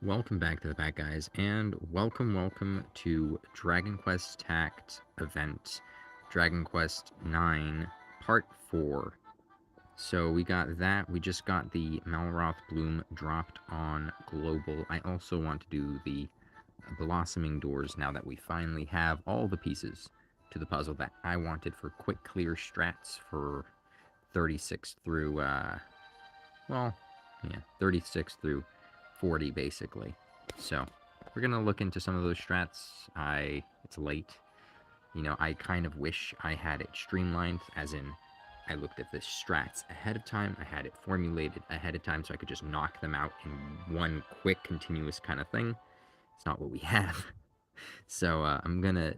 Welcome back to the back, guys, and welcome to Dragon Quest Tact event, Dragon Quest 9, Part 4. So we got that. We just got the Malroth Bloom dropped on Global. I also want to do the Blossming doors now that we finally have all the pieces to the puzzle that I wanted for quick clear strats for 36 through, 36 through 40 basically. So we're gonna look into some of those strats. It's late. I kind of wish I had it streamlined, as in I looked at the strats ahead of time, I had it formulated ahead of time so I could just knock them out in one quick continuous kind of thing. It's not what we have. So I'm gonna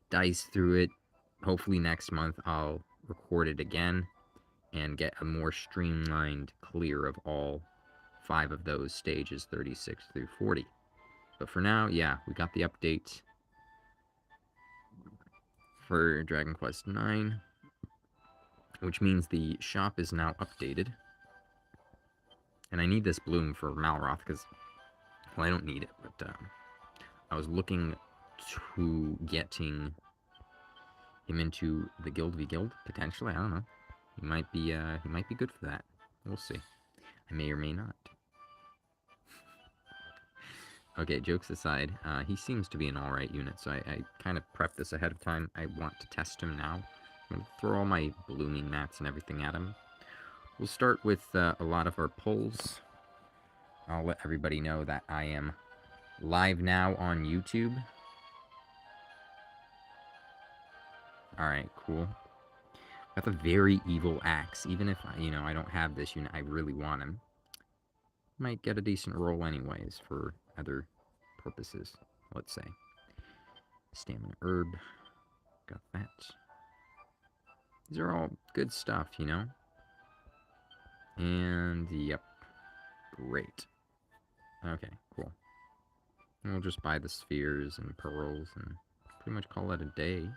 dice through it. Hopefully next month I'll record it again and get a more streamlined clear of all 5 of those stages, 36 through 40. But for now, yeah, we got the update for Dragon Quest 9, which means the shop is now updated. And I need this bloom for Malroth, because, well, I don't need it, but I was looking to getting him into the Guild v Guild, potentially. I don't know. He might be good for that. We'll see. I may or may not. Okay, jokes aside, he seems to be an alright unit, so I kind of prepped this ahead of time. I want to test him now. I'm going to throw all my blooming mats and everything at him. We'll start with a lot of our pulls. I'll let everybody know that I am live now on YouTube. Alright, cool. Got the very evil axe. Even if, I don't have this unit, I really want him. Might get a decent roll anyways for other purposes, let's say. Stamina herb. Got that. These are all good stuff, And, yep. Great. Okay, cool. And we'll just buy the spheres and pearls and pretty much call it a day.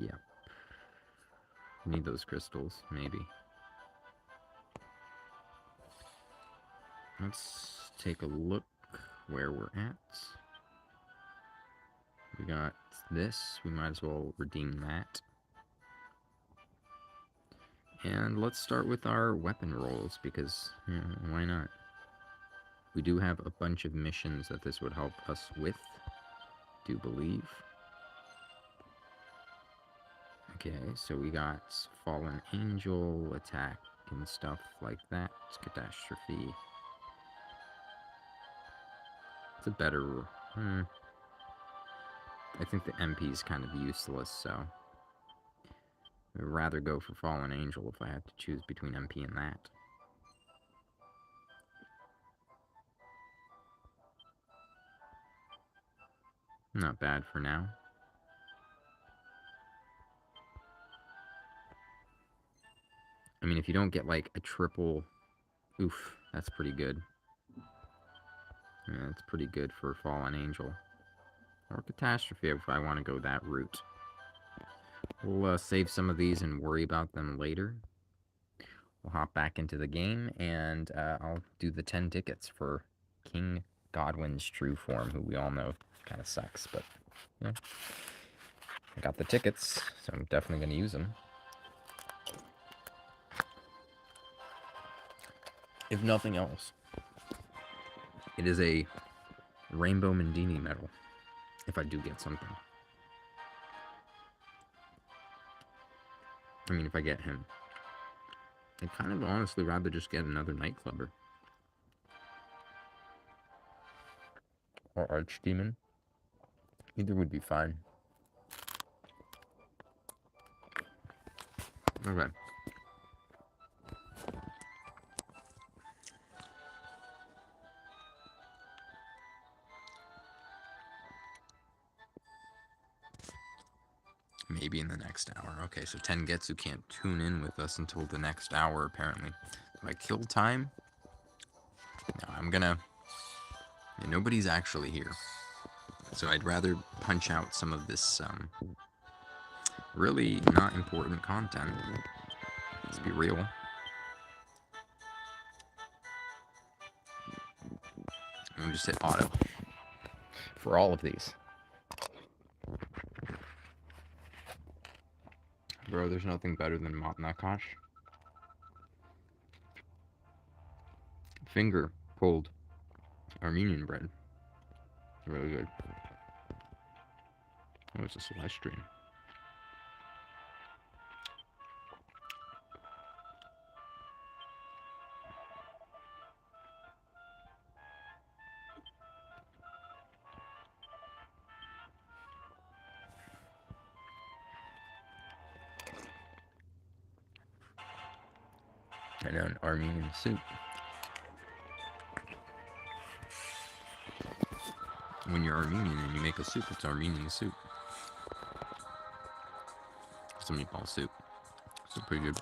Yep. Need those crystals, maybe. Let's take a look where we're at. We got this. We might as well redeem that. And let's start with our weapon rolls, because, why not? We do have a bunch of missions that this would help us with, do believe. Okay, so we got Fallen Angel, attack, and stuff like that. Catastrophe. It's a better... I think the MP is kind of useless, so... I'd rather go for Fallen Angel if I had to choose between MP and that. Not bad for now. I mean, if you don't get, like, a triple... Oof, that's pretty good. Yeah, that's pretty good for Fallen Angel. Or Catastrophe if I want to go that route. We'll save some of these and worry about them later. We'll hop back into the game, and I'll do the 10 tickets for King Godwin's true form, who we all know kind of sucks, but, I got the tickets, so I'm definitely going to use them. If nothing else, it is a Rainbow Mendini medal, if I do get something. I mean, if I get him. I'd kind of honestly rather just get another Nightclubber. Or Archdemon. Either would be fine. Okay. Maybe in the next hour. Okay, so Tengetsu can't tune in with us until the next hour, apparently. My kill time? No, I'm gonna... Yeah, nobody's actually here. So I'd rather punch out some of this, really not important content. Let's be real. And just hit auto for all of these. Bro, there's nothing better than Nakash. Finger pulled Armenian bread. Really good. Oh, it's a Celestian. And an Armenian soup. When you're Armenian and you make a soup, it's Armenian soup. It's a meatball soup. So pretty good.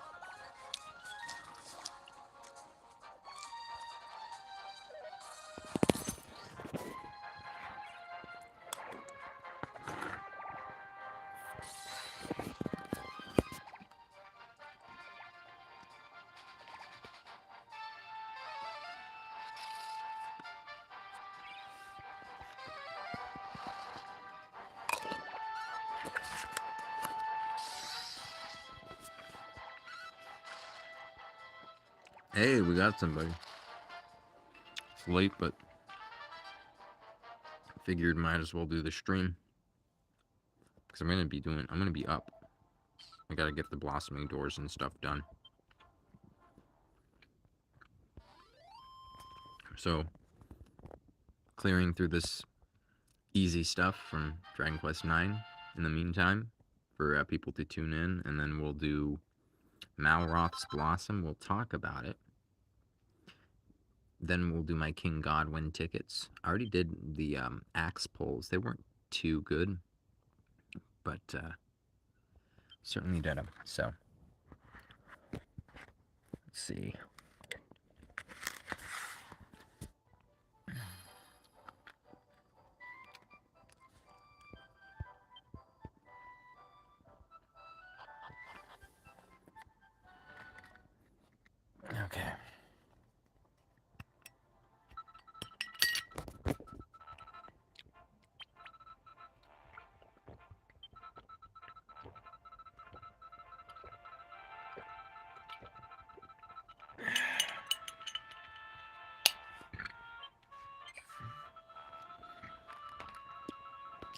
Hey, we got somebody. It's late, but figured might as well do the stream. Because I'm gonna be up. I gotta get the blossoming doors and stuff done. So, clearing through this easy stuff from Dragon Quest IX in the meantime for people to tune in, and then we'll do Malroth's Blossom. We'll talk about it. Then we'll do my King Godwin tickets. I already did the axe pulls. They weren't too good, but certainly did them. So, let's see. Okay.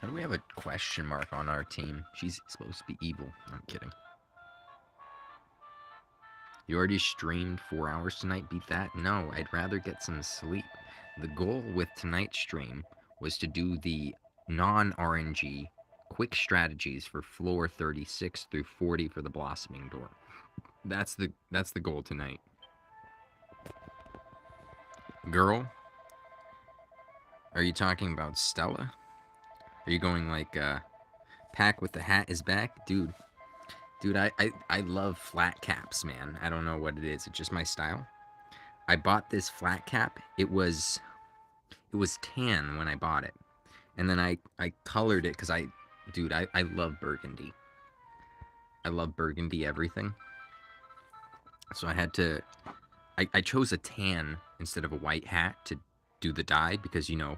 How do we have a question mark on our team? She's supposed to be evil. I'm kidding. You already streamed 4 hours tonight? Beat that? No, I'd rather get some sleep. The goal with tonight's stream was to do the non-RNG quick strategies for floor 36 through 40 for the blossoming door. That's the goal tonight. Girl? Are you talking about Stella? Are you going like, Pack with the hat is back? Dude, I love flat caps, man. I don't know what it is. It's just my style. I bought this flat cap. It was tan when I bought it. And then I colored it because I love burgundy. I love burgundy everything. So I had to, I chose a tan instead of a white hat to do the dye because, you know,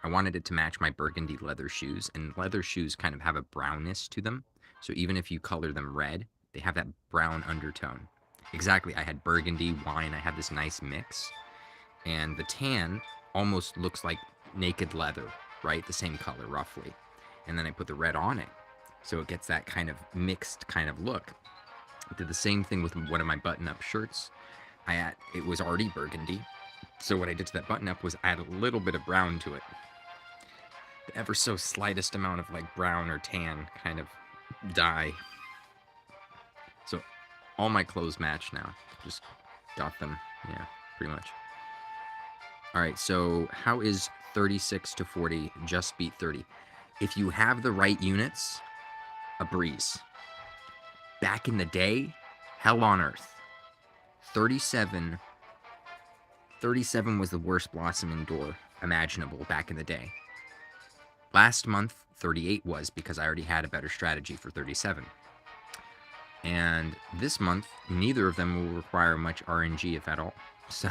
I wanted it to match my burgundy leather shoes, and leather shoes kind of have a brownness to them. So even if you color them red, they have that brown undertone. Exactly, I had burgundy, wine, I had this nice mix. And the tan almost looks like naked leather, right? The same color, roughly. And then I put the red on it. So it gets that kind of mixed kind of look. I did the same thing with one of my button-up shirts. It was already burgundy. So what I did to that button-up was add a little bit of brown to it. The ever so slightest amount of like brown or tan kind of dye. So all my clothes match now. Just got them, yeah, pretty much. All right, so how is 36 to 40 just beat 30? If you have the right units, a breeze. Back in the day, hell on earth. 37 was the worst blossoming door imaginable back in the day. Last month, 38 was because I already had a better strategy for 37. And this month, neither of them will require much RNG, if at all. So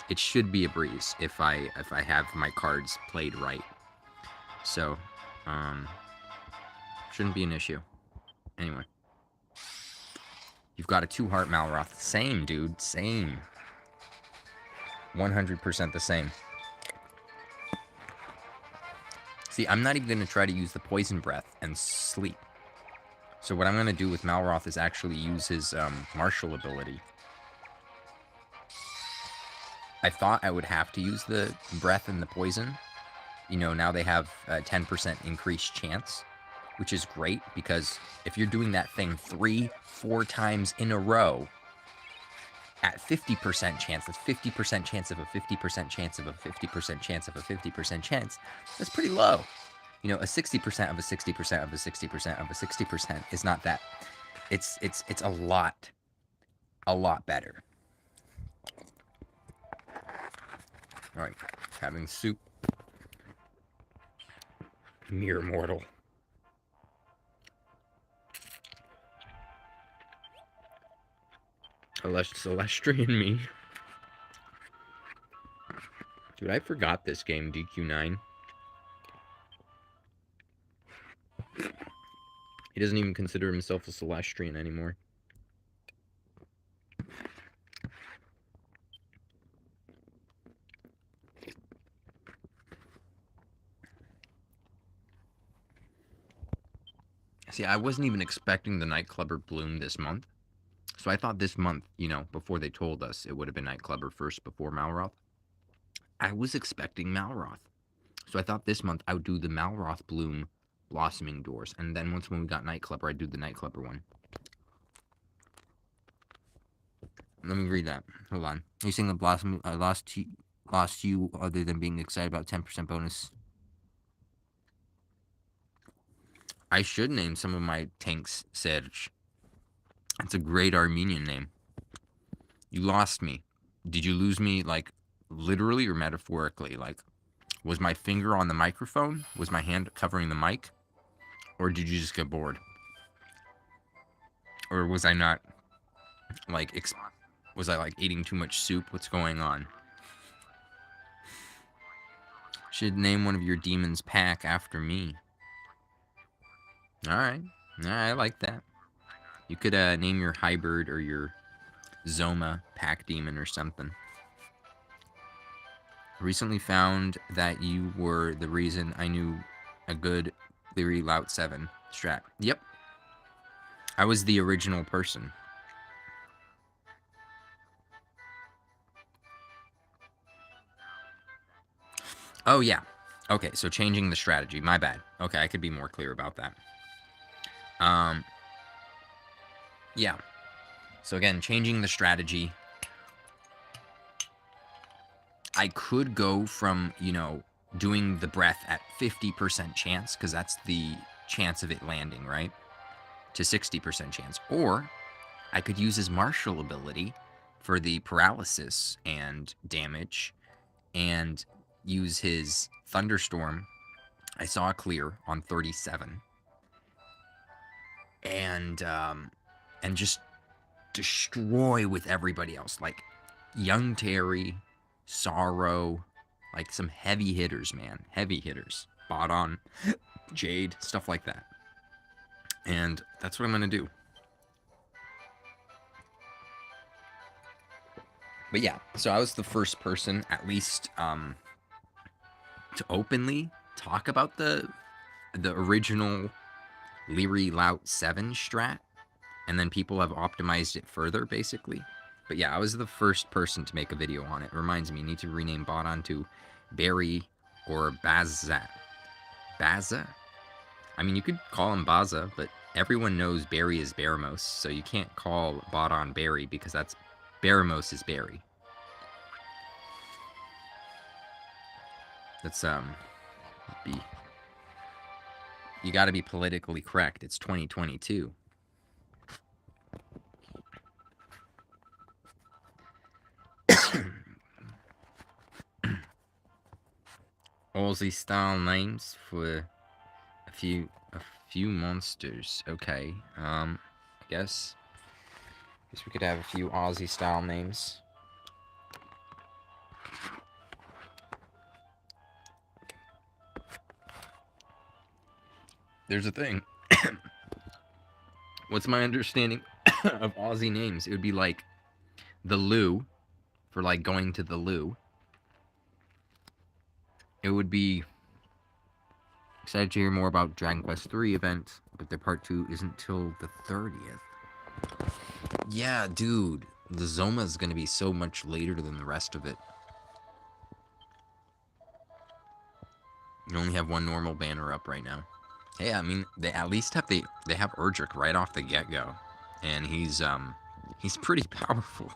it should be a breeze if I have my cards played right. So, shouldn't be an issue. Anyway. You've got a 2-heart Malroth. Same, dude. Same. 100% the same. See, I'm not even going to try to use the Poison Breath and sleep. So what I'm going to do with Malroth is actually use his Martial ability. I thought I would have to use the Breath and the Poison. You know, now they have a 10% increased chance, which is great, because if you're doing that thing 3-4 times in a row, at 50% chance, that's 50% chance of a 50% chance of a 50% chance of a 50% chance, that's pretty low. You know, a 60% of a 60% of a 60% of a 60% is not that. It's a lot better. All right, having soup. Mere mortal. Celestrian me. Dude, I forgot this game, DQ9. He doesn't even consider himself a Celestrian anymore. See, I wasn't even expecting the Nightclubber bloom this month. So I thought this month, you know, before they told us it would have been Nightclubber first before Malroth, I was expecting Malroth. So I thought this month I would do the Malroth bloom blossoming doors. And then once when we got Nightclubber, I'd do the Nightclubber one. Let me read that. Hold on. Are you saying the blossoming lost you other than being excited about 10% bonus? I should name some of my tanks Serge. It's a great Armenian name. You lost me. Did you lose me, like, literally or metaphorically? Like, was my finger on the microphone? Was my hand covering the mic? Or did you just get bored? Or was I not, like, was I, like, eating too much soup? What's going on? Should name one of your demons pack after me. Alright. I like that. You could name your hybrid or your Zoma pack demon or something. Recently found that you were the reason I knew a good Leary Lout 7 strat. Yep. I was the original person. Oh, yeah. Okay, so changing the strategy. My bad. Okay, I could be more clear about that. Yeah. So again, changing the strategy. I could go from, you know, doing the breath at 50% chance, because that's the chance of it landing, right? To 60% chance. Or I could use his martial ability for the paralysis and damage, and use his thunderstorm. I saw a clear on 37. And just destroy with everybody else. Like Young Terry, Sorrow, like some heavy hitters, man. Heavy hitters. Bodon, Jade, stuff like that. And that's what I'm going to do. But yeah, so I was the first person, at least, to openly talk about the original Leary Lout 7 strat. And then people have optimized it further, basically. But yeah, I was the first person to make a video on it. Reminds me, you need to rename Bodon to Barry or Baza. Baza? I mean, you could call him Baza, but everyone knows Barry is Baramos, so you can't call Bodon Barry, because that's Baramos is Barry. That's, you gotta be politically correct. It's 2022. Aussie style names for a few monsters. Okay. I guess we could have a few Aussie style names. There's a thing. What's my understanding of Aussie names? It would be like the loo, for like going to the loo. It would be excited to hear more about Dragon Quest III event, but the part 2 isn't till the 30th. Yeah, dude. The Zoma is going to be so much later than the rest of it. You only have one normal banner up right now. Hey, I mean, they at least have they have Erdrick right off the get-go. And he's pretty powerful.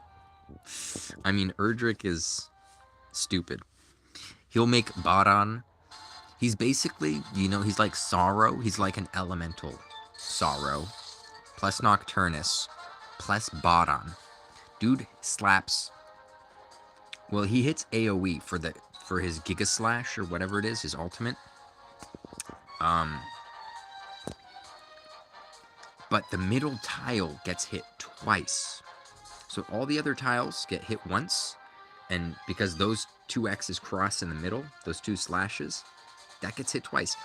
I mean, Erdrick is stupid. He'll make Baran. He's basically, you know, he's like Sorrow. He's like an elemental Sorrow. Plus Nocturnus. Plus Baran. Dude slaps. Well, he hits AoE for his Giga Slash or whatever it is, his ultimate. But the middle tile gets hit twice. So all the other tiles get hit once, and because those two X's cross in the middle, those two slashes, that gets hit twice.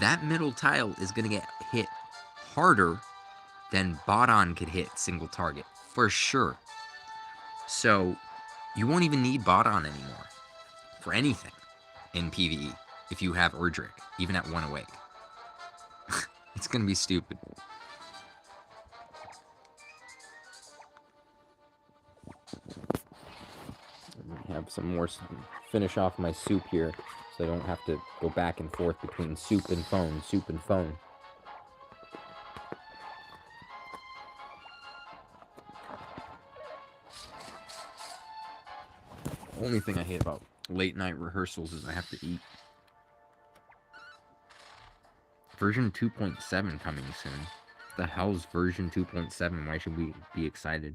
That middle tile is going to get hit harder than Baran could hit single target, for sure. So you won't even need Baran anymore for anything in PvE if you have Erdrick, even at 1 awake. It's going to be stupid. Have some more, finish off my soup here so I don't have to go back and forth between soup and phone, soup and phone. Only thing I hate about late night rehearsals is I have to eat. Version 2.7 coming soon. The hell's version 2.7? Why should we be excited?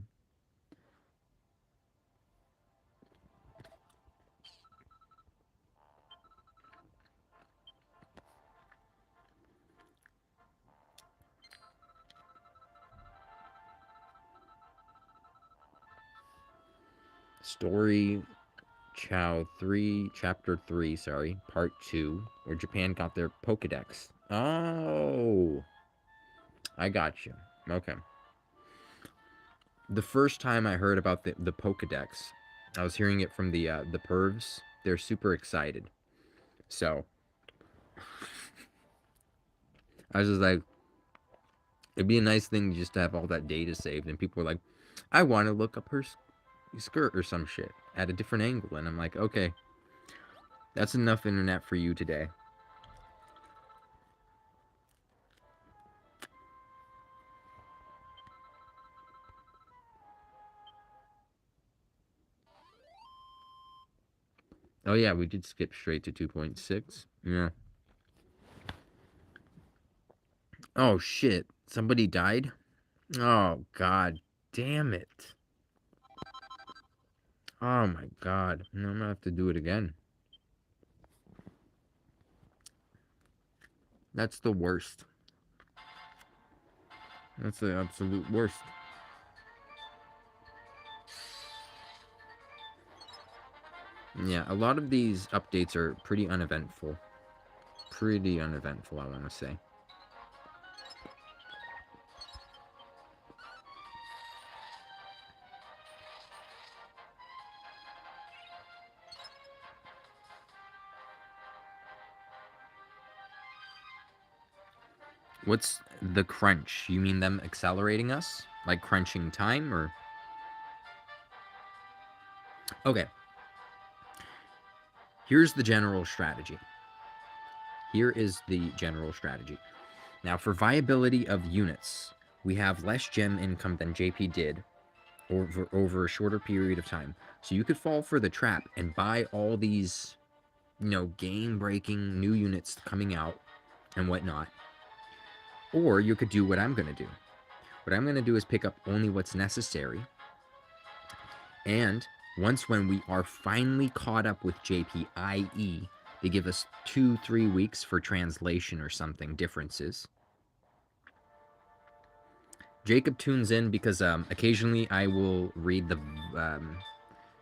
Story Chapter 3, sorry, Part 2, where Japan got their Pokedex. Oh, I got you. Okay. The first time I heard about the Pokedex, I was hearing it from the pervs. They're super excited. So I was just like, it'd be a nice thing just to have all that data saved. And people were like, I want to look up her skirt or some shit at a different angle. And I'm like, okay, that's enough internet for you today. Oh yeah, we did skip straight to 2.6. Yeah. Oh shit, somebody died? Oh god damn it. Oh my god. No, I'm gonna have to do it again. That's the worst. That's the absolute worst. Yeah, a lot of these updates are pretty uneventful. Pretty uneventful, I want to say. What's the crunch? You mean them accelerating us? Like crunching time, or? Okay. Here's the general strategy. Here is the general strategy. Now, for viability of units, we have less gem income than JP did over a shorter period of time. So you could fall for the trap and buy all these, you know, game-breaking new units coming out and whatnot. Or you could do what I'm going to do. What I'm going to do is pick up only what's necessary. And when we are finally caught up with JP, i.e., they give us 2-3 weeks for translation or something, differences. Jacob tunes in because occasionally I will read the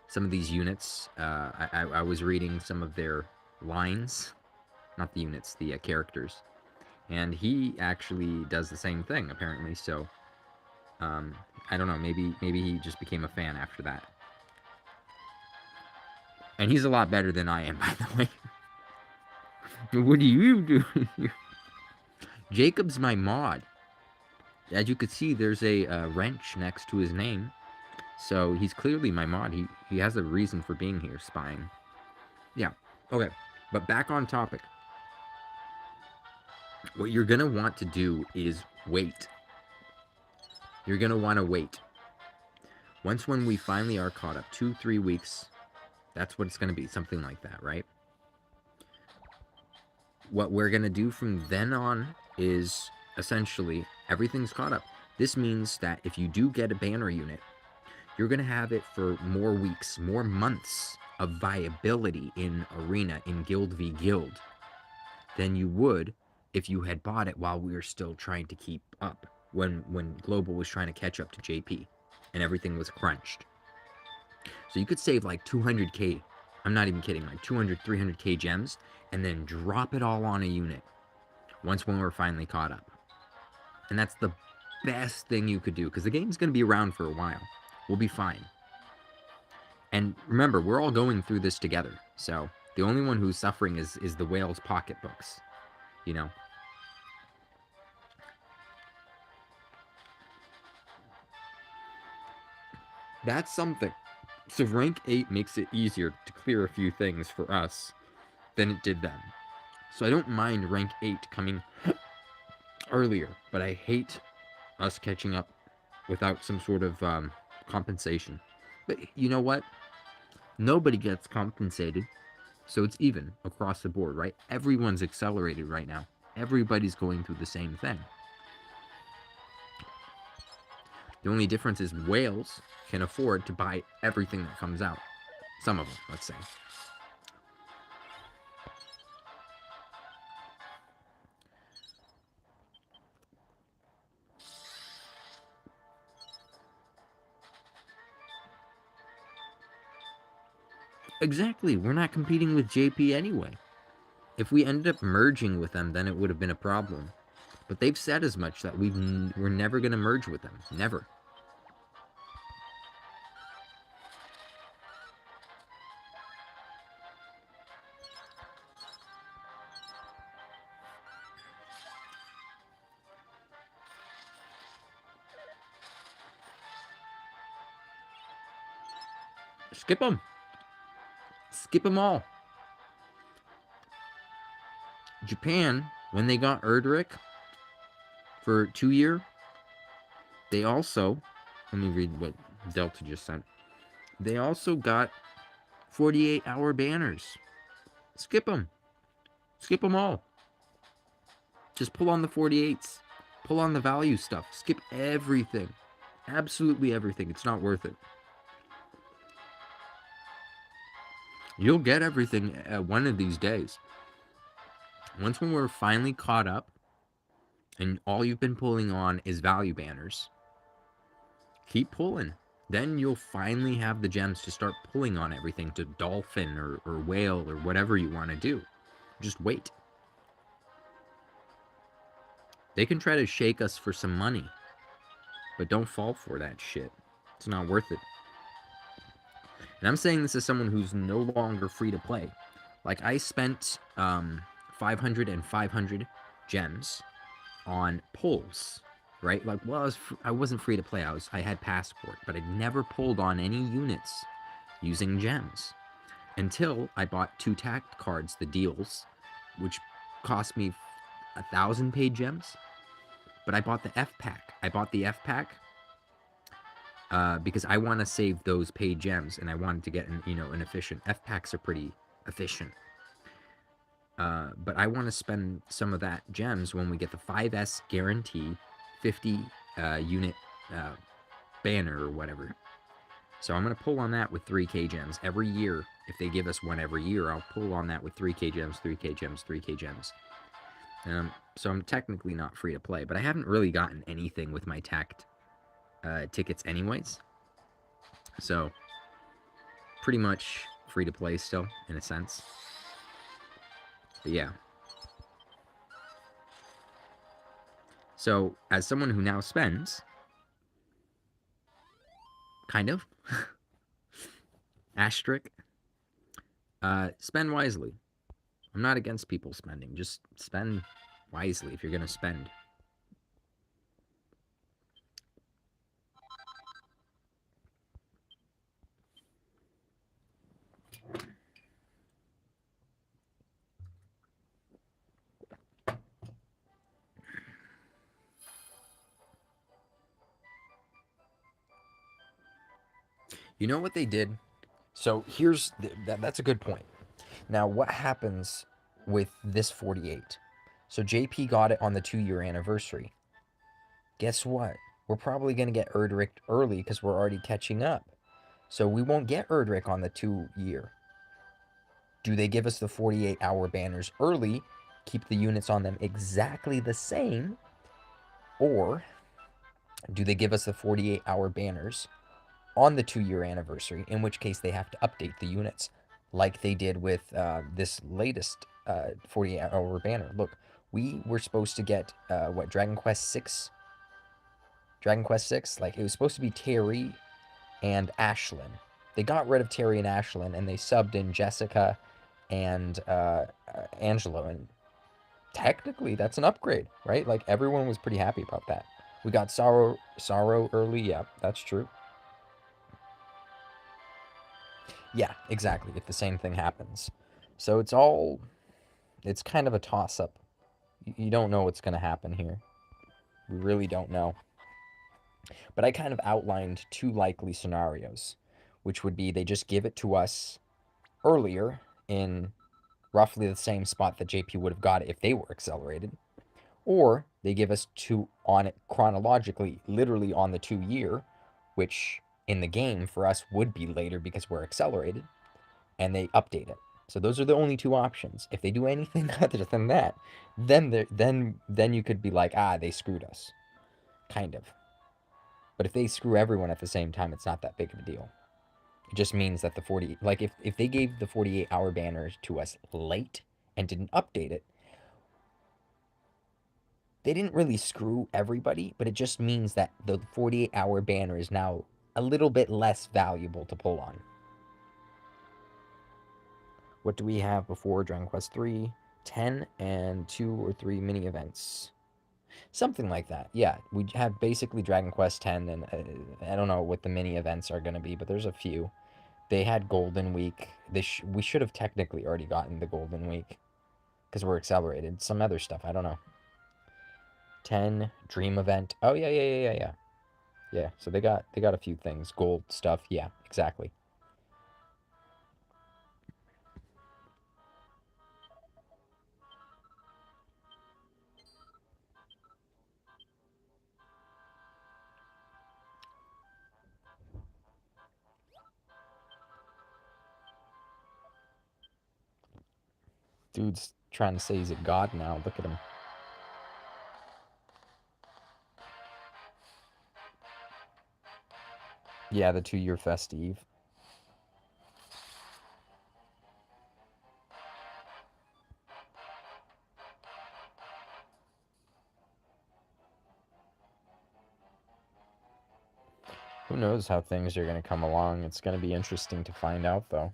some of these units. I was reading some of their lines, not the units, the characters. And he actually does the same thing, apparently. So, I don't know. Maybe he just became a fan after that. And he's a lot better than I am, by the way. What do you do? Jacob's my mod. As you can see, there's a wrench next to his name. So he's clearly my mod. He has a reason for being here, spying. Yeah. Okay. But back on topic. What you're going to want to do is wait. You're going to want to wait. Once when we finally are caught up, 2-3 weeks, that's what it's going to be. Something like that, right? What we're going to do from then on is essentially everything's caught up. This means that if you do get a banner unit, you're going to have it for more weeks, more months of viability in Arena, in Guild v Guild, than you would if you had bought it while we were still trying to keep up, when Global was trying to catch up to JP and everything was crunched. So you could save like 200k, I'm not even kidding, like 200, 300k gems, and then drop it all on a unit once when we're finally caught up. And that's the best thing you could do, because the game's going to be around for a while. We'll be fine. And remember, we're all going through this together. So the only one who's suffering is the whale's pocketbooks, you know. That's something. So rank 8 makes it easier to clear a few things for us than it did then. So I don't mind rank 8 coming earlier, but I hate us catching up without some sort of compensation. But you know what? Nobody gets compensated, so it's even across the board, right? Everyone's accelerated right now. Everybody's going through the same thing. The only difference is whales can afford to buy everything that comes out. Some of them, let's say. Exactly. We're not competing with JP anyway. If we ended up merging with them, then it would have been a problem. But they've said as much that we're never going to merge with them. Never. Skip them. Skip them all. Japan, when they got Erdrick for 2 year, they also, let me read what Delta just sent. They also got 48-hour banners. Skip them. Skip them all. Just pull on the 48s. Pull on the value stuff. Skip everything. Absolutely everything. It's not worth it. You'll get everything one of these days. Once when we're finally caught up and all you've been pulling on is value banners, keep pulling. Then you'll finally have the gems to start pulling on everything, to dolphin or whale or whatever you want to do. Just wait. They can try to shake us for some money, but don't fall for that shit. It's not worth it. And I'm saying this as someone who's no longer free to play. Like, I spent 500 and 500 gems on pulls, right? Like, well, I wasn't free to play. I had passport, but I never pulled on any units using gems until I bought 2 tact cards, the deals, which cost me 1,000 paid gems. But I bought the F pack. I bought the F pack because I want to save those paid gems, and I wanted to get an efficient. F packs are pretty efficient. But I want to spend some of that gems when we get the 5S guarantee 50 unit banner or whatever. So I'm going to pull on that with 3k gems every year. If they give us one every year, I'll pull on that with 3k gems, 3k gems, 3k gems. So I'm technically not free to play, but I haven't really gotten anything with my tact tickets anyways. So pretty much free to play still, in a sense. But yeah. So, as someone who now spends, kind of, asterisk, spend wisely. I'm not against people spending. Just spend wisely if you're going to spend. You know what they did? So here's that's a good point. Now, what happens with this 48? So JP got it on the 2-year anniversary. Guess what? We're probably going to get Erdrick early because we're already catching up. So we won't get Erdrick on the 2-year. Do they give us the 48-hour banners early, keep the units on them exactly the same, or do they give us the 48-hour banners on the 2-year anniversary, in which case they have to update the units like they did with this latest 48-hour banner? Look, we were supposed to get, what, Dragon Quest 6? Dragon Quest 6? Like, it was supposed to be Terry and Ashlyn. They got rid of Terry and Ashlyn, and they subbed in Jessica and Angelo, and technically that's an upgrade, right? Like, everyone was pretty happy about that. We got Sorrow early, yeah, that's true. Yeah, exactly, if the same thing happens. So it's kind of a toss-up. You don't know what's going to happen here. We really don't know. But I kind of outlined 2 likely scenarios, which would be they just give it to us earlier in roughly the same spot that JP would have got it if they were accelerated, or they give us 2 on it chronologically, literally on the 2-year, which in the game for us would be later because we're accelerated, and they update it. So those are the only 2 options. If they do anything other than that, then you could be like, they screwed us, kind of. But if they screw everyone at the same time, it's not that big of a deal. It just means that the 40, like if they gave the 48-hour banners to us late and didn't update it, they didn't really screw everybody, but it just means that the 48-hour banner is now a little bit less valuable to pull on. What do we have before Dragon Quest 3? 10 and 2 or 3 mini events. Something like that. Yeah, we have basically Dragon Quest 10, and I don't know what the mini events are going to be, but there's a few. They had Golden Week. We should have technically already gotten the Golden Week because we're accelerated. Some other stuff, I don't know. 10 Dream Event. Oh yeah. Yeah, so they got a few things. Gold stuff. Yeah, exactly. Dude's trying to say he's a god now. Look at him. Yeah, the 2-year festive. Who knows how things are going to come along. It's going to be interesting to find out, though.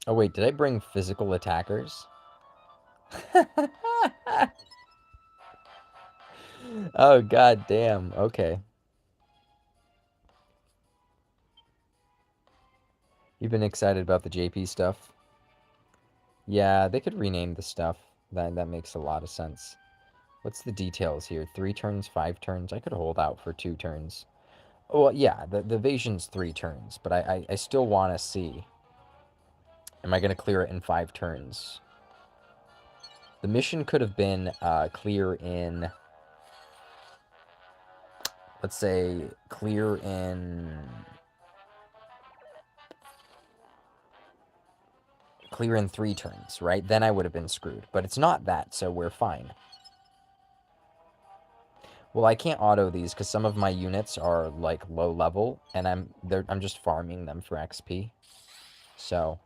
Oh, wait, did I bring physical attackers? Oh, god damn. Okay. You've been excited about the JP stuff? Yeah, they could rename the stuff. That makes a lot of sense. What's the details here? 3 turns, 5 turns? I could hold out for 2 turns. Well, yeah, the evasion's 3 turns, but I still want to see. Am I going to clear it in 5 turns? The mission could have been clear in... Let's say clear in 3 turns, right? Then I would have been screwed. But it's not that, so we're fine. Well, I can't auto these because some of my units are like low level, and I'm just farming them for XP. So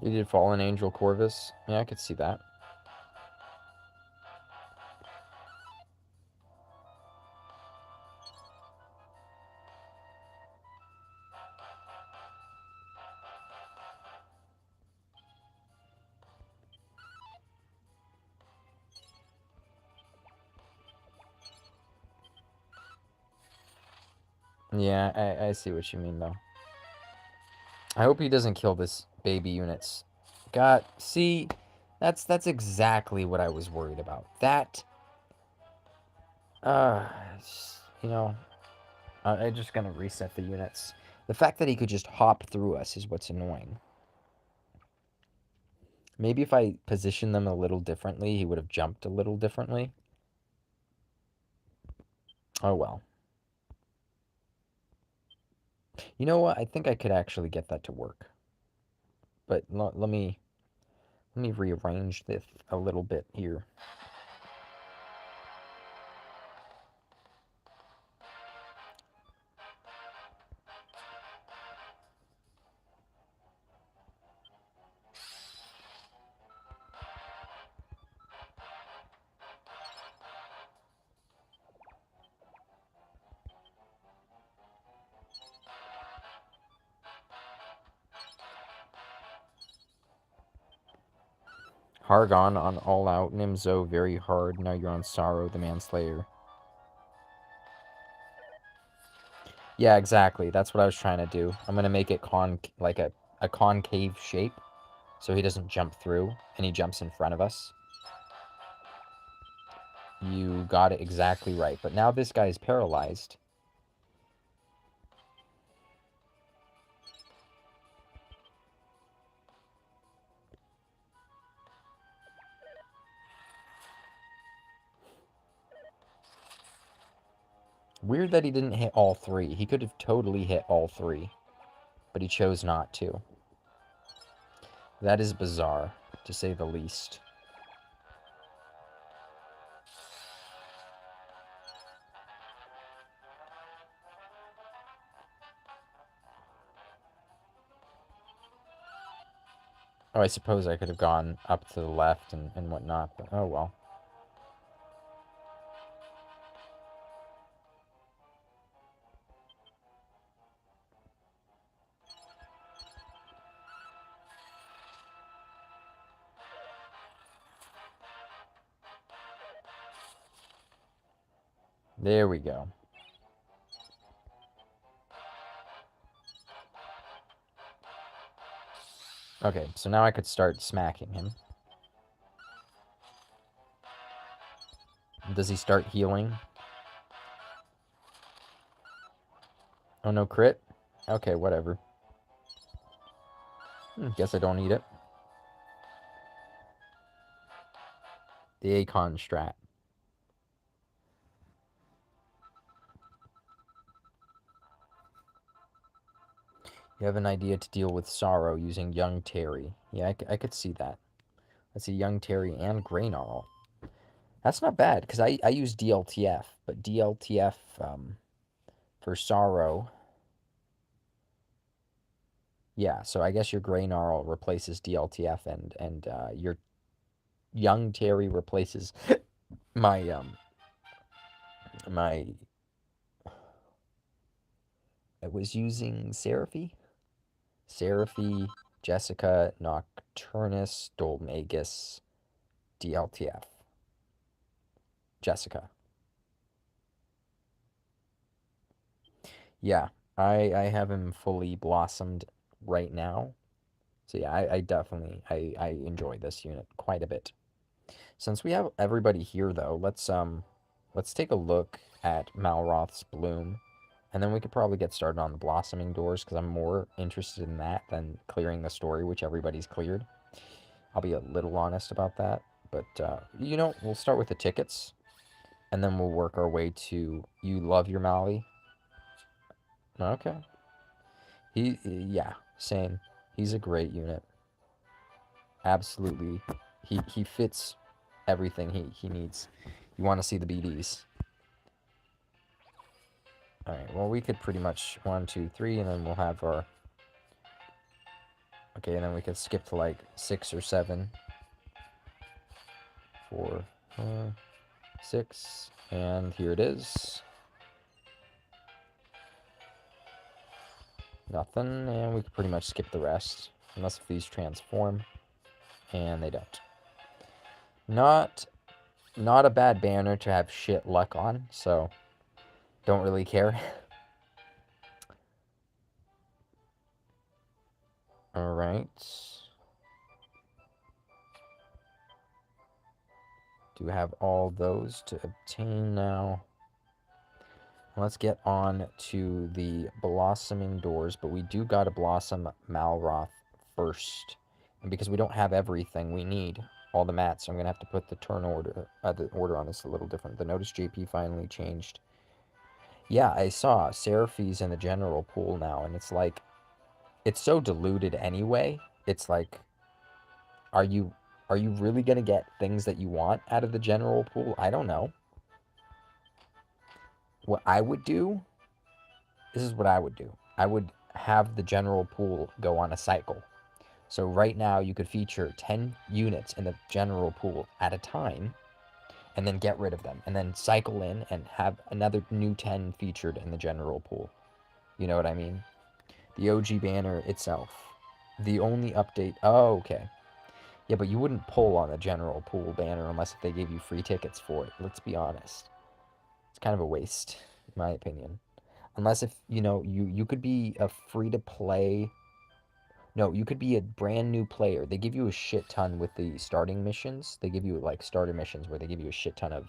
you did Fallen Angel Corvus. Yeah, I could see that. Yeah, I see what you mean, though. I hope he doesn't kill this baby units. God, see, that's exactly what I was worried about. That, you know, I'm just gonna reset the units. The fact that he could just hop through us is what's annoying. Maybe if I positioned them a little differently, he would have jumped a little differently. Oh well. You know what? I think I could actually get that to work. But let me rearrange this a little bit here. Hargon on All Out, Nimzo very hard. Now you're on Sorrow the Manslayer. Yeah, exactly. That's what I was trying to do. I'm gonna make it like a concave shape, so he doesn't jump through, and he jumps in front of us. You got it exactly right. But now this guy is paralyzed. Weird that he didn't hit all three. He could have totally hit all three, but he chose not to. That is bizarre, to say the least. Oh, I suppose I could have gone up to the left and whatnot, but oh well. There we go. Okay, so now I could start smacking him. Does he start healing? Oh, no crit? Okay, whatever. Guess I don't need it. The Acon strat. You have an idea to deal with sorrow using Young Terry. Yeah, I could see that. I see Young Terry and Graynarl. That's not bad, because I use DLTF, but DLTF for sorrow. Yeah, so I guess your Graynarl replaces DLTF, and your Young Terry replaces my my. I was using Seraphy, Jessica, Nocturnus, Dolmagus, DLTF, Jessica. Yeah, I have him fully blossomed right now. So yeah, I definitely I enjoy this unit quite a bit. Since we have everybody here, though, let's take a look at Malroth's bloom, and then we could probably get started on the blossoming doors, because I'm more interested in that than clearing the story, which everybody's cleared. I'll be a little honest about that, but you know, we'll start with the tickets, and then we'll work our way to. You love your Maui? Okay. Yeah, same. He's a great unit. Absolutely. He fits everything he needs. You want to see the BDs. Alright, well, we could pretty much 1, 2, 3, and then we'll have our... Okay, and then we could skip to, like, 6 or 7. 4, 6, and here it is. Nothing, and we could pretty much skip the rest. Unless if these transform, and they don't. Not a bad banner to have shit luck on, so don't really care. Alright. Do have all those to obtain now. Let's get on to the blossoming doors, but we do gotta blossom Malroth first. And because we don't have everything we need, all the mats, so I'm gonna have to put the the order on this a little different. The notice JP finally changed. Yeah, I saw Seraphi's in the general pool now, and it's like, it's so diluted anyway. It's like, are you really gonna get things that you want out of the general pool? I don't know. What I would do, this is what I would do. I would have the general pool go on a cycle. So right now you could feature 10 units in the general pool at a time, and then get rid of them, and then cycle in and have another new 10 featured in the general pool. You know what I mean? The OG banner itself. The only update... Oh, okay. Yeah, but you wouldn't pull on the general pool banner unless if they gave you free tickets for it. Let's be honest. It's kind of a waste, in my opinion. Unless if, you know, you could be a free-to-play... No, you could be a brand new player. They give you a shit ton with the starting missions. They give you, like, starter missions where they give you a shit ton of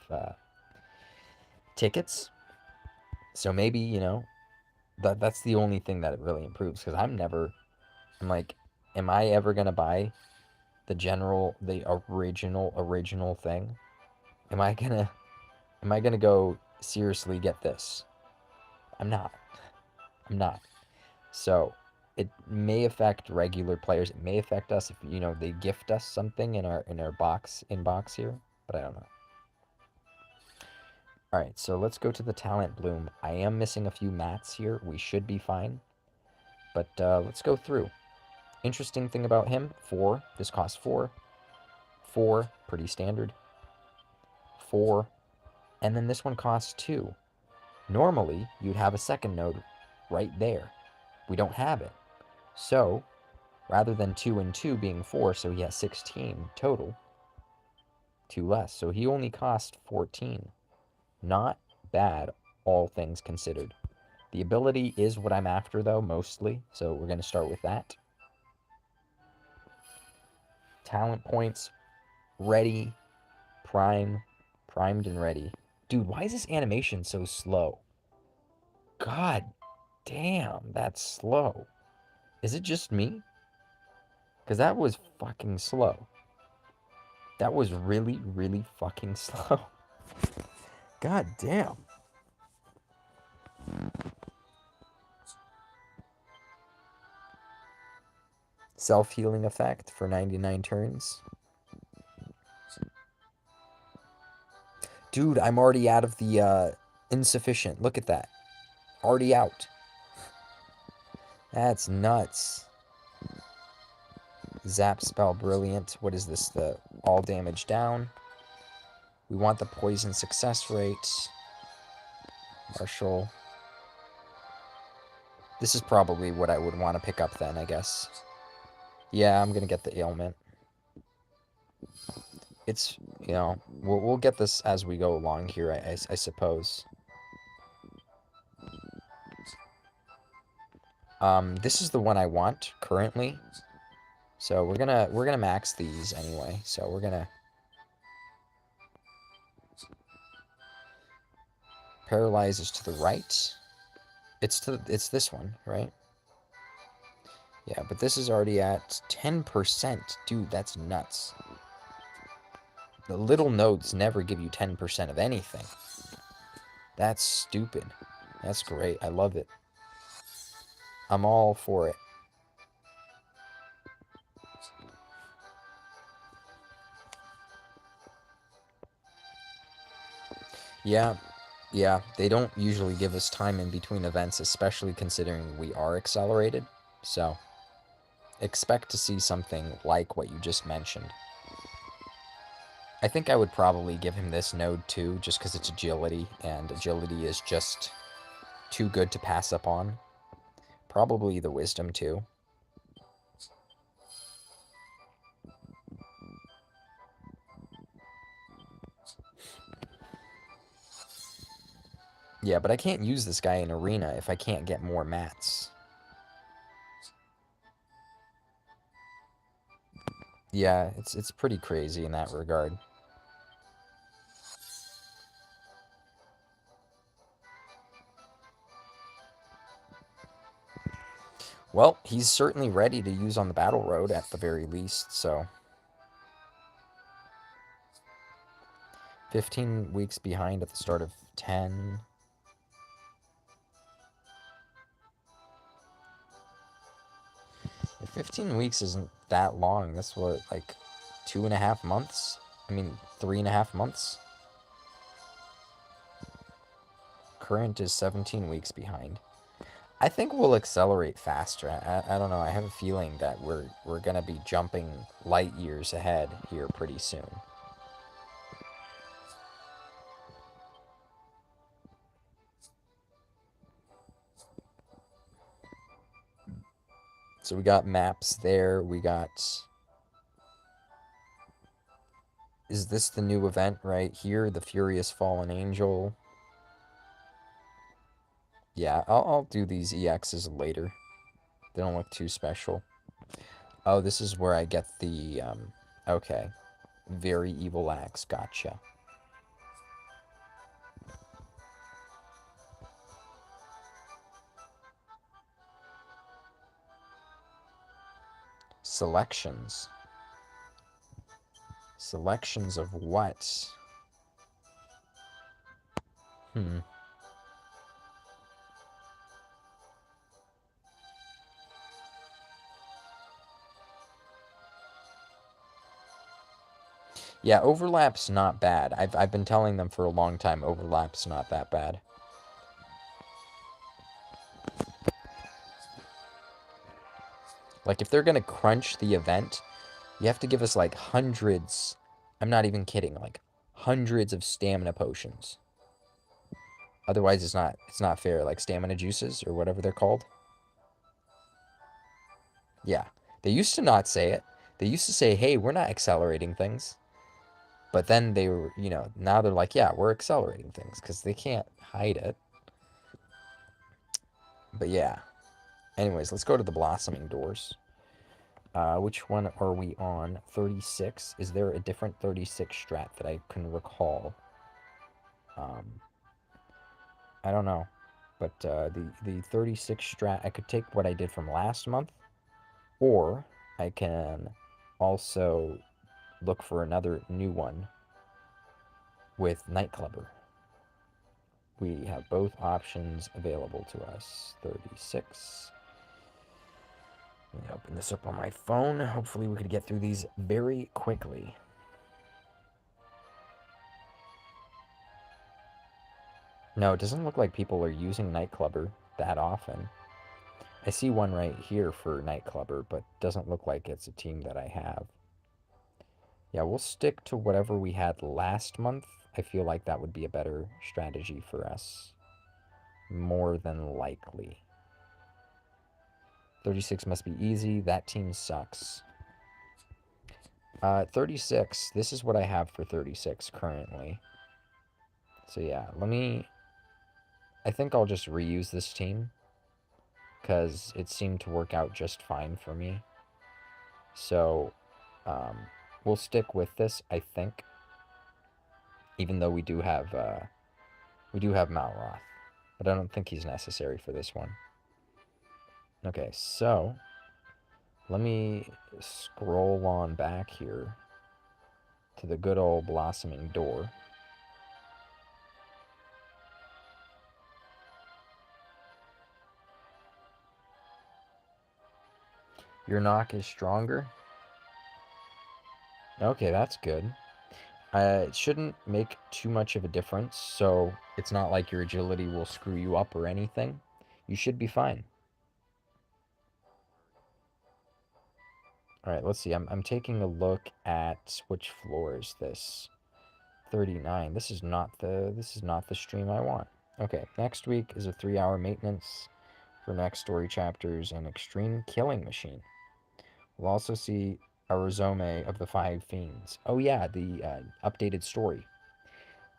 tickets. So maybe, you know, that's the only thing that it really improves. Because I'm like, am I ever going to buy the original thing? Am I gonna go seriously get this? I'm not. So it may affect regular players. It may affect us if, you know, they gift us something in our inbox here, but I don't know. All right, so let's go to the talent bloom. I am missing a few mats here. We should be fine, but let's go through. Interesting thing about him: 4. This costs 4. 4, pretty standard. 4, and then this one costs 2. Normally, you'd have a second node right there. We don't have it. So, rather than 2 and 2 being 4, so he has 16 total, 2 less. So he only cost 14. Not bad, all things considered. The ability is what I'm after, though, mostly. So we're going to start with that. Talent points, ready, primed and ready. Dude, why is this animation so slow? God damn, that's slow. Is it just me? Because that was fucking slow. That was really, really fucking slow. God damn. Self-healing effect for 99 turns. Dude, I'm already out of the insufficient. Look at that. Already out. That's nuts. Zap spell, brilliant. What is this? The all damage down. We want the poison success rate. Marshall. This is probably what I would want to pick up then, I guess. Yeah, I'm gonna get the ailment. It's, you know, we'll get this as we go along here, I suppose. This is the one I want currently. So we're gonna max these anyway. So we're gonna Paralyze is to the right. It's this one, right? Yeah, but this is already at 10%. Dude, that's nuts. The little nodes never give you 10% of anything. That's stupid. That's great. I love it. I'm all for it. Yeah, they don't usually give us time in between events, especially considering we are accelerated. So, expect to see something like what you just mentioned. I think I would probably give him this node too, just because it's agility, and agility is just too good to pass up on. Probably the wisdom too. Yeah, but I can't use this guy in arena if I can't get more mats. Yeah, it's pretty crazy in that regard. Well, he's certainly ready to use on the battle road at the very least, so 15 weeks behind at the start of 10. If 15 weeks isn't that long. That's what, like 2.5 months? I mean, 3.5 months? Current is 17 weeks behind. I think we'll accelerate faster. I don't know. I have a feeling that we're gonna be jumping light years ahead here pretty soon. So we got maps there. We got... Is this the new event right here? The Furious Fallen Angel. Yeah, I'll do these EXs later. They don't look too special. Oh, this is where I get the, okay. Very evil axe, gotcha. Selections. Selections of what? Yeah, overlap's not bad. I've been telling them for a long time, overlap's not that bad. Like, if they're gonna crunch the event, you have to give us, like, hundreds... I'm not even kidding, like, hundreds of stamina potions. Otherwise, it's not fair. Like, stamina juices, or whatever they're called. Yeah. They used to not say it. They used to say, hey, we're not accelerating things. But then they were, you know, now they're like, yeah, we're accelerating things, because they can't hide it. But yeah. Anyways, let's go to the blossoming doors. Which one are we on? 36. Is there a different 36 strat that I can recall? I don't know. But the 36 strat, I could take what I did from last month, or I can also look for another new one with Nightclubber. We have both options available to us. 36. Let me open this up on my phone. Hopefully we could get through these very quickly. No, it doesn't look like people are using Nightclubber that often. I see one right here for Nightclubber, but doesn't look like it's a team that I have. Yeah, we'll stick to whatever we had last month. I feel like that would be a better strategy for us. More than likely. 36 must be easy. That team sucks. 36. This is what I have for 36 currently. So yeah, I think I'll just reuse this team, because it seemed to work out just fine for me. So, we'll stick with this, I think. Even though we do have, We do have Malroth, but I don't think he's necessary for this one. Okay, so let me scroll on back here to the good old Blossming door. Your knock is stronger? Okay, that's good. It shouldn't make too much of a difference, so it's not like your agility will screw you up or anything. You should be fine. All right, let's see. I'm taking a look at which floor is this. 39. This is not the stream I want. Okay, next week is a 3-hour maintenance for next story chapters and extreme killing machine. We'll also see a resume of the 5 fiends. Oh yeah, the updated story.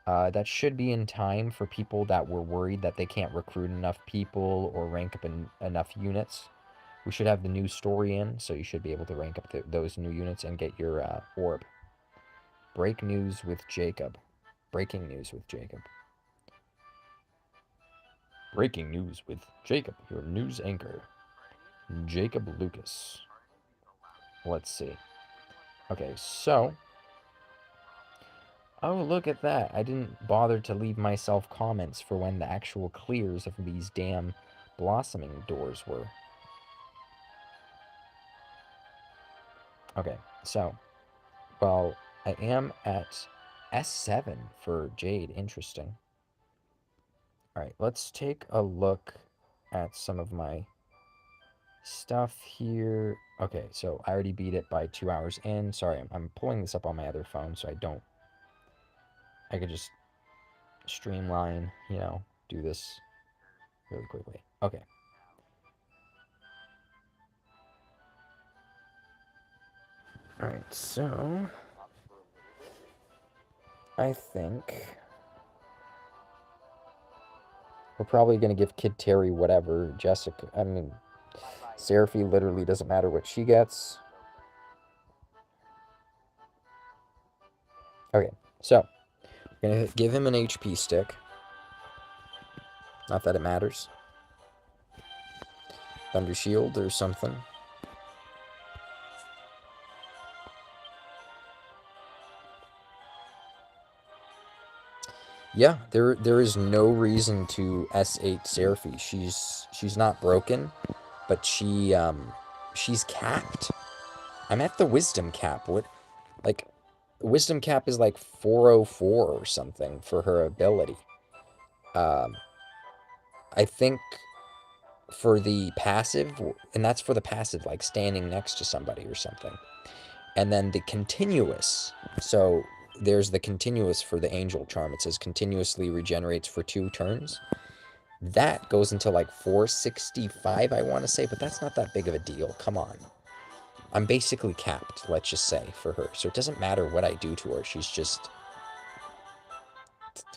That should be in time for people that were worried that they can't recruit enough people or rank up enough units. We should have the new story in, so you should be able to rank up those new units and get your orb. Break news with Jacob. Breaking news with Jacob. Breaking news with Jacob, your news anchor. Jacob Lucas. Let's see. Okay, so... Oh, look at that. I didn't bother to leave myself comments for when the actual clears of these damn blossoming doors were. Okay, so... Well, I am at S7 for Jade. Interesting. Alright, let's take a look at some of my stuff here. Okay, so I already beat it by 2 hours in. Sorry, I'm pulling this up on my other phone so I could just streamline, you know, do this really quickly. Okay. Alright, so I think we're probably going to give Kid Terry whatever. Jessica, I mean, Seraphy literally doesn't matter what she gets. Okay, so we're going to give him an HP stick. Not that it matters. Thunder Shield or something. Yeah, there is no reason to S8 Seraphy. She's not broken, but she's capped. I'm at the wisdom cap. What, like, wisdom cap is like 404 or something for her ability. I think for the passive, and that's for the passive, like standing next to somebody or something. And then the continuous, so there's the continuous for the angel charm. It says continuously regenerates for 2 turns. That goes into like 465, I want to say, but that's not that big of a deal. Come on. I'm basically capped, let's just say, for her. So it doesn't matter what I do to her. She's just...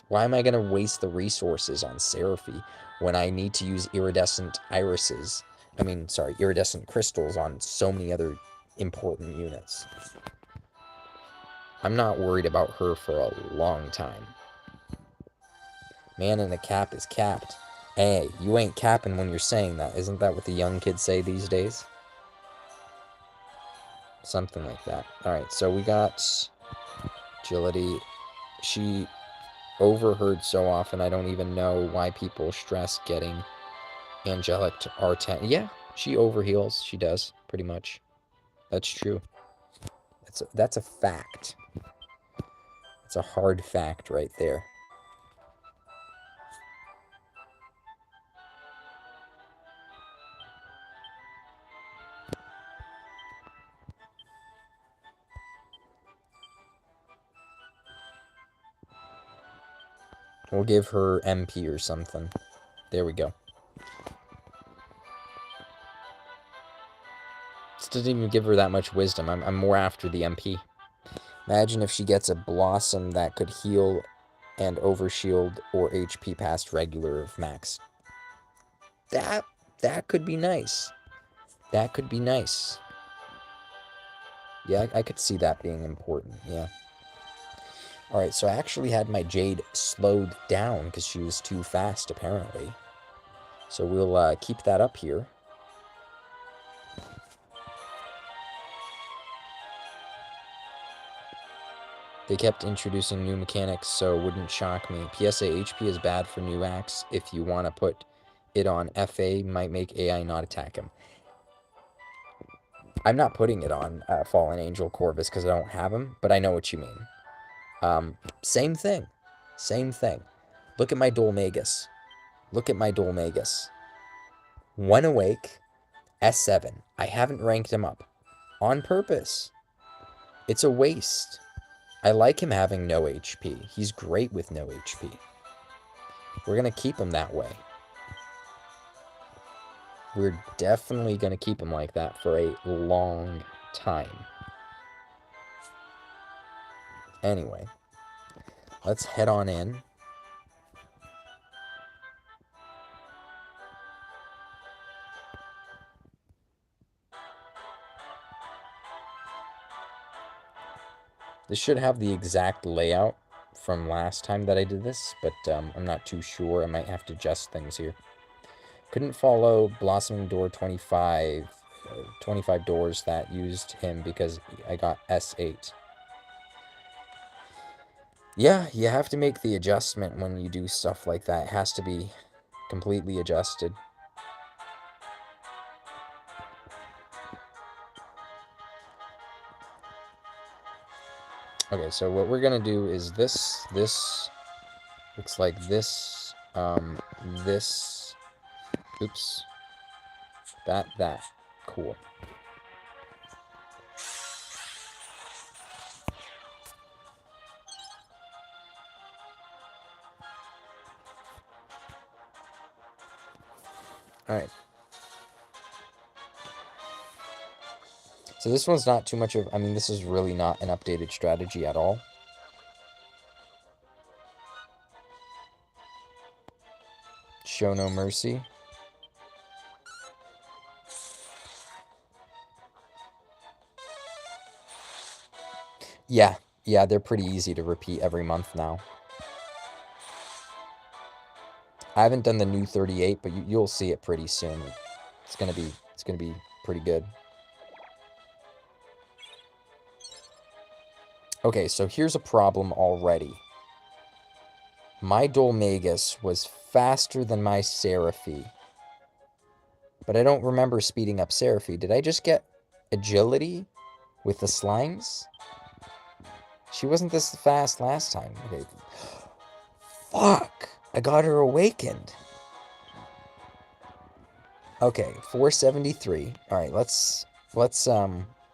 Why am I going to waste the resources on Seraphy when I need to use iridescent irises? Iridescent crystals on so many other important units. I'm not worried about her for a long time. Man in a cap is capped. Hey, you ain't capping when you're saying that. Isn't that what the young kids say these days? Something like that. Alright, so we got agility. She overheard so often, I don't even know why people stress getting angelic to R10. Yeah, she overheals. She does, pretty much. That's true. That's a fact. It's a hard fact right there. We'll give her MP or something. There we go. This doesn't even give her that much wisdom. I'm more after the MP. Imagine if she gets a Blossom that could heal and overshield or HP past regular of max. That could be nice. That could be nice. Yeah, I could see that being important, yeah. Alright, so I actually had my Jade slowed down because she was too fast, apparently. So we'll keep that up here. They kept introducing new mechanics, so it wouldn't shock me. PSA HP is bad for new acts. If you want to put it on FA, might make AI not attack him. I'm not putting it on Fallen Angel Corvus because I don't have him, but I know what you mean. Same thing. Same thing. Look at my Dolmagus. Look at my Dolmagus. 1 awake, S7. I haven't ranked him up. On purpose. It's a waste. I like him having no HP. He's great with no HP. We're going to keep him that way. We're definitely going to keep him like that for a long time. Anyway, let's head on in. This should have the exact layout from last time that I did this, but I'm not too sure. I might have to adjust things here. Couldn't follow Blossming Door 25 doors that used him because I got S8. Yeah, you have to make the adjustment when you do stuff like that. It has to be completely adjusted. Okay, so what we're gonna do is this looks like this, this, oops, that, cool. Alright. So this one's not too much of, I mean, this is really not an updated strategy at all. Show no mercy. Yeah, they're pretty easy to repeat every month now. I haven't done the new 38, but you'll see it pretty soon. It's gonna be pretty good. Okay, so here's a problem already. My Dolmagus was faster than my Seraphy. But I don't remember speeding up Seraphy. Did I just get agility with the slimes? She wasn't this fast last time. Okay. Fuck! I got her awakened. Okay, 473. Alright, let's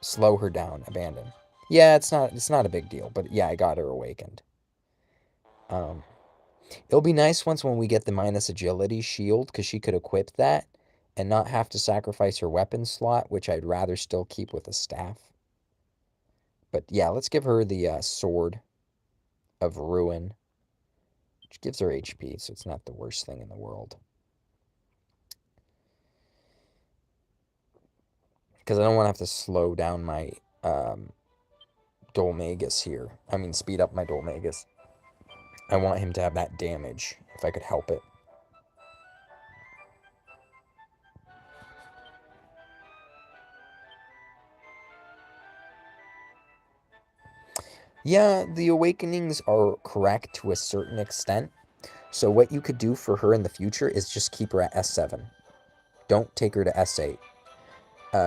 slow her down. Abandon. Yeah, it's not a big deal, but yeah, I got her awakened. It'll be nice when we get the minus agility shield, because she could equip that and not have to sacrifice her weapon slot, which I'd rather still keep with a staff. But yeah, let's give her the Sword of Ruin, which gives her HP, so it's not the worst thing in the world. Because I don't want to have to slow down my Dolmagus here. I mean, speed up my Dolmagus. I want him to have that damage, if I could help it. Yeah, the awakenings are correct to a certain extent. So what you could do for her in the future is just keep her at S7. Don't take her to S8.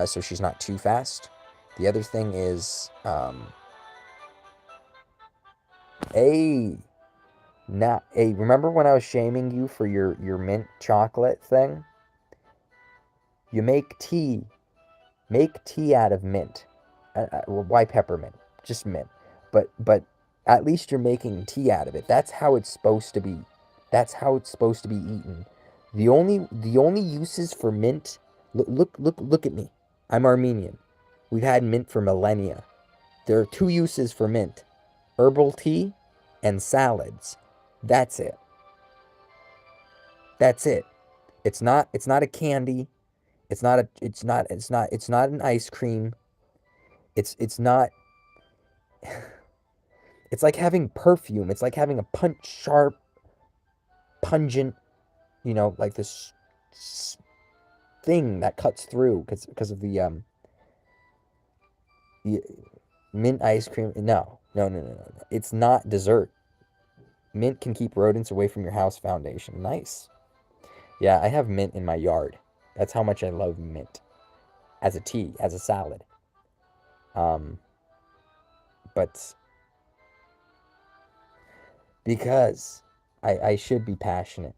So she's not too fast. The other thing is, remember when I was shaming you for your mint chocolate thing? You make tea. Make tea out of mint. Well, why peppermint? Just mint. But at least you're making tea out of it. That's how it's supposed to be. That's how it's supposed to be eaten. The only uses for mint. Look at me. I'm Armenian. We've had mint for millennia. There are 2 uses for mint: herbal tea and salads. That's it. That's it. It's not a candy. It's not an ice cream. It's not It's like having perfume. It's like having a sharp, pungent, like this thing that cuts through because of the mint ice cream. No, no, no, no, no, no. It's not dessert. Mint can keep rodents away from your house foundation. Nice. Yeah, I have mint in my yard. That's how much I love mint. As a tea, as a salad. Um, but because I should be passionate.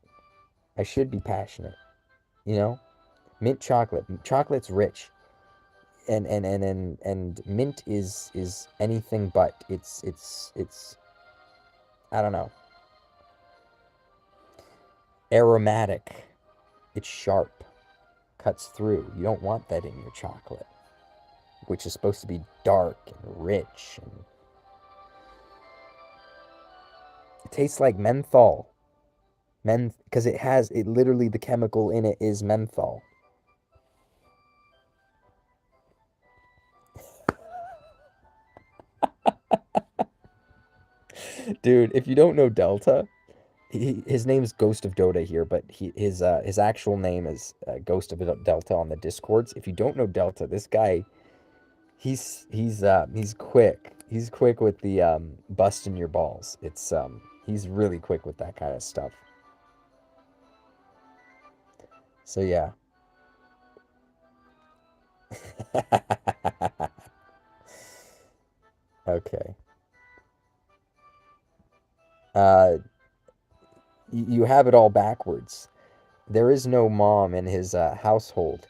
I should be passionate. You know? Mint chocolate. Chocolate's rich. And mint is anything but. It's I don't know. Aromatic. It's sharp. Cuts through. You don't want that in your chocolate, which is supposed to be dark and rich, and it tastes like menthol. Because it literally, the chemical in it is menthol. Dude, if you don't know Delta, his name's Ghost of Dota here, but his actual name is Ghost of Delta on the Discords. If you don't know Delta, this guy, he's quick. He's quick with the busting your balls. He's really quick with that kind of stuff. So yeah. Okay. Uh, you have it all backwards. There is no mom in his household.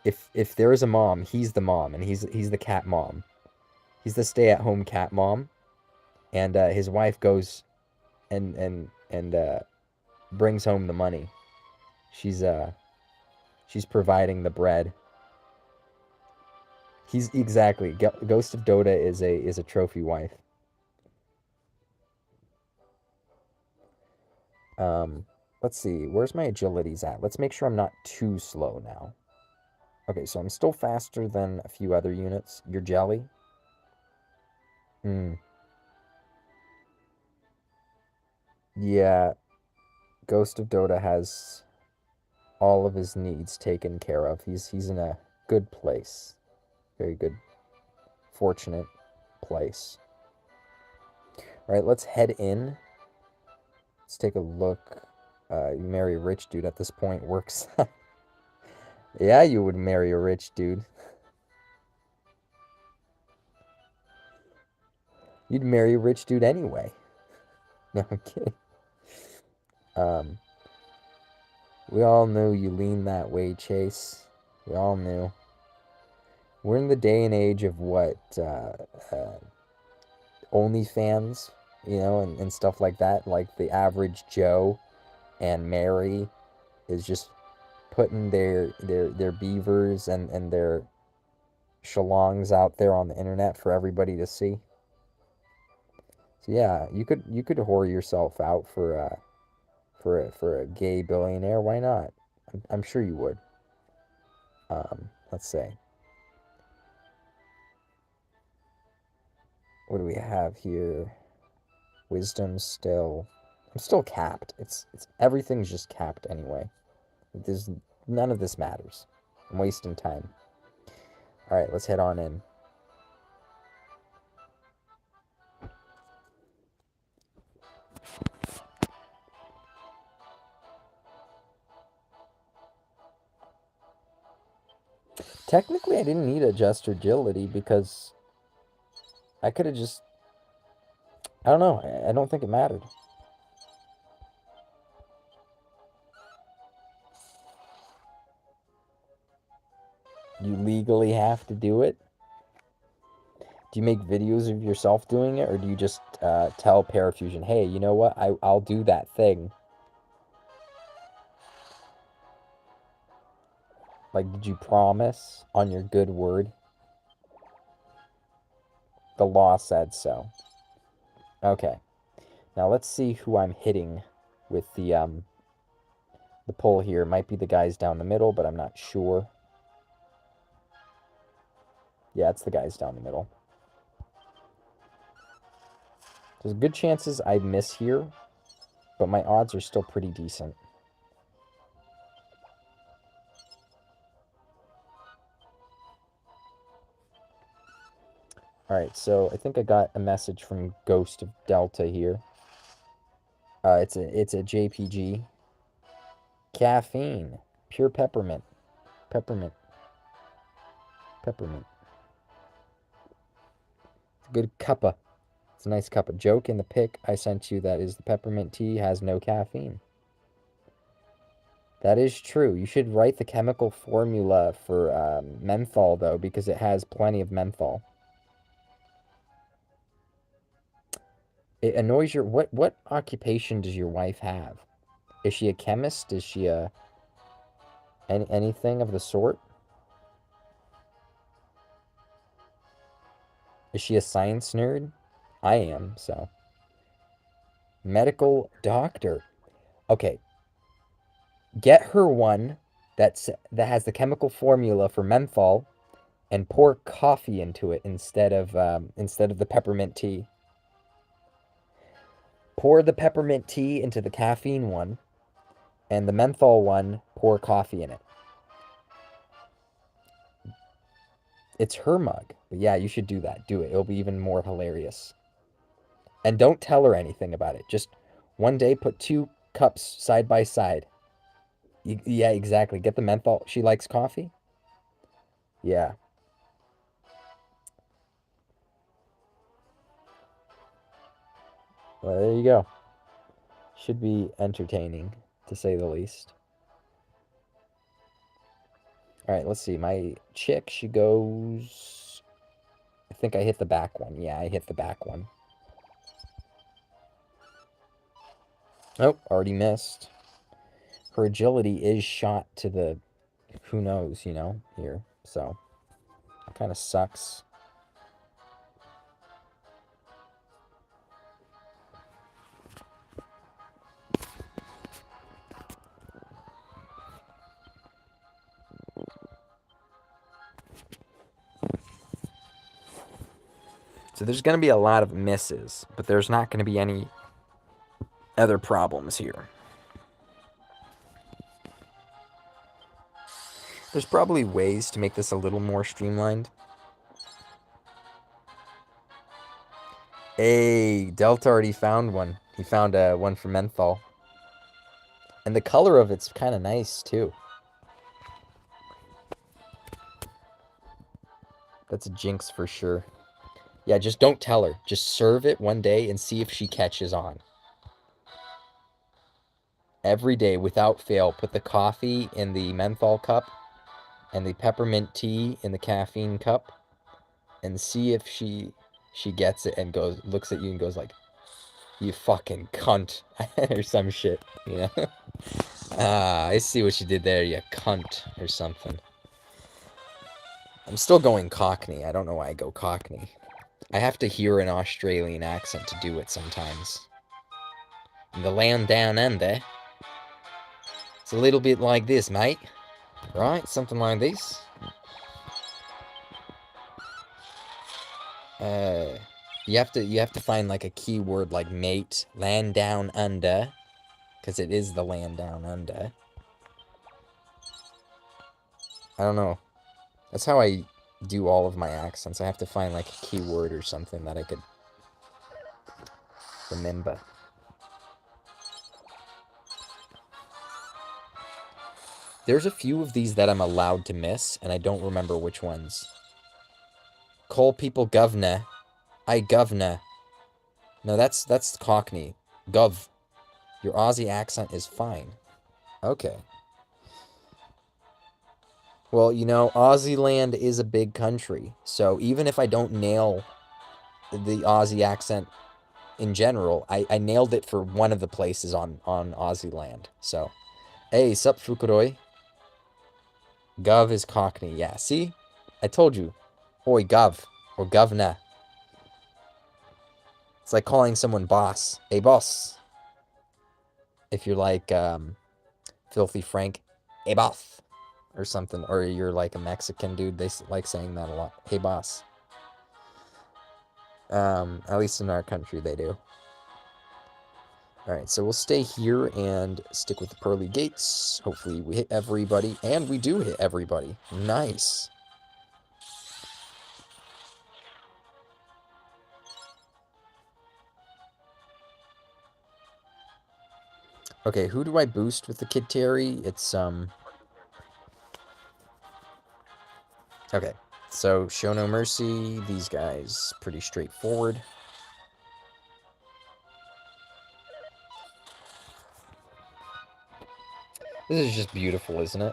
If there is a mom, he's the mom, and he's the cat mom. He's the stay-at-home cat mom, and his wife goes and brings home the money. She's providing the bread. He's exactly Ghost of Dota is a trophy wife. Let's see. Where's my agilities at? Let's make sure I'm not too slow now. Okay, so I'm still faster than a few other units. You're jelly? Hmm. Yeah, Ghost of Dota has all of his needs taken care of. He's in a good place. Very good, fortunate place. All right, let's head in. Let's take a look. You marry a rich dude at this point works. Yeah, you would marry a rich dude. You'd marry a rich dude anyway. No, I'm kidding. Um, we all knew you lean that way, Chase. We all knew. We're in the day and age of what, OnlyFans, and stuff like that. Like the average Joe and Mary is just putting their beavers and their shalongs out there on the internet for everybody to see. So yeah, you could whore yourself out for a gay billionaire. Why not? I'm sure you would. Let's say, what do we have here? Wisdom still. I'm still capped. It's everything's just capped anyway. There's none of this matters. I'm wasting time. All right, let's head on in. Technically, I didn't need to adjust agility because I could have just... I don't know. I don't think it mattered. You legally have to do it? Do you make videos of yourself doing it, or do you just tell Parafusion, hey, you know what? I'll do that thing. Like, did you promise on your good word? The law said so. Okay. Now let's see who I'm hitting with the pull here. It might be the guys down the middle, but I'm not sure. Yeah, it's the guys down the middle. There's good chances I miss here, but my odds are still pretty decent. Alright, so I think I got a message from Ghost of Delta here. It's a JPG. Caffeine. Pure peppermint. Peppermint. Peppermint. It's a good cuppa. It's a nice cuppa. Joke in the pic I sent you that is the peppermint tea has no caffeine. That is true. You should write the chemical formula for menthol, though, because it has plenty of menthol. It annoys your... What occupation does your wife have? Is she a chemist? Is she a... anything of the sort? Is she a science nerd? I am, so. Medical doctor. Okay. Get her one that has the chemical formula for menthol and pour coffee into it instead of the peppermint tea. Pour the peppermint tea into the caffeine one, and the menthol one, pour coffee in it. It's her mug. But yeah, you should do that. Do it. It'll be even more hilarious. And don't tell her anything about it. Just one day put 2 cups side by side. Yeah, exactly. Get the menthol. She likes coffee? Yeah. Well, there you go. Should be entertaining, to say the least. Alright, let's see. My chick, she goes... I think I hit the back one. Yeah, I hit the back one. Oh, already missed. Her agility is shot to the... Who knows, you know, here. So, it kind of sucks. So there's going to be a lot of misses, but there's not going to be any other problems here. There's probably ways to make this a little more streamlined. Hey, Delta already found one. He found one for menthol. And the color of it's kind of nice, too. That's a jinx for sure. Yeah, just don't tell her. Just serve it one day and see if she catches on. Every day, without fail, put the coffee in the menthol cup and the peppermint tea in the caffeine cup and see if she gets it and looks at you and goes like, "You fucking cunt," or some shit, you know? Ah, I see what you did there, you cunt, or something. I'm still going Cockney. I don't know why I go Cockney. I have to hear an Australian accent to do it sometimes. In the land down under, it's a little bit like this, mate. Right? Something like this. You have to find like a keyword like mate, land down under, because it is the land down under. I don't know. That's how I do all of my accents. I have to find like a keyword or something that I could remember. There's a few of these that I'm allowed to miss, and I don't remember which ones. Call people governor. I governor. No, that's Cockney. Gov. Your Aussie accent is fine. Okay. Well, you know, Aussie land is a big country, so even if I don't nail the Aussie accent in general, I nailed it for one of the places on Aussie land. So, hey, sup, Fukuroi? Gov is Cockney. Yeah, see? I told you. Oi, Gov. Or Governor. It's like calling someone boss. Hey, boss. If you're like, Filthy Frank. Hey, boss. Or something. Or you're like a Mexican dude. They like saying that a lot. Hey, boss. At least in our country, they do. Alright, so we'll stay here and stick with the pearly gates. Hopefully we hit everybody. And we do hit everybody. Nice. Okay, who do I boost with the Kid Terry? It's, Okay, so Show No Mercy. These guys, pretty straightforward. This is just beautiful, isn't it?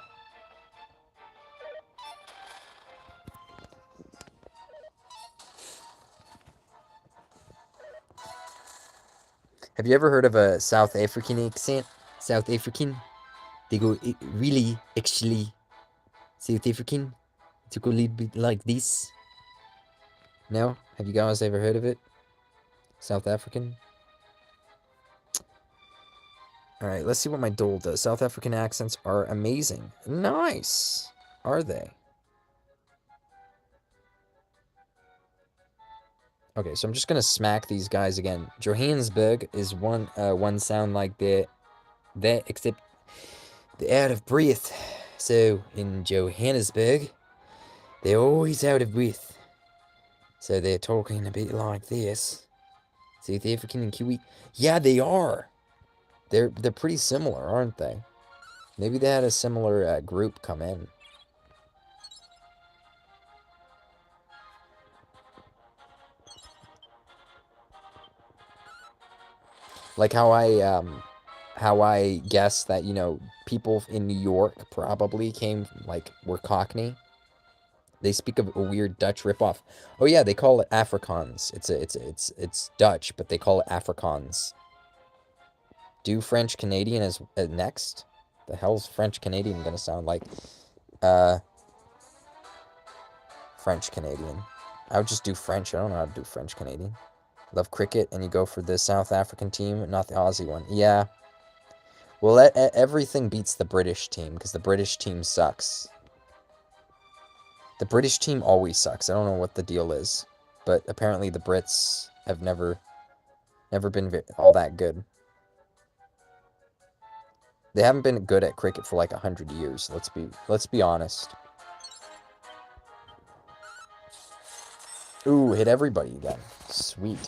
Have you ever heard of a South African accent? South African? They go, really, actually, South African? To go a little bit like this? No? Have you guys ever heard of it? South African? Alright, let's see what my Dole does. South African accents are amazing. Nice! Are they? Okay, so I'm just gonna smack these guys again. Johannesburg is one sound like that, except they're out of breath. So, in Johannesburg, they're always out of breath. So they're talking a bit like this. South African and Kiwi. Yeah, they are. They're pretty similar, aren't they? Maybe they had a similar group come in. Like how I guess that, you know, people in New York probably were Cockney. They speak of a weird Dutch ripoff. Oh yeah, they call it Afrikaans. It's Dutch, but they call it Afrikaans. Do French Canadian as next? The hell's French Canadian gonna sound like? French Canadian. I would just do French. I don't know how to do French Canadian. Love cricket, and you go for the South African team, not the Aussie one. Yeah. Well, everything beats the British team, because the British team sucks. The British team always sucks. I don't know what the deal is. But apparently the Brits have never been all that good. They haven't been good at cricket for like 100 years. Let's be honest. Ooh, hit everybody again. Sweet.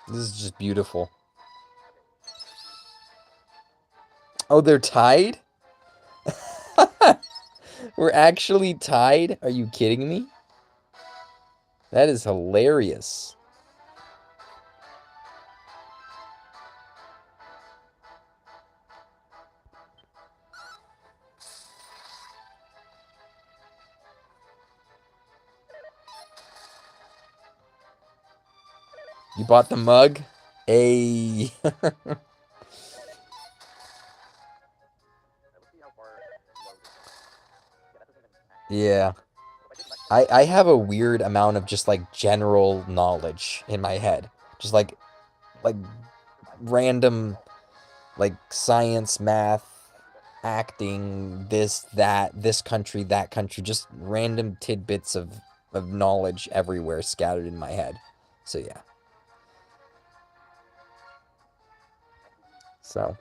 This is just beautiful. Oh, they're tied? We're actually tied? Are you kidding me? That is hilarious. You bought the mug? Ayy. Yeah. I have a weird amount of just, like, general knowledge in my head. Just, like random, like, science, math, acting, this, that, this country, that country. Just random tidbits of knowledge everywhere scattered in my head. So, yeah. So...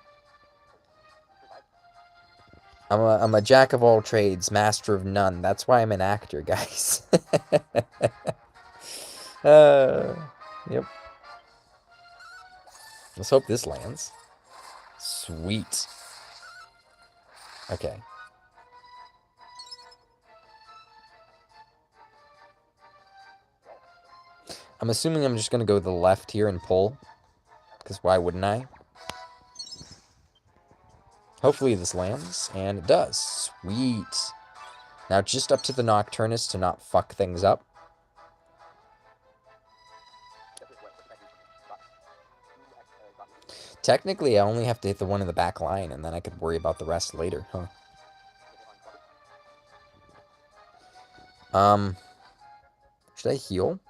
I'm a jack of all trades, master of none. That's why I'm an actor, guys. Yep. Let's hope this lands. Sweet. Okay. I'm assuming I'm just going to go to the left here and pull. Because why wouldn't I? Hopefully this lands, and it does. Sweet. Now just up to the Nocturnus to not fuck things up. Technically, I only have to hit the one in the back line, and then I could worry about the rest later, huh? Should I heal?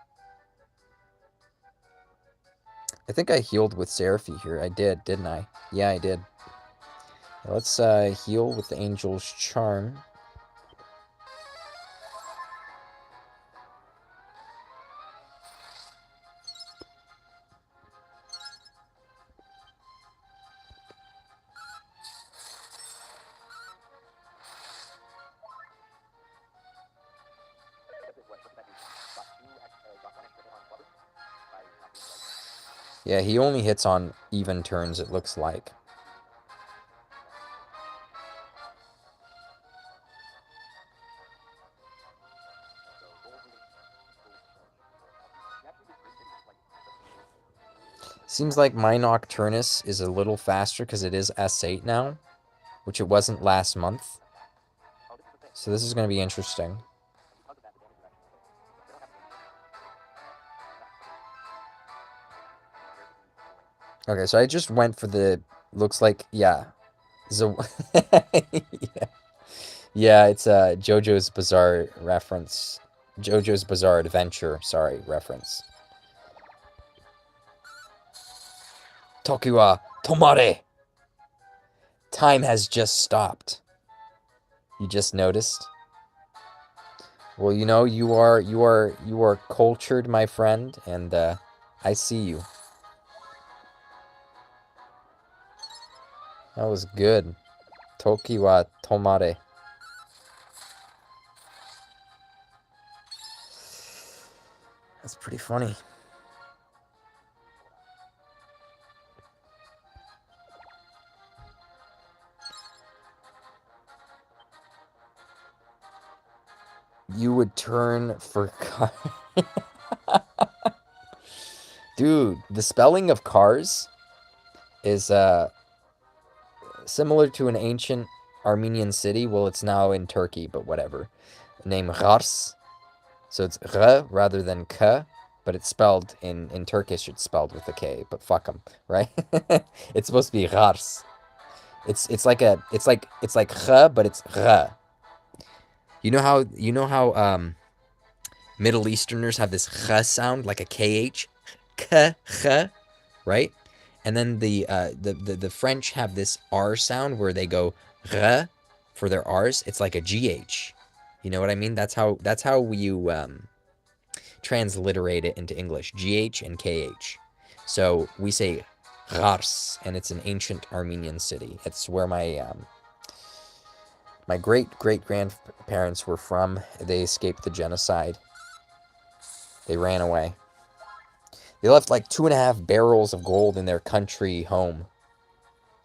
I think I healed with Seraphie here. I did, didn't I? Yeah, I did. Let's heal with the Angel's Charm. Yeah, he only hits on even turns, it looks like. Seems like my Nocturnus is a little faster because it is S8 now, which it wasn't last month. So this is going to be interesting. Okay, so I just went for the, looks like, yeah. Yeah. Yeah, it's JoJo's Bizarre reference. JoJo's Bizarre Adventure, sorry, reference. Toki wa tomare! Time has just stopped. You just noticed? Well, you know, you are cultured, my friend, and I see you. That was good. Toki wa tomare. That's pretty funny. You would turn for car. Dude, the spelling of cars is similar to an ancient Armenian city. Well, it's now in Turkey, but whatever. Named Kars. So it's R rather than K, but it's spelled in Turkish. It's spelled with a K, but fuck them, right? It's supposed to be Kars. It's like K, but it's R. You know how Middle Easterners have this K sound like a KH, K, right? And then the French have this R sound where they go R for their R's. It's like a GH. You know what I mean? That's how you transliterate it into English. GH and KH. So we say Kars, and it's an ancient Armenian city. It's where my great-great-grandparents were from. They escaped the genocide. They ran away. They left like 2.5 barrels of gold in their country home,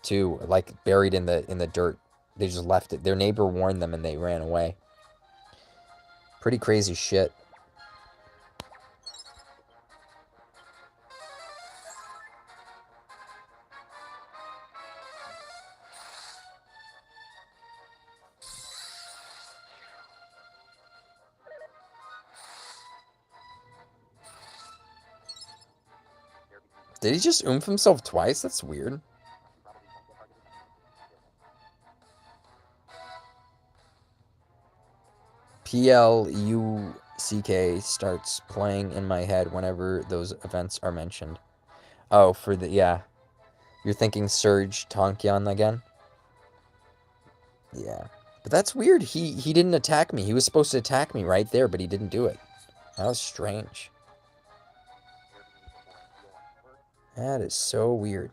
too, like buried in the dirt. They just left it. Their neighbor warned them, and they ran away. Pretty crazy shit. Did he just oomph himself twice? That's weird. PLUCK starts playing in my head whenever those events are mentioned. Oh, for the, yeah. You're thinking Surge Tonkyan again? Yeah. But that's weird. He didn't attack me. He was supposed to attack me right there, but he didn't do it. That was strange. That is so weird.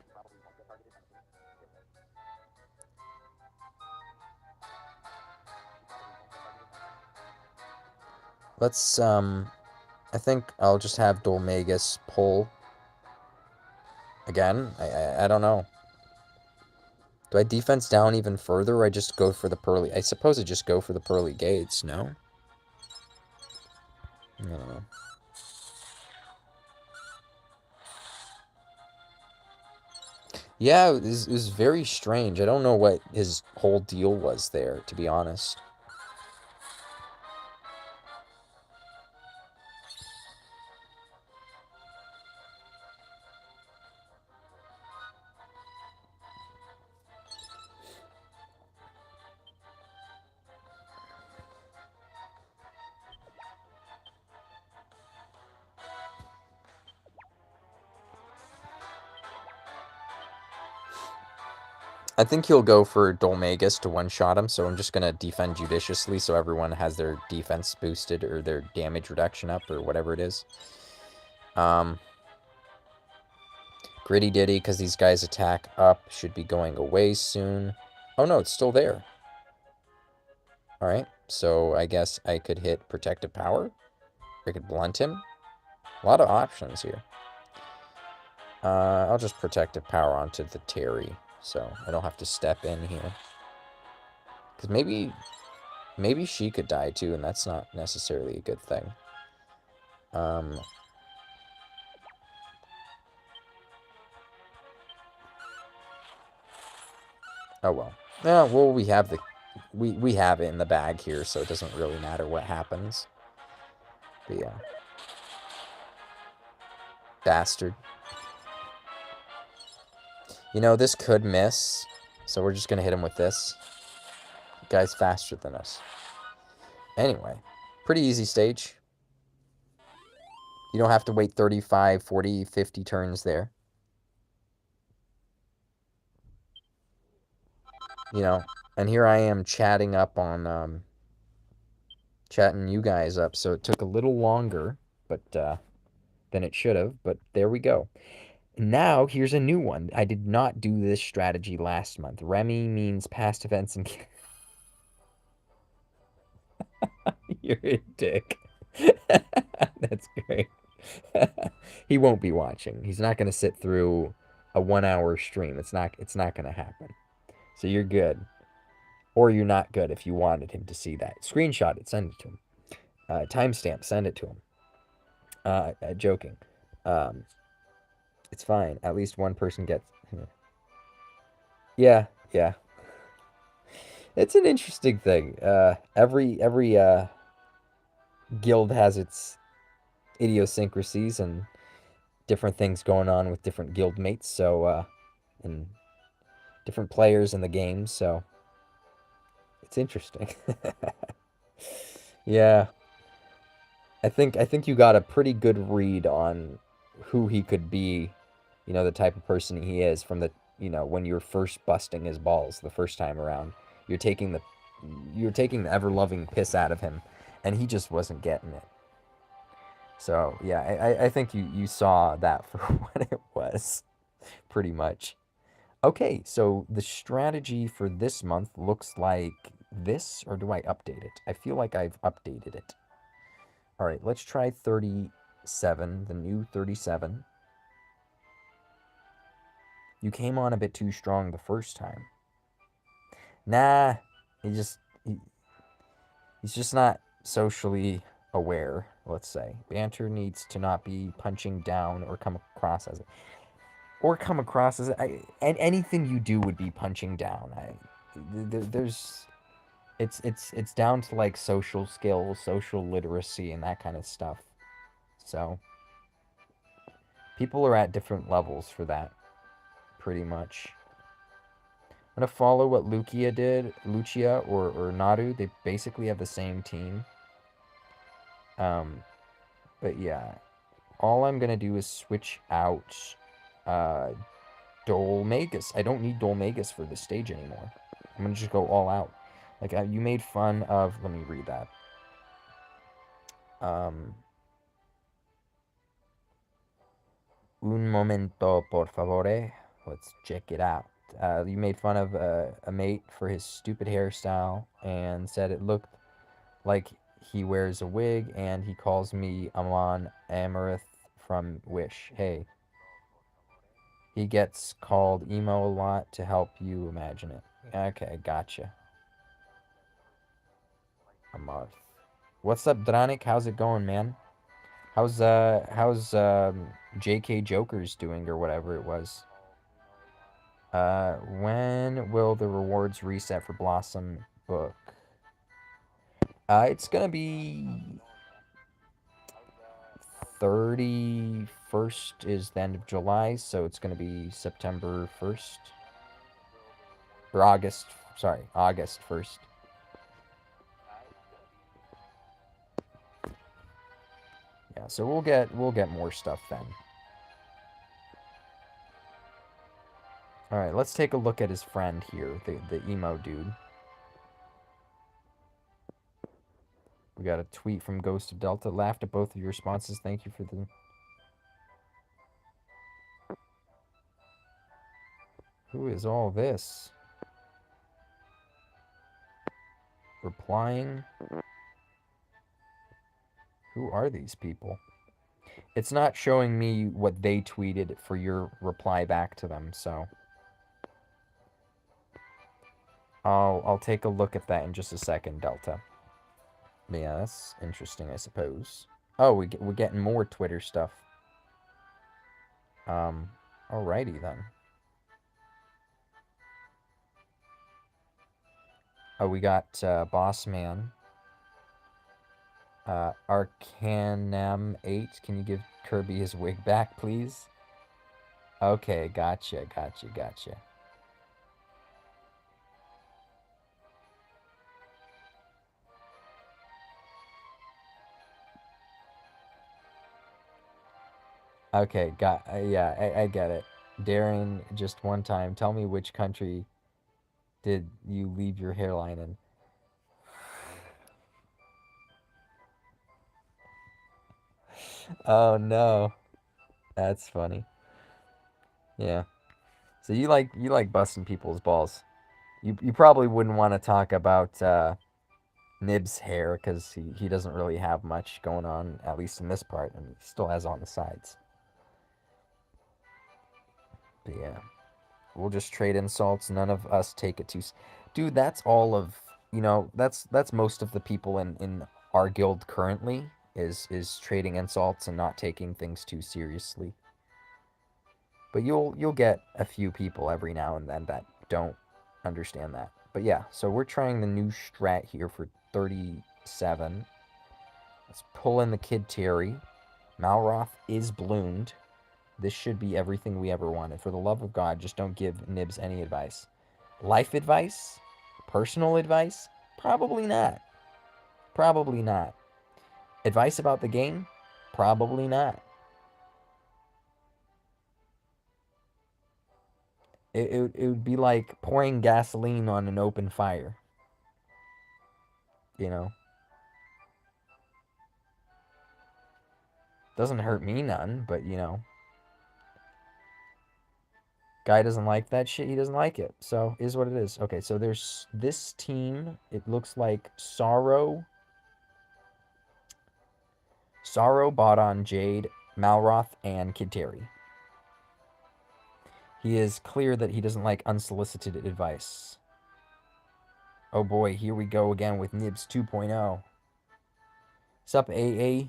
Let's, I think I'll just have Dolmagus pull again. I don't know. Do I defense down even further, or I just go for the pearly? I suppose I just go for the pearly gates, no? I don't know. Yeah, it was very strange. I don't know what his whole deal was there, to be honest. I think he'll go for Dolmagus to one-shot him, so I'm just going to defend judiciously so everyone has their defense boosted or their damage reduction up or whatever it is. Gritty Ditty, because these guys attack up, should be going away soon. Oh no, it's still there. Alright, so I guess I could hit Protective Power. I could blunt him. A lot of options here. I'll just Protective Power onto the Terry, so I don't have to step in here. Because maybe she could die too, and that's not necessarily a good thing. Oh well. Yeah, well, we have we have it in the bag here, so it doesn't really matter what happens. But yeah. Bastard. You know, this could miss, so we're just going to hit him with this. The guy's faster than us. Anyway, pretty easy stage. You don't have to wait 35, 40, 50 turns there. You know, and here I am chatting up on, chatting you guys up, so it took a little longer, but, than it should have, but there we go. Now, here's a new one. I did not do this strategy last month. Remy means past events and... You're a dick. That's great. He won't be watching. He's not going to sit through a 1-hour stream. It's not going to happen. So you're good. Or you're not good if you wanted him to see that. Screenshot it. Send it to him. Timestamp. Send it to him. Joking. It's fine. At least one person gets... Yeah. It's an interesting thing. Every guild has its idiosyncrasies and different things going on with different guild mates, so and different players in the game, so it's interesting. Yeah. I think you got a pretty good read on who he could be, you know, the type of person he is from the, you know, when you're first busting his balls the first time around. You're taking the ever-loving piss out of him, and he just wasn't getting it. So, yeah, I think you saw that for what it was, pretty much. Okay, so the strategy for this month looks like this, or do I update it? I feel like I've updated it. All right, let's try 37, the new 37. You came on a bit too strong the first time. Nah, he's just not socially aware, let's say. Banter needs to not be punching down or come across as anything you do would be punching down. It's down to like social skills, social literacy, and that kind of stuff. So people are at different levels for that, pretty much. I'm gonna follow what Lucia did, or Naru. They basically have the same team. But yeah, all I'm gonna do is switch out Dolmagus. I don't need Dolmagus for this stage anymore. I'm gonna just go all out. Like, you made fun of... Let me read that. Un momento, por favore. Let's check it out. You made fun of a mate for his stupid hairstyle and said it looked like he wears a wig, and he calls me Amon Amarith from Wish. Hey. He gets called emo a lot to help you imagine it. Okay, gotcha. Amarth. What's up, Dranik? How's it going, man? How's JK Jokers doing, or whatever it was? When will the rewards reset for Blossom book? It's gonna be 31st is the end of July, so it's gonna be September 1st. Or August 1st. Yeah, so we'll get more stuff then. Alright, let's take a look at his friend here, the emo dude. We got a tweet from Ghost of Delta. Laughed at both of your responses. Thank you for the... Who is all this? Replying? Who are these people? It's not showing me what they tweeted for your reply back to them, so... I'll take a look at that in just a second, Delta. Yeah, that's interesting, I suppose. Oh, we're getting more Twitter stuff. Alrighty then. Oh, we got Bossman. Arcanam8, can you give Kirby his wig back, please? Okay, gotcha. Okay, yeah, I get it. Darren, just one time, tell me which country did you leave your hairline in? Oh no, that's funny. Yeah. So you like busting people's balls. You probably wouldn't want to talk about Nib's hair because he doesn't really have much going on, at least in this part, and he still has on the sides. But yeah, we'll just trade insults. None of us take it too. Dude, that's all of that's most of the people in our guild currently is trading insults and not taking things too seriously. But you'll get a few people every now and then that don't understand that. But yeah, so we're trying the new strat here for 37. Let's pull in the Kid Terry. Malroth is bloomed. This should be everything we ever wanted. For the love of God, just don't give Nibs any advice. Life advice? Personal advice? Probably not. Probably not. Advice about the game? Probably not. It would be like pouring gasoline on an open fire. You know? Doesn't hurt me none, but guy doesn't like that shit, he doesn't like it. So, is what it is. Okay, so there's this team. It looks like Sorrow, Bodon, Jade, Malroth, and Kid Terry. He is clear that he doesn't like unsolicited advice. Oh boy, here we go again with Nibs 2.0. Sup, AA?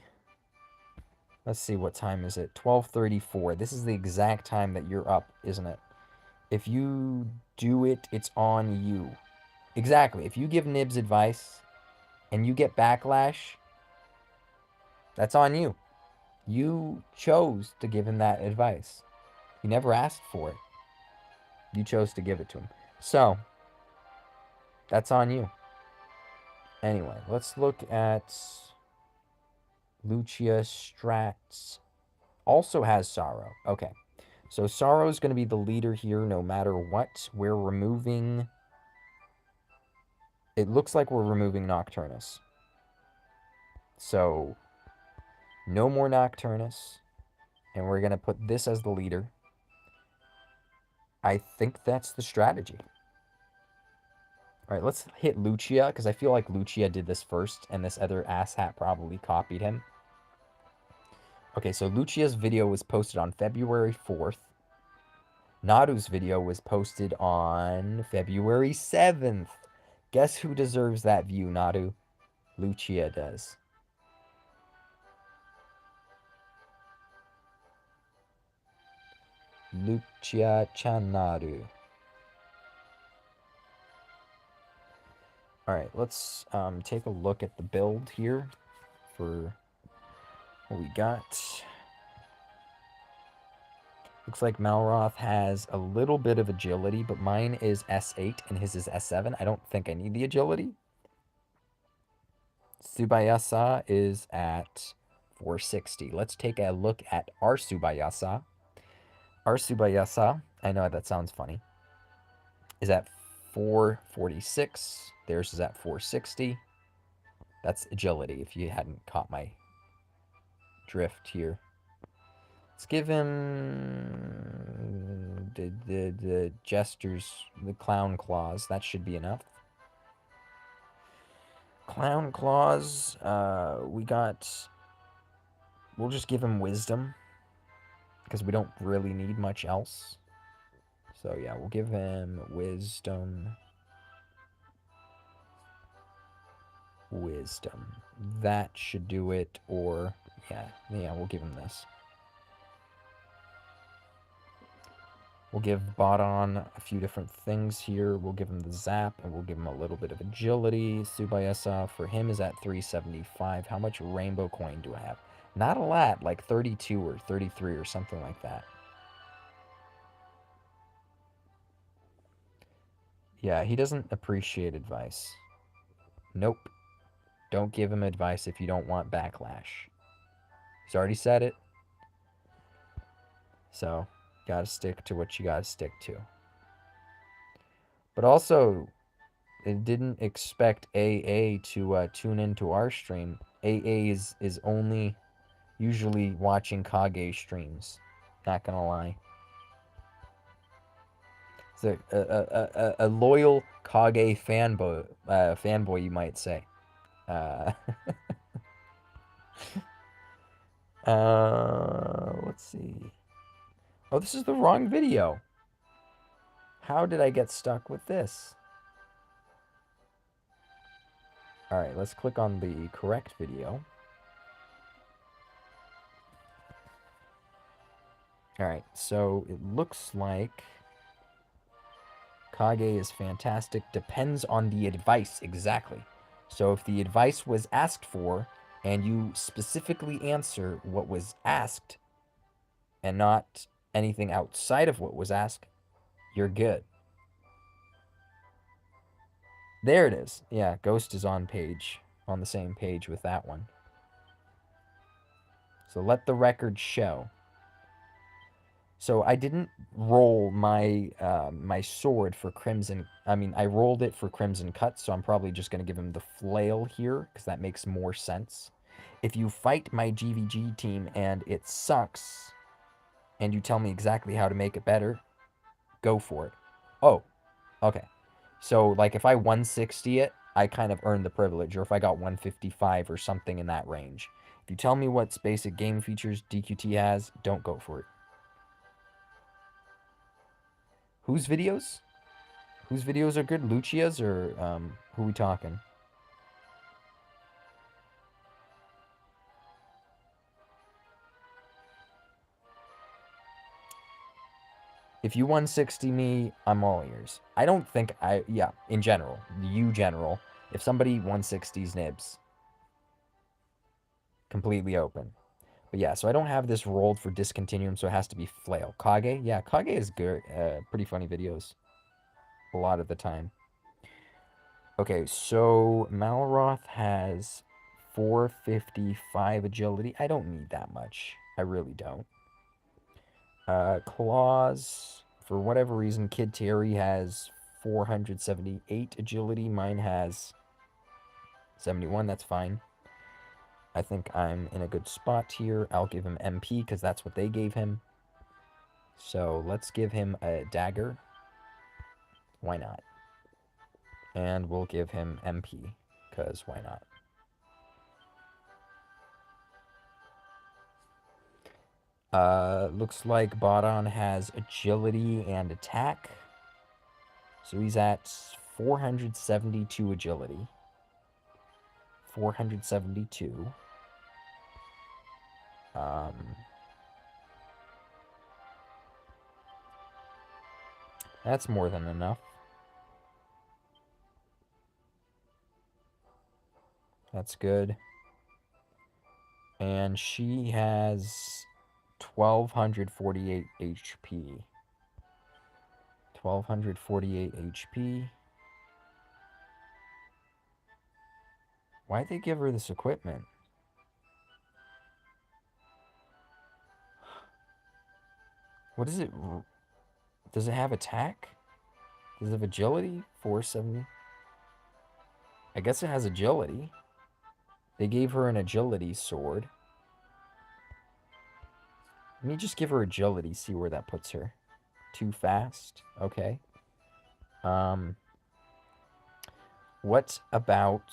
Let's see, what time is it? 12:34. This is the exact time that you're up, isn't it? If you do it, it's on you. Exactly. If you give Nibs advice and you get backlash, that's on you. You chose to give him that advice. He never asked for it. You chose to give it to him. So, that's on you. Anyway, let's look at Lucia. Strats also has Sorrow. Okay. So Sorrow is going to be the leader here no matter what. We're removing... It looks like we're removing Nocturnus. So, no more Nocturnus. And we're going to put this as the leader. I think that's the strategy. Alright, let's hit Lucia, because I feel like Lucia did this first, and this other asshat probably copied him. Okay, so Lucia's video was posted on February 4th. Naru's video was posted on February 7th. Guess who deserves that view, Naru? Lucia does. Lucia Chanaru. Alright, let's take a look at the build here for what we got. Looks like Malroth has a little bit of agility, but mine is S8 and his is S7. I don't think I need the agility. Tsubayasa is at 460. Let's take a look at our Tsubayasa. Our Tsubayasa, I know that sounds funny. is at 446. Theirs is at 460. That's agility, if you hadn't caught my drift here. Let's give him the gestures, the clown claws. That should be enough. Clown claws, we'll just give him wisdom, because we don't really need much else. So yeah, we'll give him wisdom. Wisdom. That should do it, or yeah, we'll give him this. We'll give Bodon a few different things here. We'll give him the zap, and we'll give him a little bit of agility. Subayasa for him is at 375. How much rainbow coin do I have? Not a lot, like 32 or 33 or something like that. Yeah, he doesn't appreciate advice. Nope. Don't give him advice if you don't want backlash. He's already said it. So, gotta stick to what you gotta stick to. But also, I didn't expect AA to tune into our stream. AA is only usually watching Kage streams. Not gonna lie. It's a loyal Kage fanboy, you might say. Let's see. Oh, this is the wrong video. How did I get stuck with this? Alright, let's click on the correct video. Alright, so it looks like Kage is fantastic. Depends on the advice, exactly. So if the advice was asked for, and you specifically answer what was asked, and not anything outside of what was asked, you're good. There it is. Yeah, Ghost is on the same page with that one. So let the record show. So I didn't roll my my sword for Crimson. I mean, I rolled it for Crimson Cut, so I'm probably just going to give him the flail here, because that makes more sense. If you fight my GVG team and it sucks, and you tell me exactly how to make it better, go for it. Oh, okay. So, like, if I 160 it, I kind of earned the privilege, or if I got 155 or something in that range. If you tell me what's basic game features DQT has, don't go for it. Whose videos? Whose videos are good? Lucia's, or who are we talking? If you 160 me, I'm all ears. I don't think in general, if somebody 160s Nibs, completely open. But yeah, so I don't have this rolled for discontinuum, so it has to be flail. Kage? Yeah, Kage is good. Pretty funny videos. A lot of the time. Okay, so Malroth has 455 agility. I don't need that much. I really don't. Claws, for whatever reason, Kid Terry has 478 agility. Mine has 71. That's fine. I think I'm in a good spot here. I'll give him MP because that's what they gave him. So let's give him a dagger. Why not? And we'll give him MP because why not? Looks like Bodon has agility and attack. So he's at 472 agility. 472. That's more than enough. That's good. And she has 1248 HP. 1248 HP. Why'd they give her this equipment? What is it? Does it have attack? Does it have agility? 470. I guess it has agility. They gave her an agility sword. Let me just give her agility, see where that puts her. Too fast? Okay. What about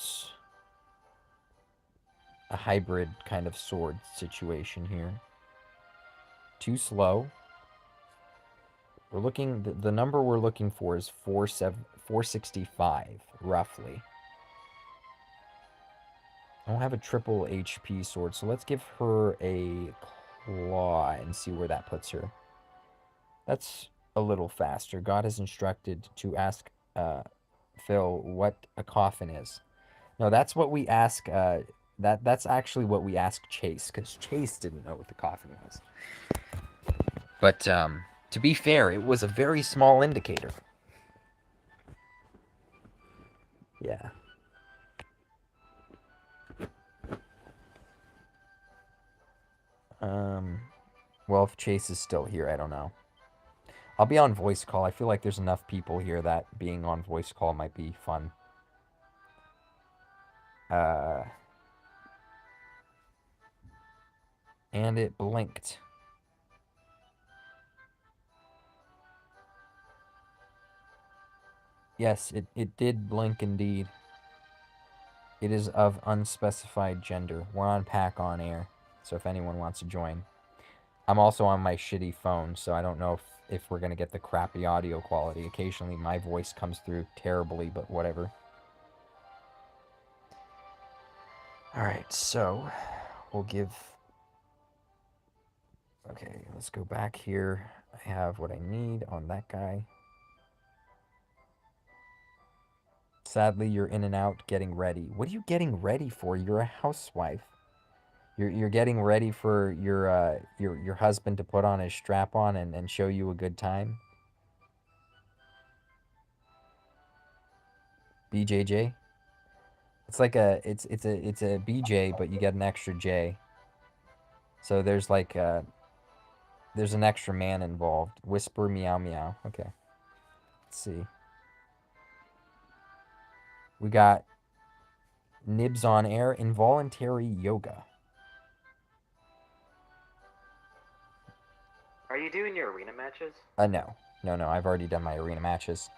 a hybrid kind of sword situation here? Too slow. We're looking, the number we're looking for is 465, roughly. I don't have a triple HP sword, so let's give her a claw and see where that puts her. That's a little faster. God is instructed to ask Phil what a coffin is. No, that's what we ask. That's actually what we asked Chase, because Chase didn't know what the coffin was. But to be fair, it was a very small indicator. Yeah. Well, if Chase is still here, I don't know. I'll be on voice call. I feel like there's enough people here that being on voice call might be fun. And it blinked. Yes, it did blink indeed. It is of unspecified gender. We're on Pack on Air, so if anyone wants to join. I'm also on my shitty phone, so I don't know if we're going to get the crappy audio quality. Occasionally my voice comes through terribly, but whatever. Alright, so we'll give... Okay, let's go back here. I have what I need on that guy. Sadly, you're in and out getting ready. What are you getting ready for? You're a housewife. You're getting ready for your husband to put on his strap on and show you a good time. BJJ. It's like it's a BJ, but you get an extra J. So there's like there's an extra man involved. Whisper meow meow. Okay. Let's see. We got Nibs on Air, involuntary yoga. Are you doing your arena matches? No. I've already done my arena matches.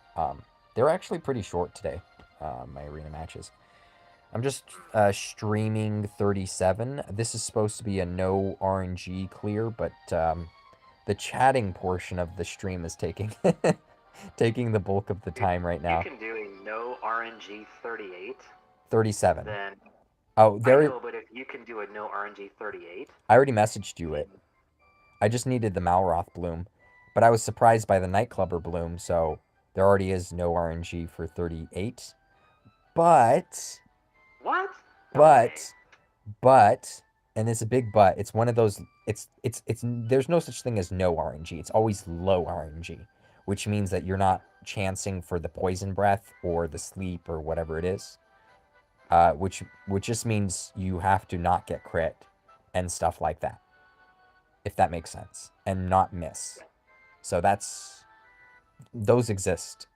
They're actually pretty short today. My arena matches. I'm just streaming 37. This is supposed to be a no RNG clear, but the chatting portion of the stream is taking taking the bulk of the time right now. You can do a no RNG 38. 37. Then oh, there. I know, but if you can do a no RNG 38, I already messaged you it. I just needed the Malroth bloom, but I was surprised by the Nightclubber bloom, so there already is no RNG for 38. But what? But, and it's a big but. It's one of those. It's. There's no such thing as no RNG. It's always low RNG, which means that you're not chancing for the poison breath or the sleep or whatever it is. Which just means you have to not get crit and stuff like that, if that makes sense, and not miss. So those exist.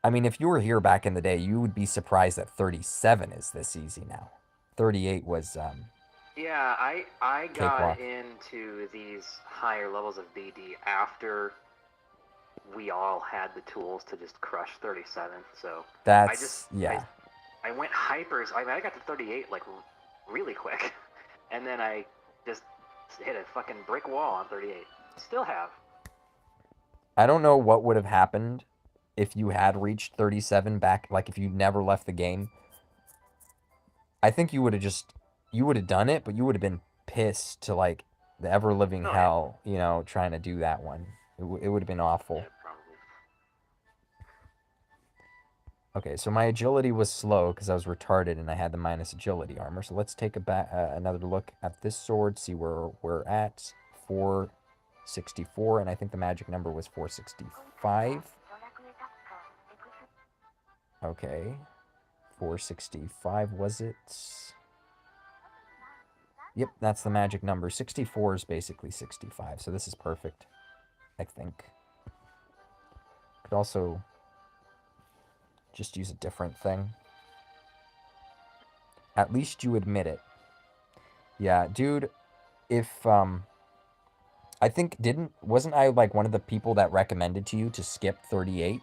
I mean, if you were here back in the day, you would be surprised that 37 is this easy now. 38 was yeah, I got into these higher levels of BD after we all had the tools to just crush 37. So I went hypers. I got to 38 like really quick, and then I just hit a fucking brick wall on 38. Still have. I don't know what would have happened if you had reached 37 back, like if you never left the game. I think you would have done it, but you would have been pissed to like the ever living hell, you know, trying to do that one. It would have been awful. Yeah, probably. Okay, so my agility was slow because I was retarded and I had the minus agility armor. So let's take another look at this sword, see where we're at. 464, and I think the magic number was 465. Okay. 465, was it? Yep, that's the magic number. 64 is basically 65, so this is perfect. I think. Could also just use a different thing. At least you admit it. Yeah, dude, if, I think, wasn't I, like, one of the people that recommended to you to skip 38?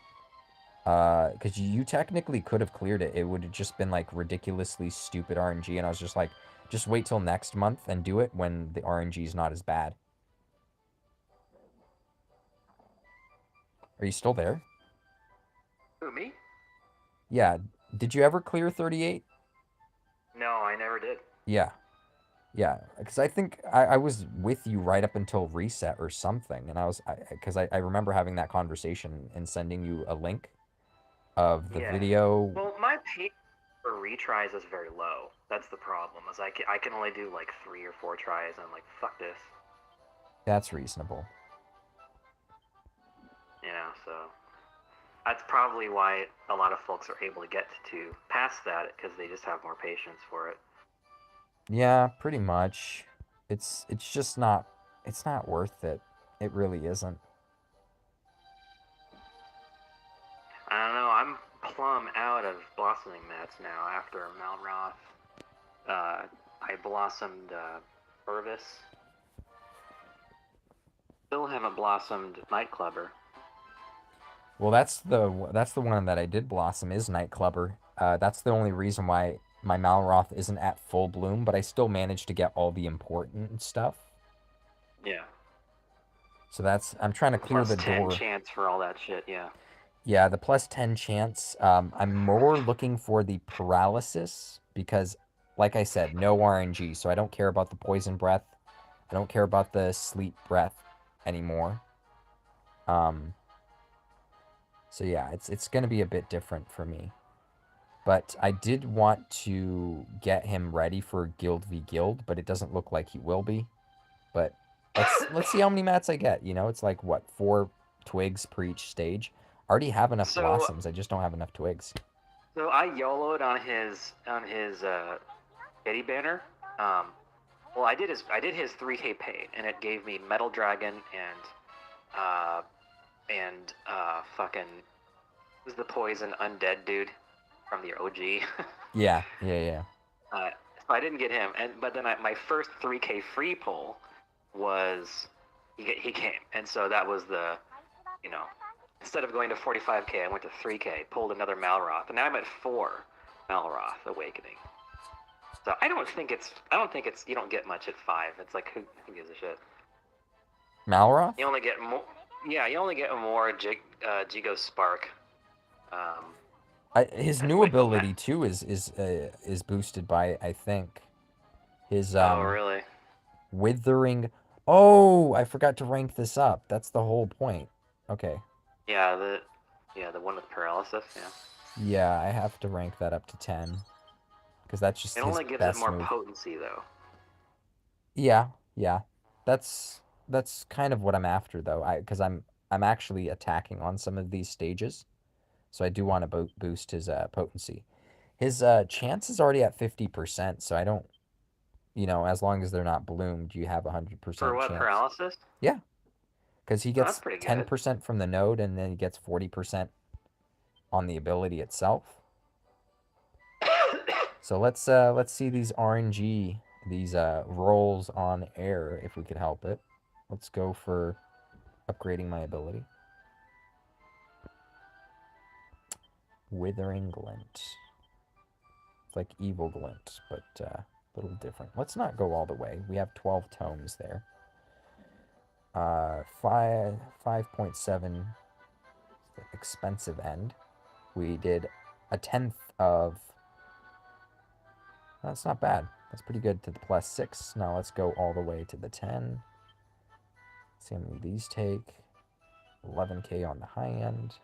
Because you technically could have cleared it. It would have just been, like, ridiculously stupid RNG, and I was just like, just wait till next month and do it when the RNG is not as bad. Are you still there? Who, me? Yeah. Did you ever clear 38? No, I never did. Yeah. Yeah, because I think I was with you right up until reset or something, and because I remember having that conversation and sending you a link of the video. Well, my pace for retries is very low. That's the problem. Is I can only do like 3 or 4 tries, and I'm like, fuck this. That's reasonable. Yeah, so that's probably why a lot of folks are able to get to past that, because they just have more patience for it. Yeah, pretty much. It's just not worth it. It really isn't. I don't know. I'm plumb out of blossoming mats now after Malroth. I blossomed Purvis. Still haven't blossomed Nightclubber. Well, that's the one that I did blossom is Nightclubber. That's the only reason why my Malroth isn't at full bloom, but I still managed to get all the important stuff. Yeah. So I'm trying to clear the door. +10 chance for all that shit, yeah. Yeah, the +10 chance. I'm more looking for the paralysis because, like I said, no RNG, so I don't care about the poison breath. I don't care about the sleep breath anymore. So yeah, it's going to be a bit different for me. But I did want to get him ready for Guild v Guild, but it doesn't look like he will be. But let's see how many mats I get. You know, it's like, what, 4 twigs per each stage? I already have enough blossoms. I just don't have enough twigs. So I YOLO'd on his Eddie banner. Well, I did his 3K paid, and it gave me Metal Dragon and fucking who's the poison undead dude from the OG. Yeah. So I didn't get him, but then my first 3K free pull was he came, and so that was the, you know, instead of going to 45K, I went to 3K, pulled another Malroth, and now I'm at 4 Malroth Awakening. So I don't think it's you don't get much at 5. It's like who gives a shit. Malroth? You only get more. Yeah, you only get more Jigo Spark. His new ability too is boosted by, I think, his oh really? Withering. Oh, I forgot to rank this up. That's the whole point. Okay. Yeah, the one with paralysis. Yeah. Yeah, I have to rank that up to 10 because that's just it only gives it more potency though. Yeah. That's kind of what I'm after though. Because I'm actually attacking on some of these stages, so I do want to boost his potency. His chance is already at 50%, so I don't, as long as they're not bloomed, you have 100% For what, chance. paralysis? Yeah, because he gets 10% from the node, and then he gets 40% on the ability itself. So let's see these RNG, these rolls on air, if we could help it. Let's go for upgrading my ability. Withering Glint. It's like Evil Glint, but a little different. Let's not go all the way. We have 12 tomes there. 5.7, the expensive end. We did a 10th of... That's not bad. That's pretty good to the +6. Now let's go all the way to the 10. See how many these take. 11K on the high end.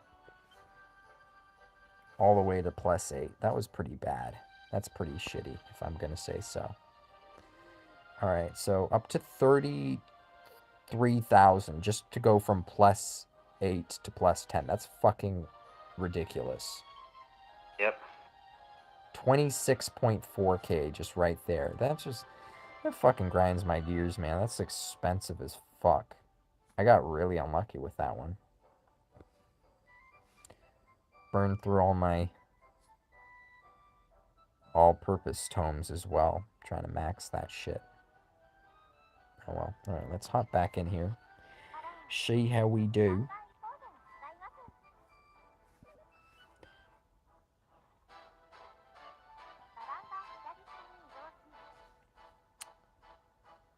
All the way to +8. That was pretty bad. That's pretty shitty, if I'm going to say so. Alright, so up to 33,000 just to go from +8 to +10. That's fucking ridiculous. Yep. 26.4K just right there. That fucking grinds my gears, man. That's expensive as fuck. I got really unlucky with that one. Burned through all my all-purpose tomes as well. Trying to max that shit. Oh well. Alright, let's hop back in here. See how we do.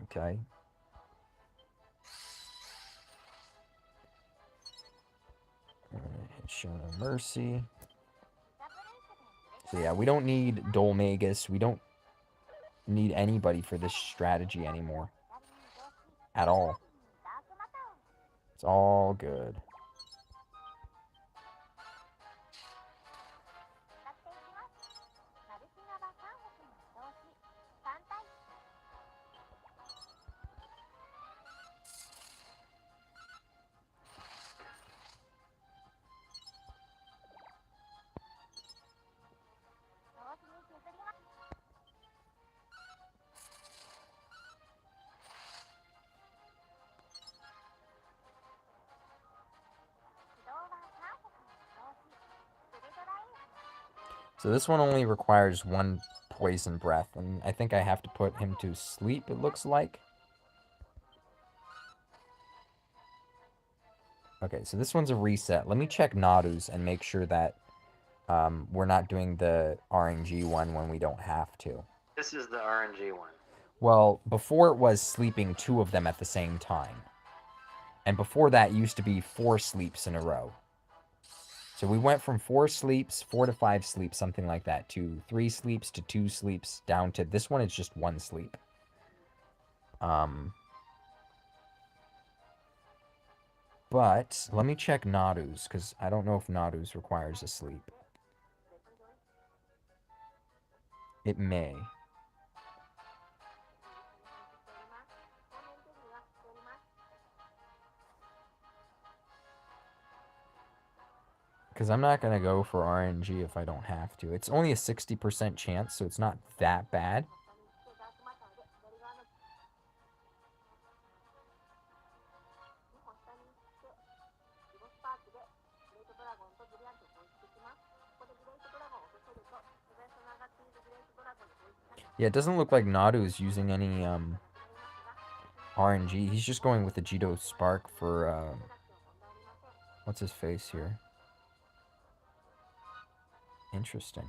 Okay. Show no mercy. So yeah, we don't need Dolmagus. We don't need anybody for this strategy anymore. At all. It's all good. So this one only requires one poison breath, and I think I have to put him to sleep, it looks like. Okay, so this one's a reset. Let me check Nadu's and make sure that we're not doing the RNG one when we don't have to. This is the RNG one. Well, before it was sleeping 2 of them at the same time. And before that, it used to be 4 sleeps in a row. So we went from 4 sleeps, 4 to 5 sleeps, something like that, to 3 sleeps, to 2 sleeps, down to this one is just 1 sleep. But let me check Nadu's, because I don't know if Nadu's requires a sleep. It may. Because I'm not going to go for RNG if I don't have to. It's only a 60% chance, so it's not that bad. Yeah, it doesn't look like Nadu is using any RNG. He's just going with the Jito Spark for, what's his face here? Interesting.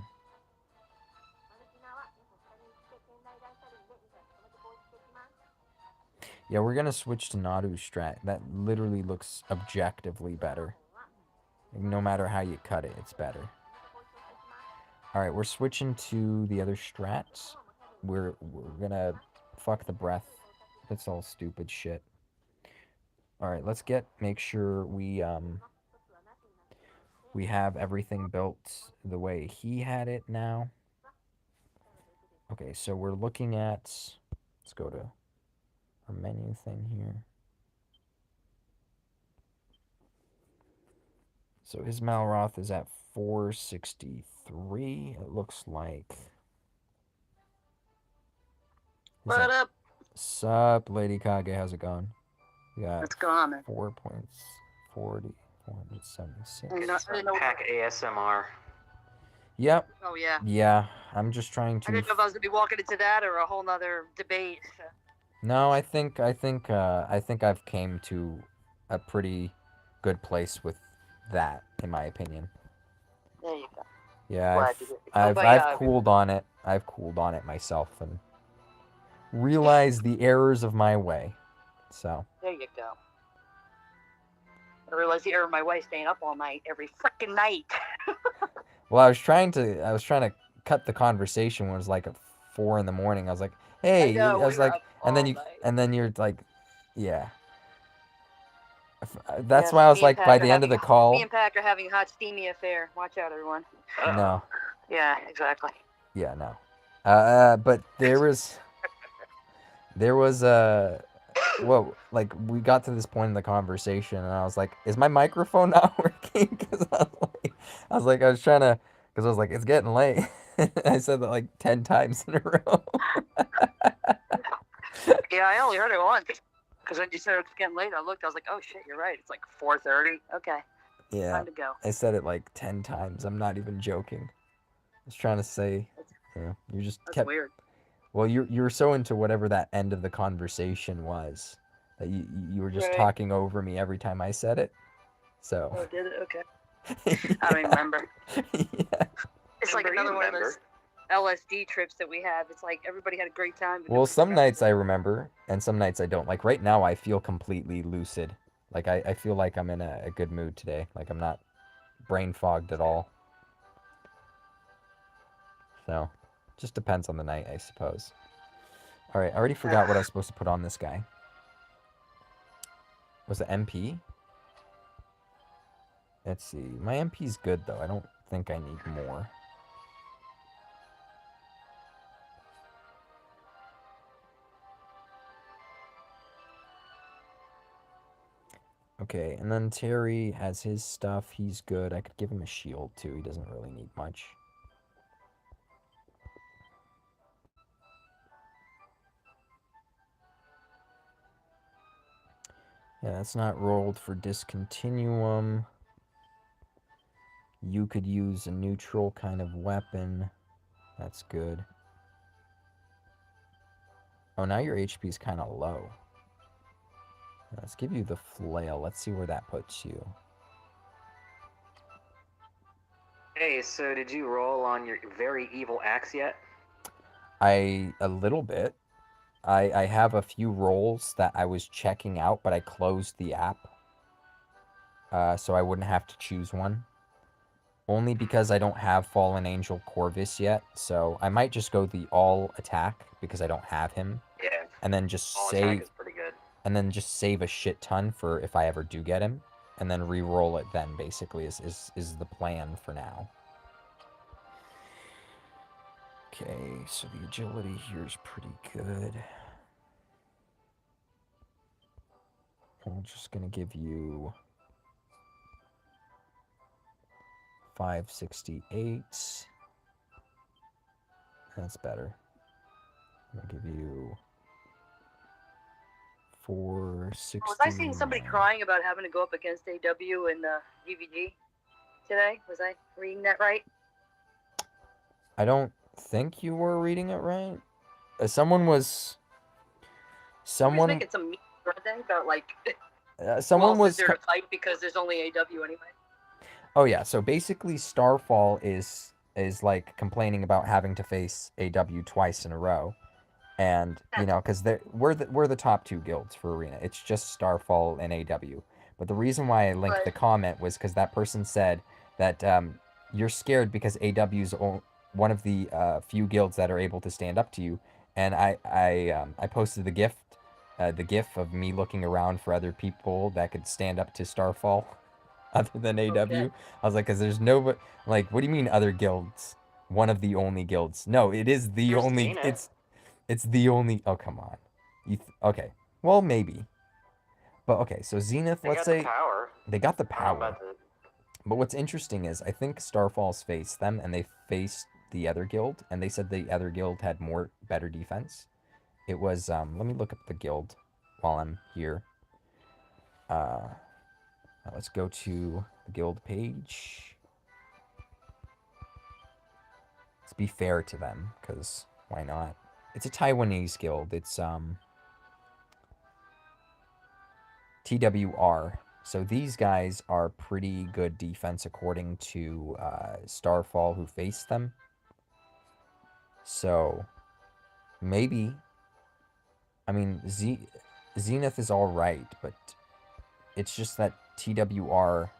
Yeah, we're gonna switch to Nadu's strat. That literally looks objectively better. No matter how you cut it, it's better. Alright, we're switching to the other strats. We're gonna fuck the breath. That's all stupid shit. Alright, let's make sure we have everything built the way he had it now. Okay, so we're looking at, let's go to our menu thing here. So his Malroth is at 463. It looks like. What up? Sup, Lady Kage? How's it going? We got What's going on, man? 4.40, 476. Pack ASMR. Yep. Oh yeah. Yeah, I'm just trying to. I didn't know if I was gonna be walking into that or a whole nother debate. No, I think I've came to a pretty good place with that, in my opinion. There you go. Yeah, I've cooled on it. I've cooled on it myself and realized the errors of my way. So. There you go. I realized the error of my way staying up all night, every freaking night. Well, I was trying to cut the conversation when it was like at 4 in the morning. I was like, hey, I was like, and then you're like, yeah. That's why I was like, by the end of the call. Me and Pack are having a hot, steamy affair. Watch out, everyone. No. Yeah, exactly. Yeah, no. But there was well, like, we got to this point in the conversation, and I was like, is my microphone not working? Because I was trying to, because I was like, it's getting late. I said that like 10 times in a row. Yeah, I only heard it once. Because when you said it's getting late, I looked. I was like, "Oh shit, you're right. It's like 4:30. Okay, Yeah, time to go." I said it like 10 times. I'm not even joking. I was trying to say, you just That's kept. weird. Well, you were so into whatever that end of the conversation was that you were just talking over me every time I said it. So. Oh, did it? Okay. Yeah. I don't even remember. Yeah. It's like another one of those LSD trips that we have. It's like everybody had a great time. Well, some nights I remember, and some nights I don't. Like right now, I feel completely lucid. Like I feel like I'm in a good mood today. Like I'm not brain fogged at all. So, just depends on the night, I suppose. All right, I already forgot what I was supposed to put on this guy. Was it MP? Let's see. My MP's good, though. I don't think I need more. Okay, and then Terry has his stuff. He's good. I could give him a shield, too. He doesn't really need much. Yeah, that's not rolled for discontinuum. You could use a neutral kind of weapon. That's good. Oh, now your HP is kind of low. Let's give you the flail. Let's see where that puts you. Hey, so did you roll on your very evil axe yet? A little bit. I have a few rolls that I was checking out, but I closed the app. So I wouldn't have to choose one. Only because I don't have Fallen Angel Corvus yet, so I might just go the all attack because I don't have him. Yeah. And then just All save. attack is pretty good. And then just save a shit ton for if I ever do get him, and then re-roll it. Then basically is the plan for now. Okay, so the agility here is pretty good. I'm just gonna give you 568. That's better. I'm gonna give you 460. Was I seeing somebody crying about having to go up against AW in the DVD today? Was I reading that right? I don't think you were reading it right. Someone was making some memes about like. Someone was there to fight because there's only AW anyway. Oh yeah, so basically Starfall is like complaining about having to face AW twice in a row. And, you know, because we're the top two guilds for Arena. It's just Starfall and AW. But the reason why I linked the comment was because that person said that you're scared because AW's one of the few guilds that are able to stand up to you. And I posted the gif of me looking around for other people that could stand up to Starfall other than AW. Okay. I was like, because there's no, like, what do you mean other guilds? One of the only guilds. No, it is the only, it's the only, oh, come on. Okay, well, maybe. But, okay, so Zenith, let's say... They got the power. But what's interesting is, I think Starfall's faced them, and they faced the other guild, and they said the other guild had better defense. It was, let me look up the guild while I'm here. Let's go to the guild page. Let's be fair to them, because why not? It's a Taiwanese guild. It's TWR. So these guys are pretty good defense according to Starfall, who faced them. So maybe, I mean, Zenith is all right, but it's just that TWR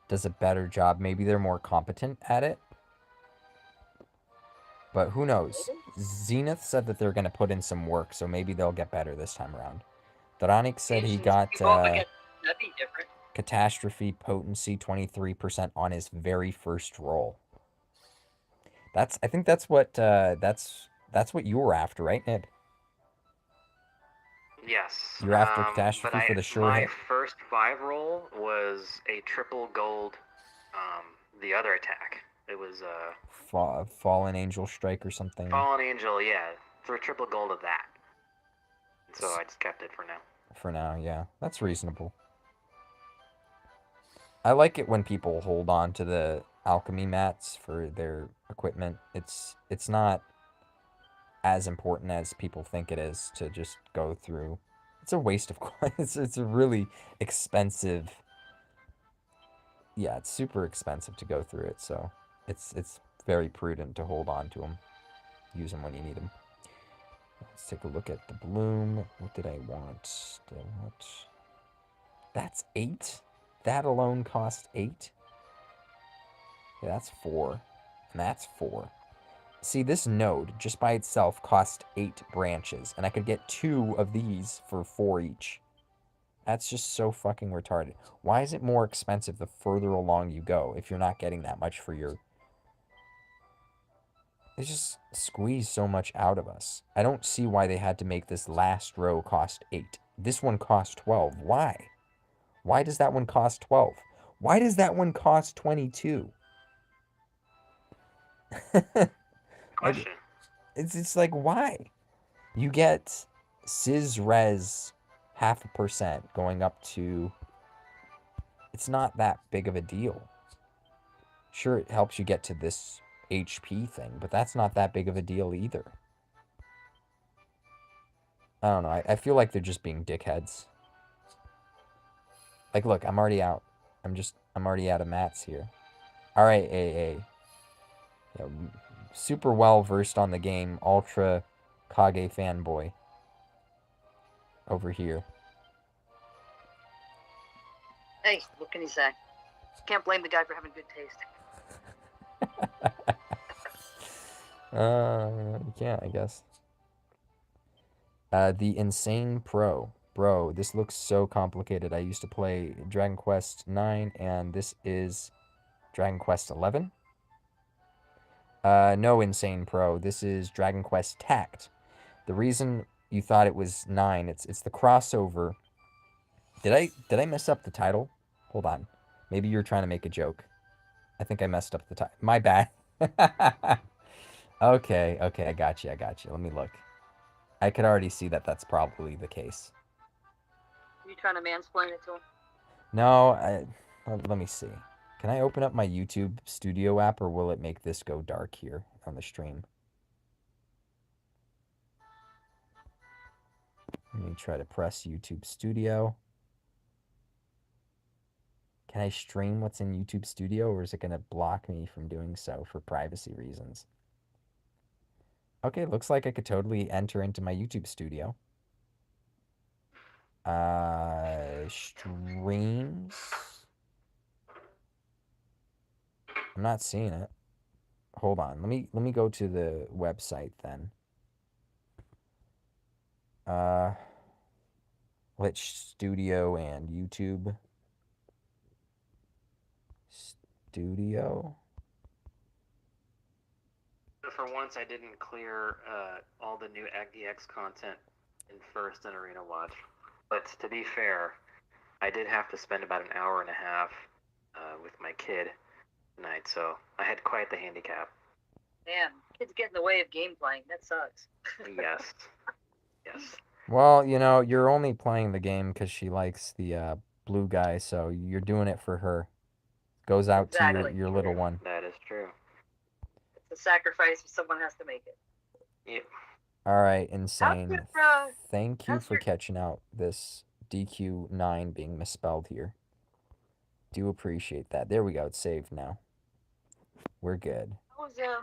does a better job. Maybe they're more competent at it. But who knows? Zenith said that they're going to put in some work, so maybe they'll get better this time around. DQIX said he got Catastrophe Potency 23% on his very first roll. I think that's what what you were after, right, Nib? Yes. You're after Catastrophe for the sure hit? My first 5 roll was a triple gold, the other attack. It was Fallen Angel Strike or something. Fallen Angel, yeah, for triple gold of that. so I just kept it for now. For now, yeah. That's reasonable. I like it when people hold on to the alchemy mats for their equipment. It's not as important as people think it is to just go through. It's a waste of coins. It's a really expensive. Yeah, it's super expensive to go through it, so it's very prudent to hold on to them. Use them when you need them. Let's take a look at the bloom. What did I want? That's 8? That alone cost 8? Yeah, that's 4. And that's 4. See, this node, just by itself, cost 8 branches. And I could get 2 of these for 4 each. That's just so fucking retarded. Why is it more expensive the further along you go if you're not getting that much for your... They just squeeze so much out of us. I don't see why they had to make this last row cost 8. This one cost 12. Why? Why does that one cost 12? Why does that one cost 22? Question. It's like, why? You get res 0.5% going up to... It's not that big of a deal. Sure, it helps you get to this HP thing, but that's not that big of a deal either. I don't know. I feel like they're just being dickheads. Like, look, I'm already out. I'm already out of mats here. Alright, AA. Yeah, super well versed on the game. Ultra Kage fanboy. Over here. Hey, what can you say? Can't blame the guy for having good taste. You can't, I guess. The Insane Pro. Bro, this looks so complicated. I used to play Dragon Quest 9, and this is Dragon Quest 11. No, Insane Pro. This is Dragon Quest Tact. The reason you thought it was 9, it's the crossover. Did I mess up the title? Hold on. Maybe you're trying to make a joke. I think I messed up the title. My bad. Okay, I got you. Let me look. I could already see that that's probably the case. Are you trying to mansplain it to him? No, let me see. Can I open up my YouTube Studio app, or will it make this go dark here on the stream? Let me try to press YouTube Studio. Can I stream what's in YouTube Studio, or is it going to block me from doing so for privacy reasons? Okay, looks like I could totally enter into my YouTube Studio. Streams? I'm not seeing it. Hold on. Let me go to the website then. Glitch Studio and YouTube Studio. For once, I didn't clear all the new DQIX content in first and Arena Watch. But to be fair, I did have to spend about an hour and a half with my kid tonight, so I had quite the handicap. Damn, kids get in the way of game playing. That sucks. Yes. Well, you know, you're only playing the game because she likes the blue guy, so you're doing it for her. Goes out to your little one. That is true. It's a sacrifice if someone has to make it. Yep. All right, Insane. Thank you for catching out this DQ9 being misspelled here. Do appreciate that. There we go. It's saved now. We're good. How's Thank you.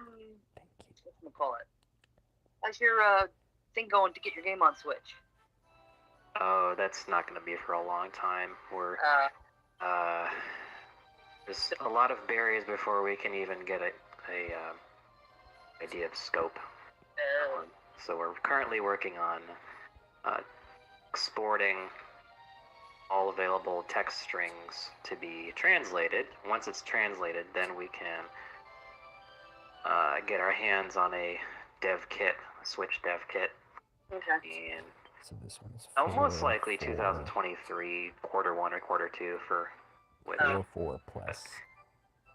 what's call it? How's your thing going to get your game on Switch? Oh, that's not going to be for a long time. We're there's a lot of barriers before we can even get a idea of scope. So we're currently working on exporting all available text strings to be translated. Once it's translated, then we can get our hands on a dev kit, a Switch dev kit. Okay. And So this one's almost likely 2023, quarter 1 or quarter 2 for which. 4 plus.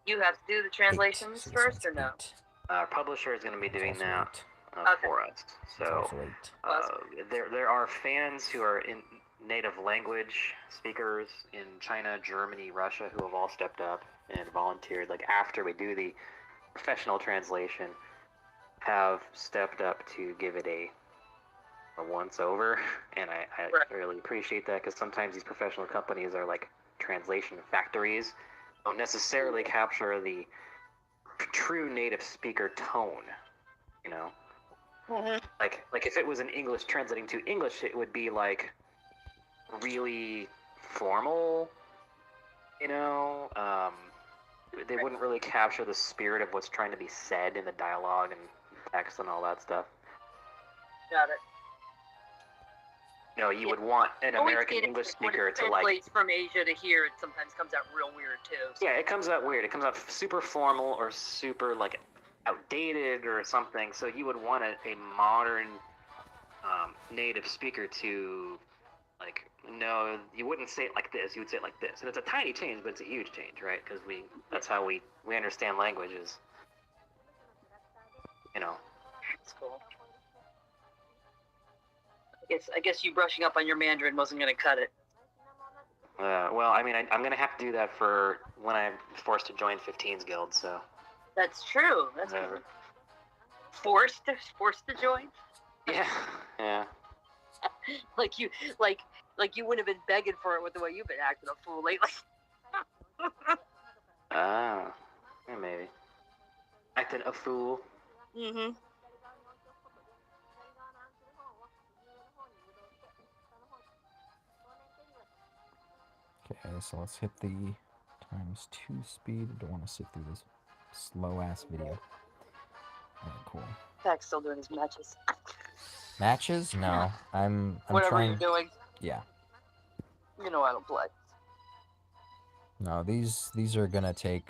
You have to do the translations So this first, one's or no? 8. Our publisher is going to be doing Also that. for us. It's So also 8. there are fans who are in native language speakers in China, Germany, Russia who have all stepped up and volunteered. Like after we do the professional translation, have stepped up to give it a once over, and I really appreciate that because sometimes these professional companies are like translation factories, don't necessarily capture the true native speaker tone, you know. Like if it was in English translating to English, it would be like really formal, you know. They wouldn't really capture the spirit of what's trying to be said in the dialogue and text and all that stuff. Got it. You know, you would want an American English speaker to like. Translates from Asia to here, it sometimes comes out real weird too. Yeah, it comes out weird. It comes out super formal or super like outdated or something. So you would want a modern native speaker to like. No, you wouldn't say it like this. You would say it like this, and it's a tiny change, but it's a huge change, right? Because that's how we understand languages. You know. That's cool. I guess you brushing up on your Mandarin wasn't going to cut it. Well, I mean, I'm going to have to do that for when I'm forced to join 15's Guild, so. That's true. That's forced to join? Yeah. like you wouldn't have been begging for it with the way you've been acting a fool lately. Yeah, maybe. Acting a fool. Mm-hmm. Okay, so let's hit the ×2 speed. I don't want to sit through this slow-ass video. Alright, cool. Zach's still doing his matches. Matches? No. I'm Whatever trying... you're doing. Yeah. You know I don't play. No, these are gonna take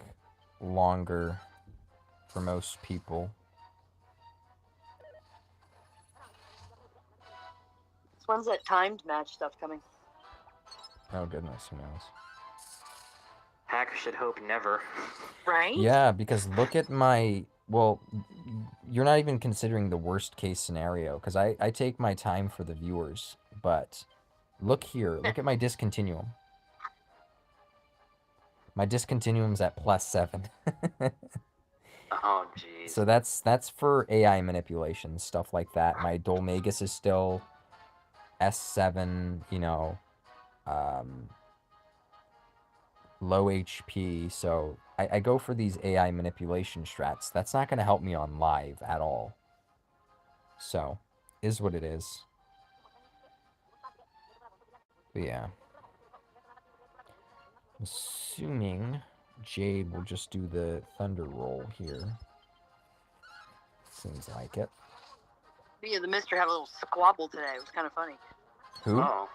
longer for most people. So when's that timed match stuff coming? Oh goodness, who knows? Hack should hope never. Right? Yeah, because look at my... Well, you're not even considering the worst case scenario, because I take my time for the viewers, but look here. Look at my discontinuum. My discontinuum's at +7. Oh, jeez. So that's for AI manipulation, stuff like that. My Dolmagus is still S7, you know, low HP, so I go for these AI manipulation strats. That's not going to help me on live at all. So, is what it is. But yeah. Assuming Jade will just do the thunder roll here. Seems like it. Yeah, the Mister had a little squabble today. It was kind of funny. Who? Oh,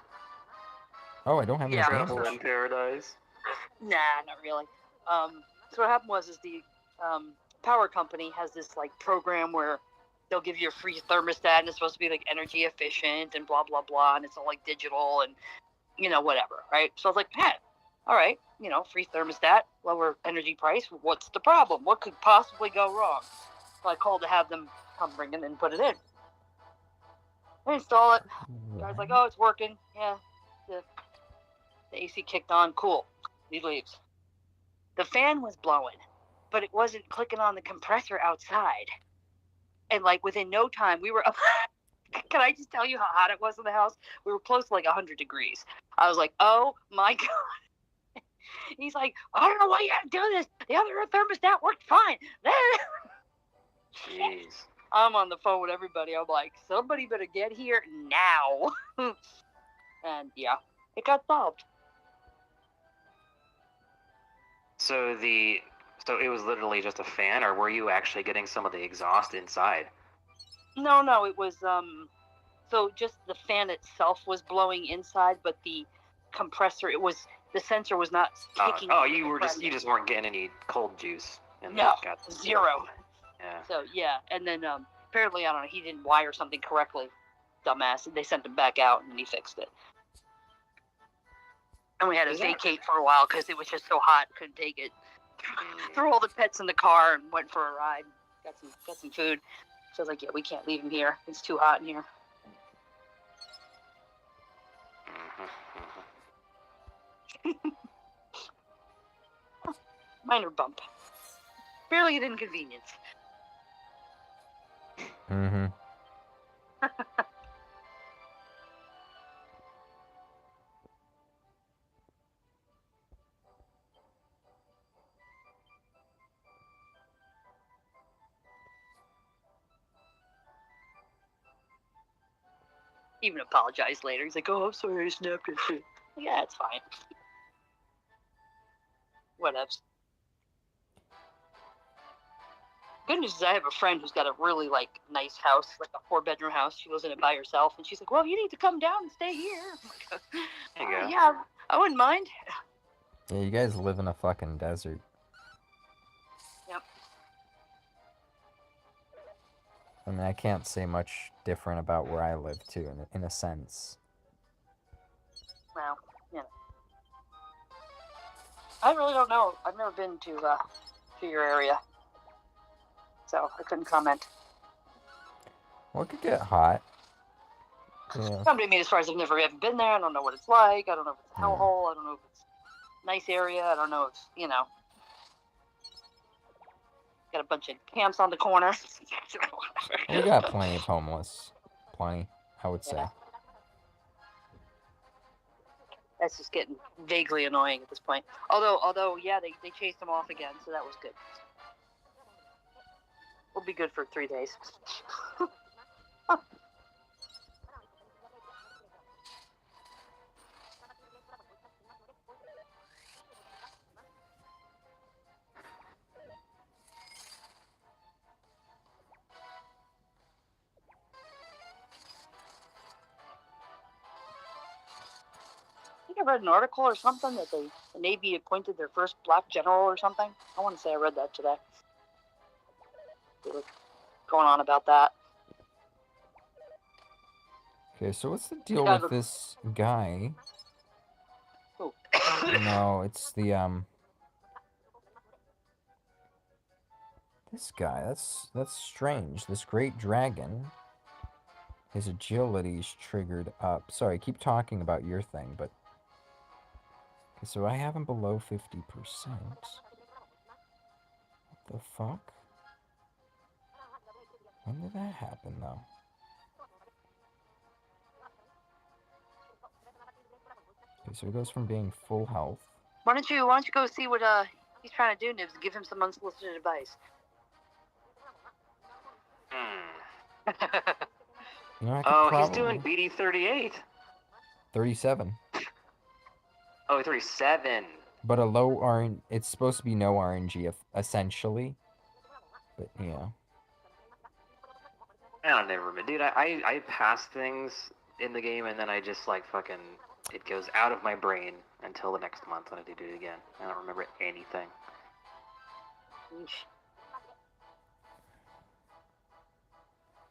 I don't have any Trouble damage. in paradise. Nah, not really. So what happened was the power company has this like program where they'll give you a free thermostat and it's supposed to be like energy efficient and blah blah blah, and it's all like digital and you know whatever, right? So I was like, hey, all right, you know, free thermostat, lower energy price. What's the problem? What could possibly go wrong? So I called to have them come bring it and put it in. I install it. Guy's like, oh, it's working. Yeah, the AC kicked on. Cool. He leaves. The fan was blowing, but it wasn't clicking on the compressor outside. And like within no time, we were up. Can I just tell you how hot it was in the house? We were close to like 100 degrees. I was like, oh my God. He's like, I don't know why you had to do this. The other thermostat worked fine. Jeez. I'm on the phone with everybody. I'm like, somebody better get here now. And yeah, it got solved. So it was literally just a fan, or were you actually getting some of the exhaust inside? No, it was so just the fan itself was blowing inside, but the compressor, the sensor was not kicking. You just weren't getting any cold juice. And No, got zero. Yeah. So yeah, and then apparently I don't know, he didn't wire something correctly, dumbass. And they sent him back out, and he fixed it. And we had to vacate for a while because it was just so hot, couldn't take it. Threw all the pets in the car and went for a ride. Got some food. So I was like, yeah, we can't leave him here. It's too hot in here. Minor bump. Barely an inconvenience. Mm-hmm. Even apologized later. He's like, oh, I'm sorry I snapped your shit. Yeah, it's fine. Whatevs. Good news is I have a friend who's got a really, like, nice house, like a 4-bedroom house. She lives in it by herself, and she's like, well, you need to come down and stay here. I'm like, There you go. yeah, I wouldn't mind. Yeah, you guys live in a fucking desert. Yep. I mean, I can't say much different about where I live, too, in a sense. Well, you know. I really don't know. I've never been to your area. So I couldn't comment. Well, it could get hot. Yeah. Somebody made as far as I've never even been there. I don't know what it's like. I don't know if it's a hellhole. I don't know if it's a nice area. I don't know if, you know. Got a bunch of camps on the corner. We got plenty of homeless. Plenty, I would say. Yeah. That's just getting vaguely annoying at this point. Although, yeah, they chased him off again, so that was good. We'll be good for 3 days. I think I read an article or something that the Navy appointed their first black general or something. I want to say I read that today. They were going on about that. Okay, so what's the deal with this guy? Oh. No, it's the, this guy, that's strange. This great dragon, his agility's triggered up. Sorry, keep talking about your thing, but... Okay, so I have him below 50%. What the fuck? When did that happen, though? Okay, so it goes from being full health. Why don't you go see what he's trying to do, Nibs, and give him some unsolicited advice. You know, I could he's doing BD 38. 37. Oh, 37. But a low RNG, it's supposed to be no RNG, essentially. But, yeah. I don't never remember. Dude, I pass things in the game, and then I just, like, fucking... It goes out of my brain until the next month when I do it again. I don't remember anything.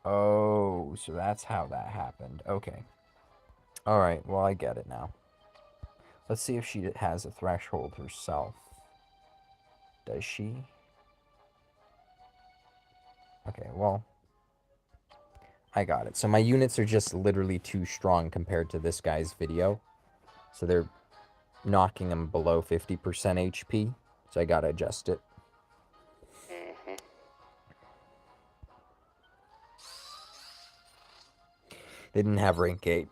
Oh, so that's how that happened. Okay. Alright, well, I get it now. Let's see if she has a threshold herself. Does she? Okay, well... I got it. So my units are just literally too strong compared to this guy's video. So they're knocking him below 50% HP. So I gotta adjust it. They didn't have rank 8.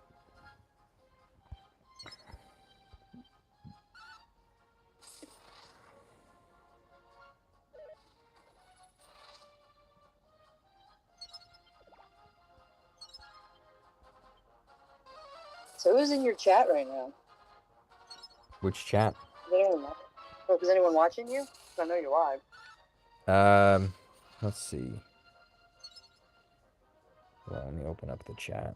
So who's in your chat right now? Which chat? Is anyone watching you? I know you're live. Let's see. Well, let me open up the chat.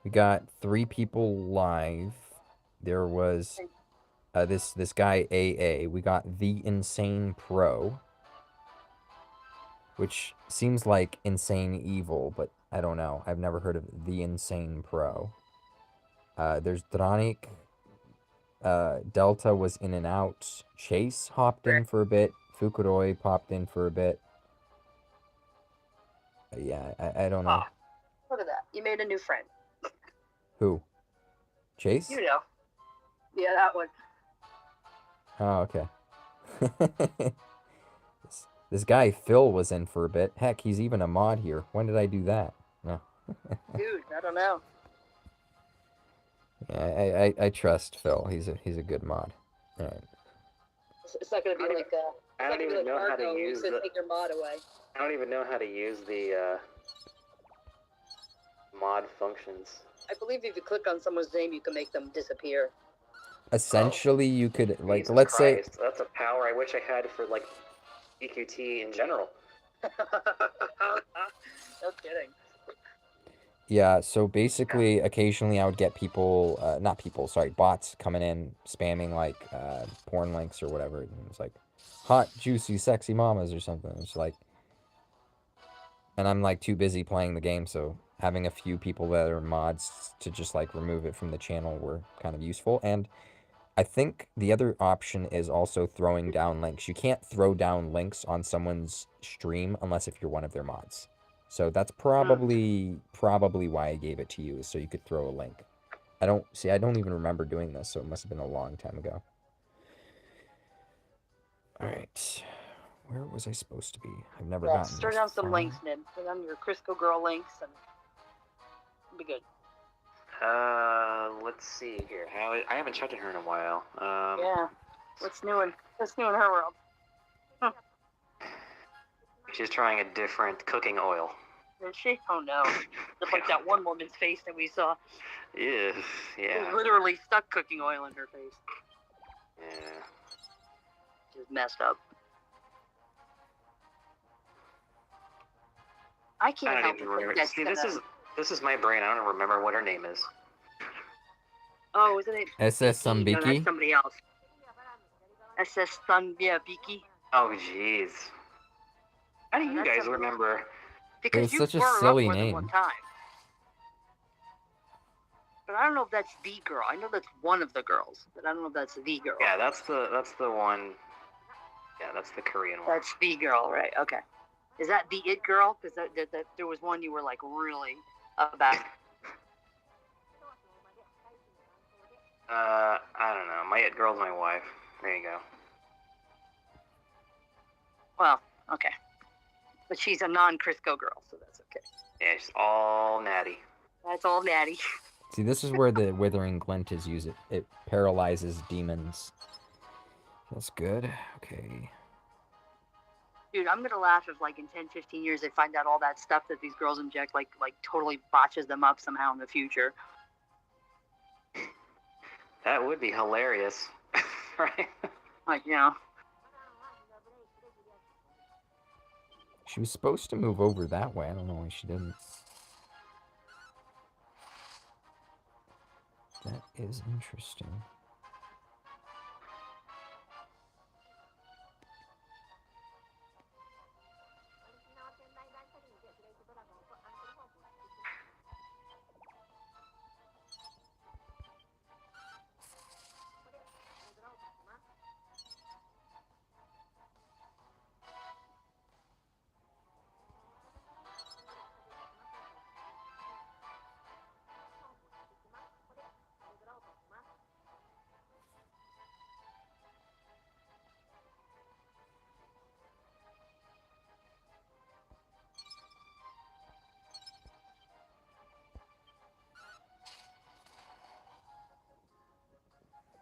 We got 3 people live. There was this guy AA. We got the Insane Pro, which seems like Insane Evil, but I don't know. I've never heard of the Insane Pro. There's Dronic. Delta was in and out. Chase hopped in for a bit. Fukuroi popped in for a bit. Yeah, I don't know. Oh, look at that. You made a new friend. Who? Chase? You know. Yeah, that one. Oh, okay. This guy Phil was in for a bit. Heck, he's even a mod here. When did I do that? No. Dude, I don't know. Yeah, I trust Phil. He's a good mod. All right. It's not going to be like I don't even know how to use the. take your mod away. I don't even know how to use the mod functions. I believe if you click on someone's name, you can make them disappear. Essentially, you could like Jesus let's Christ, say that's a power I wish I had for like DQT in general. No kidding. yeah. So basically, occasionally I would get people, not people, sorry, bots coming in spamming like porn links or whatever. And it's like hot, juicy, sexy mamas or something. It's like, and I'm like too busy playing the game, so having a few people that are mods to just like remove it from the channel were kind of useful. And I think the other option is also throwing down links. You can't throw down links on someone's stream unless if you're one of their mods. So that's probably why I gave it to you, is so you could throw a link. I don't even remember doing this, so it must have been a long time ago. All right. Where was I supposed to be? I've never gotten Start this down some far. links, Nib. Put on your Crisco Girl links, and it'll be good. Let's see here. I haven't checked in her in a while. Yeah. What's new in her world? She's trying a different cooking oil. Is she? Oh no. Just like that one woman's face that we saw. Yeah. It literally stuck cooking oil in her face. Yeah. Just messed up. I can't help but think that's See, this is my brain. I don't remember what her name is. Oh, isn't it? SS No, Sambiki? that's somebody else. SS Biki. Oh, jeez. How do you That's guys somebody- remember? Because It's you such a brought her up silly more than name. one time. But I don't know if that's the girl. I know that's one of the girls, but I don't know if that's the girl. Yeah, that's the one. Yeah, that's the Korean one. That's the girl, right? Okay. Is that the it girl? Because that there was one you were like really about. I don't know. My it girl's my wife. There you go. Well, okay. But she's a non-Crisco girl, so that's okay. Yeah, she's all natty. That's all natty. See, this is where the Withering Glint is used. It paralyzes demons. That's good. Okay. Dude, I'm gonna laugh if like in 10, 15 years they find out all that stuff that these girls inject like totally botches them up somehow in the future. That would be hilarious, right? Like, you know. She was supposed to move over that way. I don't know why she didn't. That is interesting.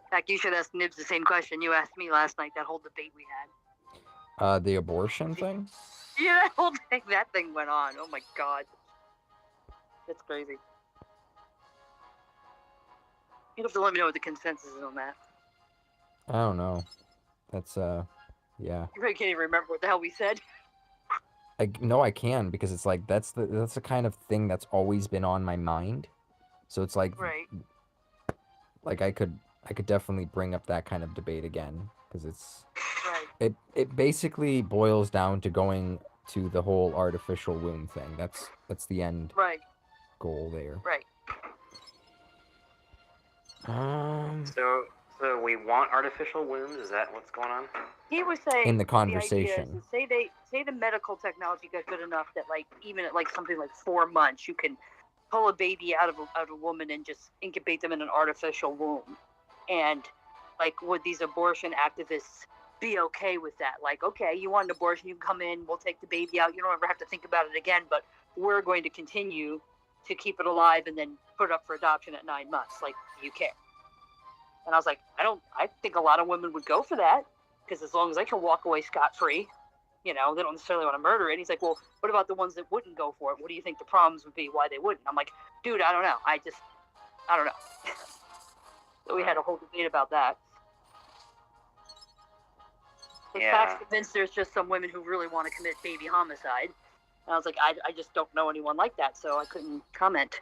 In fact, you should ask Nibs the same question you asked me last night, that whole debate we had. The abortion thing? Yeah, that whole thing, that thing went on. Oh my god. That's crazy. You have to let me know what the consensus is on that. I don't know. That's, yeah. You really can't even remember what the hell we said. No, I can, because it's like, that's the kind of thing that's always been on my mind. So it's like, Right. like I could definitely bring up that kind of debate again, because it's, Right. it basically boils down to going to the whole artificial womb thing. That's the end Right. goal there. Right. So So we want artificial wombs? Is that what's going on? He was saying In the idea conversation. is, say the medical technology got good enough that like even at like something like 4 months you can pull a baby out of a woman and just incubate them in an artificial womb. And like, would these abortion activists be okay with that? Like, okay, you want an abortion, you can come in, we'll take the baby out, you don't ever have to think about it again, but we're going to continue to keep it alive and then put it up for adoption at 9 months. Like, do you care? And I was like, I think a lot of women would go for that, because as long as they can walk away scot-free, you know, they don't necessarily want to murder it. And he's like, well, what about the ones that wouldn't go for it? What do you think the problems would be, why they wouldn't? I'm like, dude, I don't know. I don't know. So we had a whole debate about that. The fact's convinced there's just some women who really want to commit baby homicide. And I was like, I just don't know anyone like that, so I couldn't comment.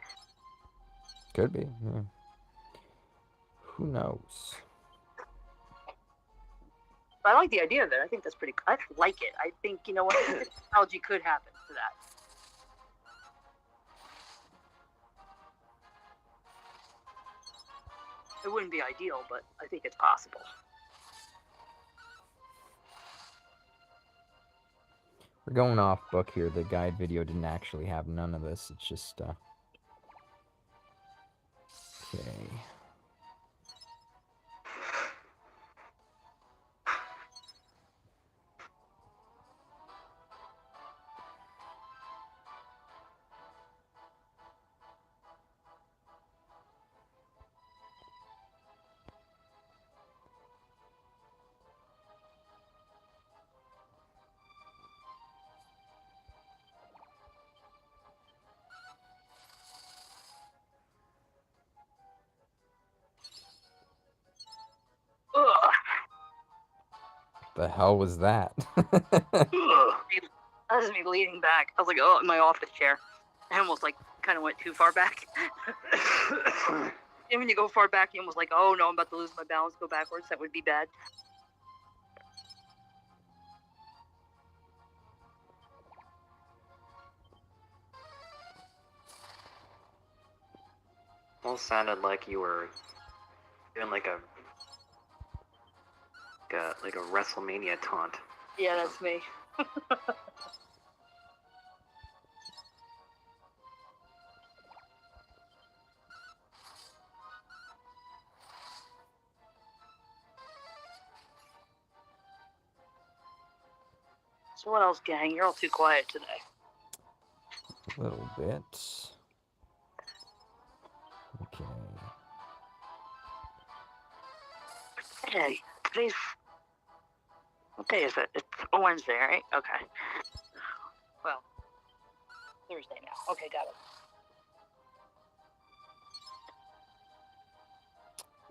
Could be, yeah. Who knows? But I like the idea of it. I think that's pretty. I like it. I think, you know what, technology could happen to that. It wouldn't be ideal, but I think it's possible. We're going off book here. The guide video didn't actually have none of this. It's just, okay. Ugh. The hell was that? That was me leaning back. I was like, oh, in my office chair. I almost like kind of went too far back. And when you go far back, you almost like, oh no, I'm about to lose my balance, go backwards. That would be bad. Almost sounded like you were doing like a WrestleMania taunt. Yeah, that's me. So what else, gang? You're all too quiet today. A little bit. Okay. Hey, today's... What day is it? It's a Wednesday, right? Okay. Well, Thursday now. Okay, got it.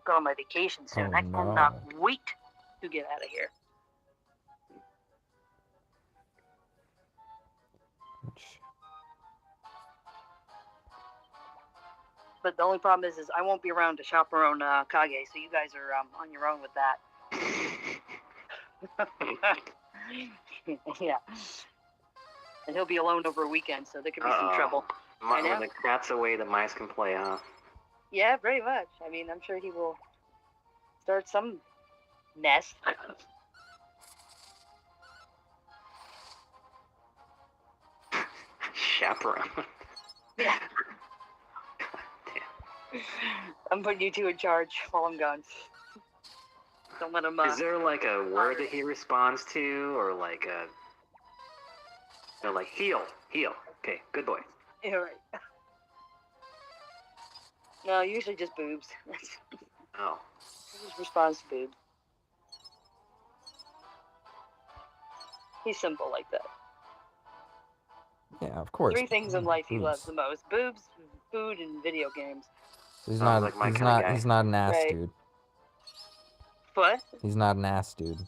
Go on my vacation soon. Oh, I no. cannot wait to get out of here. But the only problem is I won't be around to chaperone Kage, so you guys are on your own with that. Yeah. And he'll be alone over a weekend, so there could be some trouble. I know. When the cat's away, the mice can play, huh? Yeah, pretty much. I mean, I'm sure he will start some mess. Chaperone. Yeah. I'm putting you two in charge while I'm gone. Don't let him. Is there like a word that he responds to, or like a? They're like heel. Okay, good boy. Yeah, right. No, usually just boobs. Oh. He just responds to boobs. He's simple like that. Yeah, of course. 3 things in life he Boobs. loves the most: boobs, food, and video games. He's Sounds not. like my He's kinda not. guy. He's not an ass Right. dude. What? He's not an ass dude.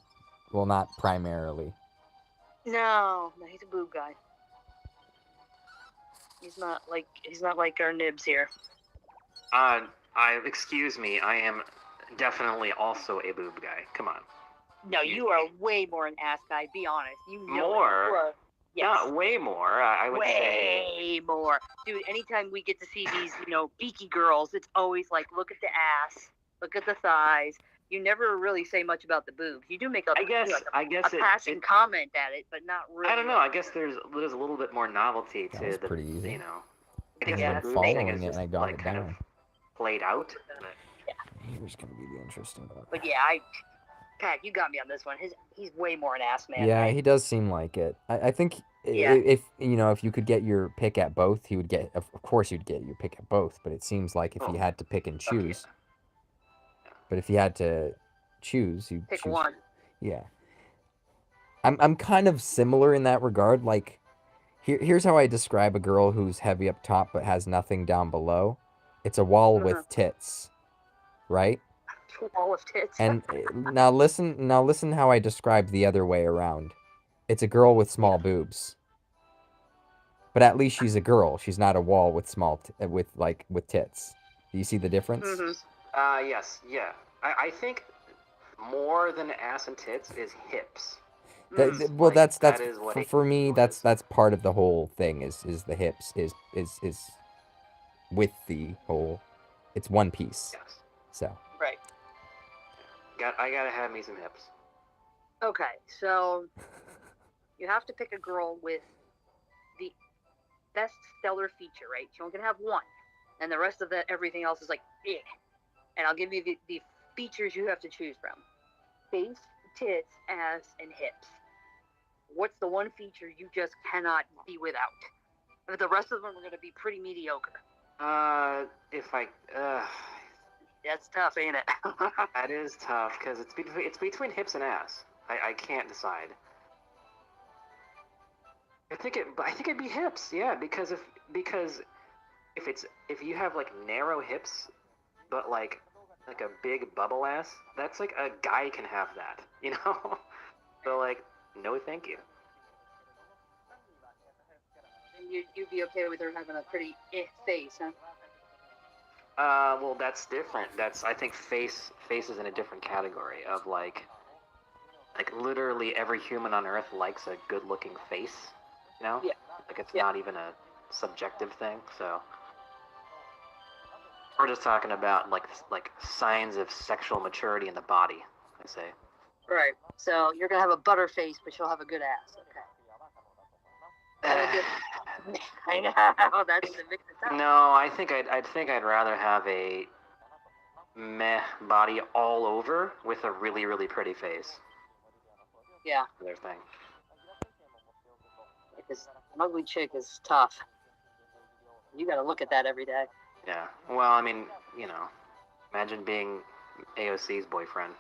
Well, not primarily. No, he's a boob guy. He's not like our nibs here. Excuse me, I am definitely also a boob guy. Come on. No, you are way more an ass guy. Be honest. You know More? it. You are, yes. Not way more. I would say. Way more. Dude, anytime we get to see these, beaky girls, it's always like, look at the ass, look at the thighs, you never really say much about the boobs. You do make a passing comment at it, but not really. I don't know. I guess there's a little bit more novelty That to was the, pretty easy. you know. I was following it and I got it kind down. of played out. But... Here's gonna be the interesting part. But yeah, Pat, you got me on this one. He's way more an ass man. Yeah, right? he does seem like it. I think Yeah. if you know, if you could get your pick at both, he would get. Of course, you'd get your pick at both. But it seems like if he had to pick and choose. But if he had to choose, you'd pick choose one. Yeah. I'm kind of similar in that regard. Like, here's how I describe a girl who's heavy up top but has nothing down below. It's a wall with tits, right? Wall of tits. And now listen how I describe the other way around. It's a girl with small boobs. But at least she's a girl. She's not a wall with with tits. Do you see the difference? Yes, yeah. I think more than ass and tits is hips. Well, that's for me. That's part of the whole thing. Is the hips is with the whole. It's one piece. Yes. So. Right. I gotta have me some hips. Okay, so you have to pick a girl with the best stellar feature, right? She's only gonna have one, and the rest of everything else is like, eh. And I'll give you the features you have to choose from: face, tits, ass, and hips. What's the one feature you just cannot be without? But the rest of them are going to be pretty mediocre. That's tough, ain't it? That is tough because it's between hips and ass. I can't decide. I think it'd be hips, yeah, because if you have like narrow hips, but like a big bubble ass, that's like a guy can have that, you know? So like, no thank you. You'd be okay with her having a pretty face, huh? Well, that's different. I think face is in a different category of like literally every human on Earth likes a good-looking face, you know? Yeah. Like it's not even a subjective thing, so. We're just talking about like signs of sexual maturity in the body, I say. Right. So you're gonna have a butter face, but she'll have a good ass. Okay. I know that's the mix it up. No, I think I'd rather have a meh body all over with a really, really pretty face. Yeah. Their thing. Because an ugly chick is tough. You got to look at that every day. Yeah. Well, I mean, you know, imagine being AOC's boyfriend.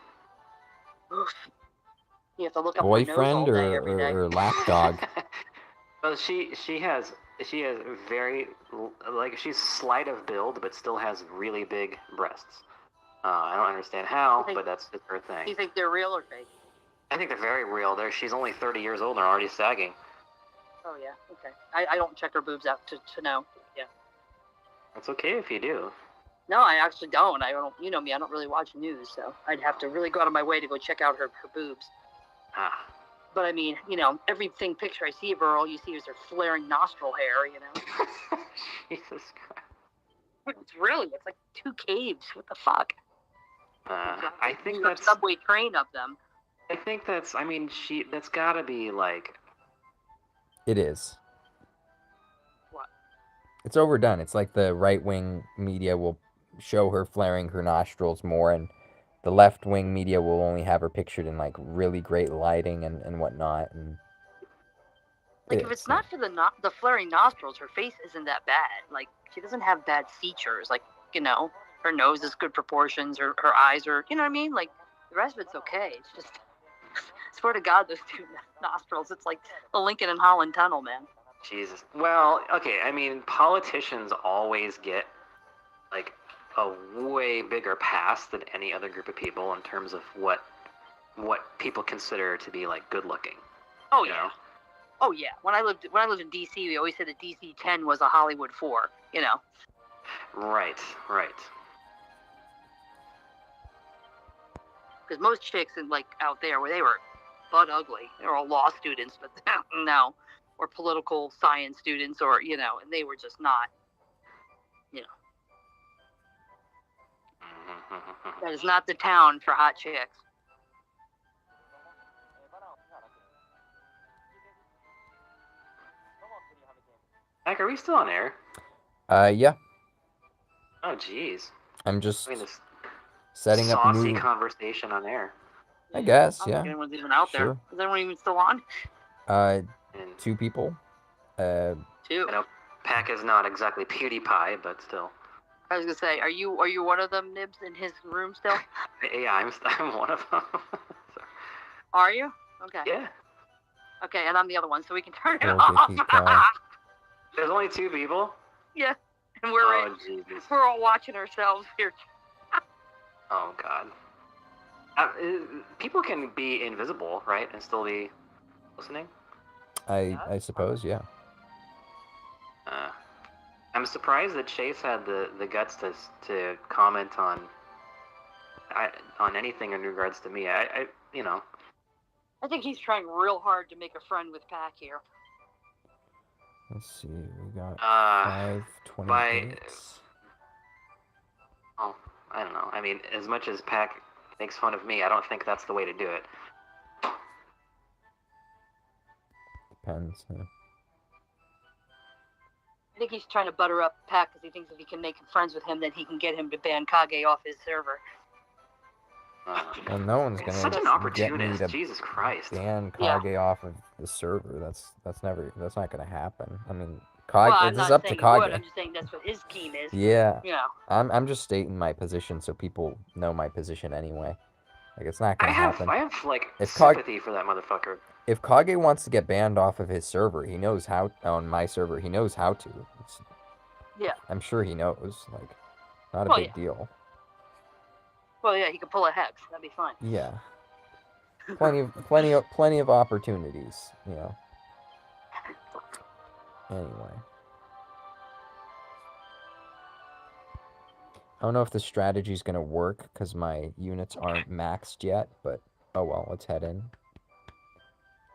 You have to look up boyfriend her nose all day, every day. or lapdog. Well, she has very like she's slight of build, but still has really big breasts. I don't understand how, but that's her thing. Do you think they're real or fake? I think they're very real. She's only 30 years old and already sagging. Oh yeah, okay. I don't check her boobs out to know. Yeah. That's okay if you do. No, I actually don't. I don't. You know me. I don't really watch news, so I'd have to really go out of my way to go check out her boobs. Ah. But I mean, you know, everything picture I see of her, all you see is her flaring nostril hair. You know. Jesus Christ. It's like two caves. What the fuck? I think that's subway train of them. I think that's. I mean, that's gotta be like. It is. What? It's overdone. It's like the right-wing media will show her flaring her nostrils more, and the left-wing media will only have her pictured in like really great lighting and whatnot. And like if it's not for the flaring nostrils, her face isn't that bad. Like she doesn't have bad features. Like, you know, her nose is good proportions. Her eyes are, you know what I mean? Like the rest of it's okay. It's just. Swear to God, those two nostrils. It's like the Lincoln and Holland Tunnel, man. Jesus. Well, okay. I mean, politicians always get like a way bigger pass than any other group of people in terms of what people consider to be like good looking. Oh yeah. Know? Oh yeah. When I lived in DC, we always said that DC 10 was a Hollywood 4. You know. Right. Because most chicks out there where they were butt ugly. They were all law students, but no, or political science students, or you know, and they were just not, you know. Mm-hmm. That is not the town for hot chicks. Mac, are we still on air? Yeah. Oh, jeez. I'm just this setting up saucy new conversation on air. I guess, I don't yeah. think anyone's even out there. Sure. Is anyone even still on? And 2 people. 2. I know Pac is not exactly PewDiePie, but still. I was gonna say, are you one of them nibs in his room still? Yeah, I'm one of them. Are you? Okay. Yeah. Okay, and I'm the other one, so we can turn it Well, off. DQT. There's only 2 people? Yeah, and Oh, Jesus. we're all watching ourselves here. Oh, God. People can be invisible, right, and still be listening? I suppose, yeah. I'm surprised that Chase had the guts to comment on anything in regards to me. I you know. I think he's trying real hard to make a friend with Pac here. Let's see, we got 528. Oh, I don't know. I mean, as much as Pac makes fun of me, I don't think that's the way to do it. Depends, yeah. I think he's trying to butter up Pac because he thinks if he can make friends with him, then he can get him to ban Kage off his server. Well, no one's gonna Such an get me opportunist. to Jesus Christ. ban Kage off of the server. That's not gonna happen. I mean, Kage, Well, I'm it's not up to saying Kage. he would. I'm just saying that's what his scheme is. Yeah. You know. I'm just stating my position so people know my position anyway. Like, it's not gonna happen. I have like If sympathy for that motherfucker. If Kage wants to get banned off of his server, he knows how. On my server, he knows how to. Yeah. I'm sure he knows. Like, not a big deal. Well, yeah, he could pull a hex. That'd be fine. Yeah. Plenty of opportunities. You know. Anyway. I don't know if the strategy's gonna work because my units aren't maxed yet, but oh well, let's head in.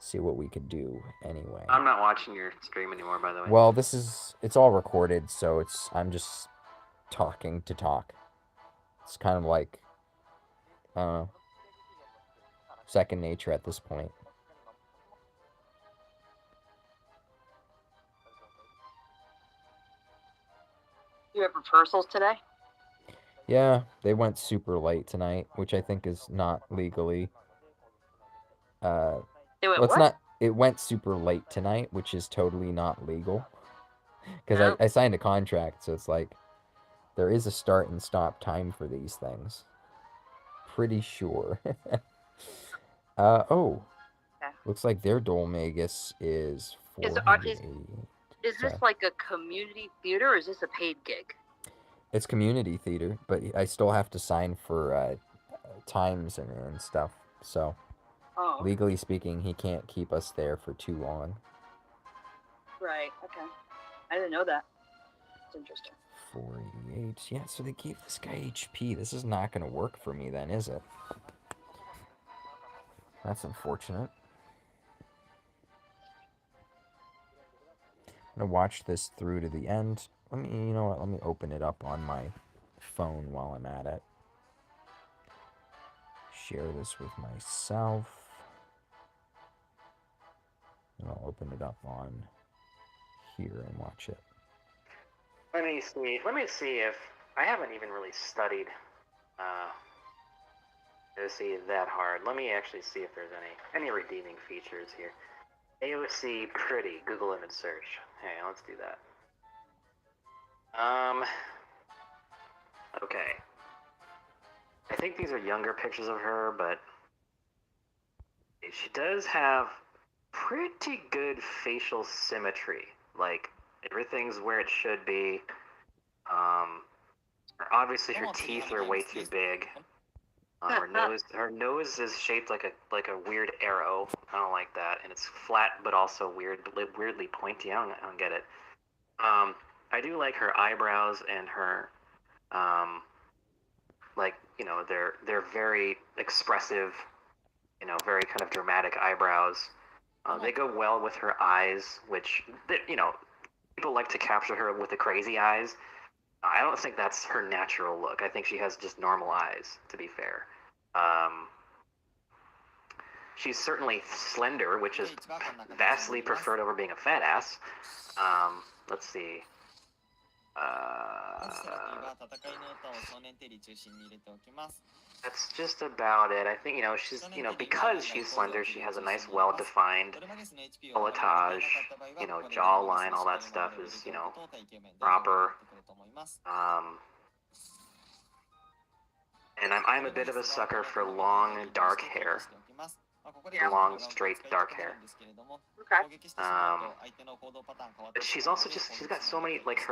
See what we could do anyway. I'm not watching your stream anymore, by the way. Well, it's all recorded, so I'm just talking to talk. It's kind of like, second nature at this point. You have rehearsals today? Yeah, they went super late tonight, which I think is not legally. It went super late tonight, which is totally not legal. Because I signed a contract, so it's like, there is a start and stop time for these things. Pretty sure. Looks like their Dolmagus is 480. Is this like a community theater, or is this a paid gig? It's community theater, but I still have to sign for times and stuff, so... Legally speaking, he can't keep us there for too long. Right, okay. I didn't know that. It's interesting. 48. Yeah, so they gave this guy HP. This is not going to work for me then, is it? That's unfortunate. I'm going to watch this through to the end. You know what? Let me open it up on my phone while I'm at it. Share this with myself. And I'll open it up on here and watch it. Let me see if I haven't even really studied to see that hard. Let me actually see if there's any redeeming features here. AOC pretty Google image search. Hey, let's do that. Okay. I think these are younger pictures of her, but she does have pretty good facial symmetry. Like, everything's where it should be. Obviously her teeth are way too big. Her nose is shaped like a weird arrow. I don't like that, and it's flat but also weirdly pointy. I don't get it. I do like her eyebrows and her like, you know, they're very expressive, you know, very kind of dramatic eyebrows. They go well with her eyes, which, you know, people like to capture her with the crazy eyes. I don't think that's her natural look. I think she has just normal eyes, to be fair. She's certainly slender, which is vastly preferred over being a fat ass. Let's see. That's just about it. I think, she's, because she's slender, she has a nice, well-defined pilotage, jawline, all that stuff is, proper. And I'm a bit of a sucker for long, dark hair. Long, straight, dark hair. Okay. But she's also she's got so many, like,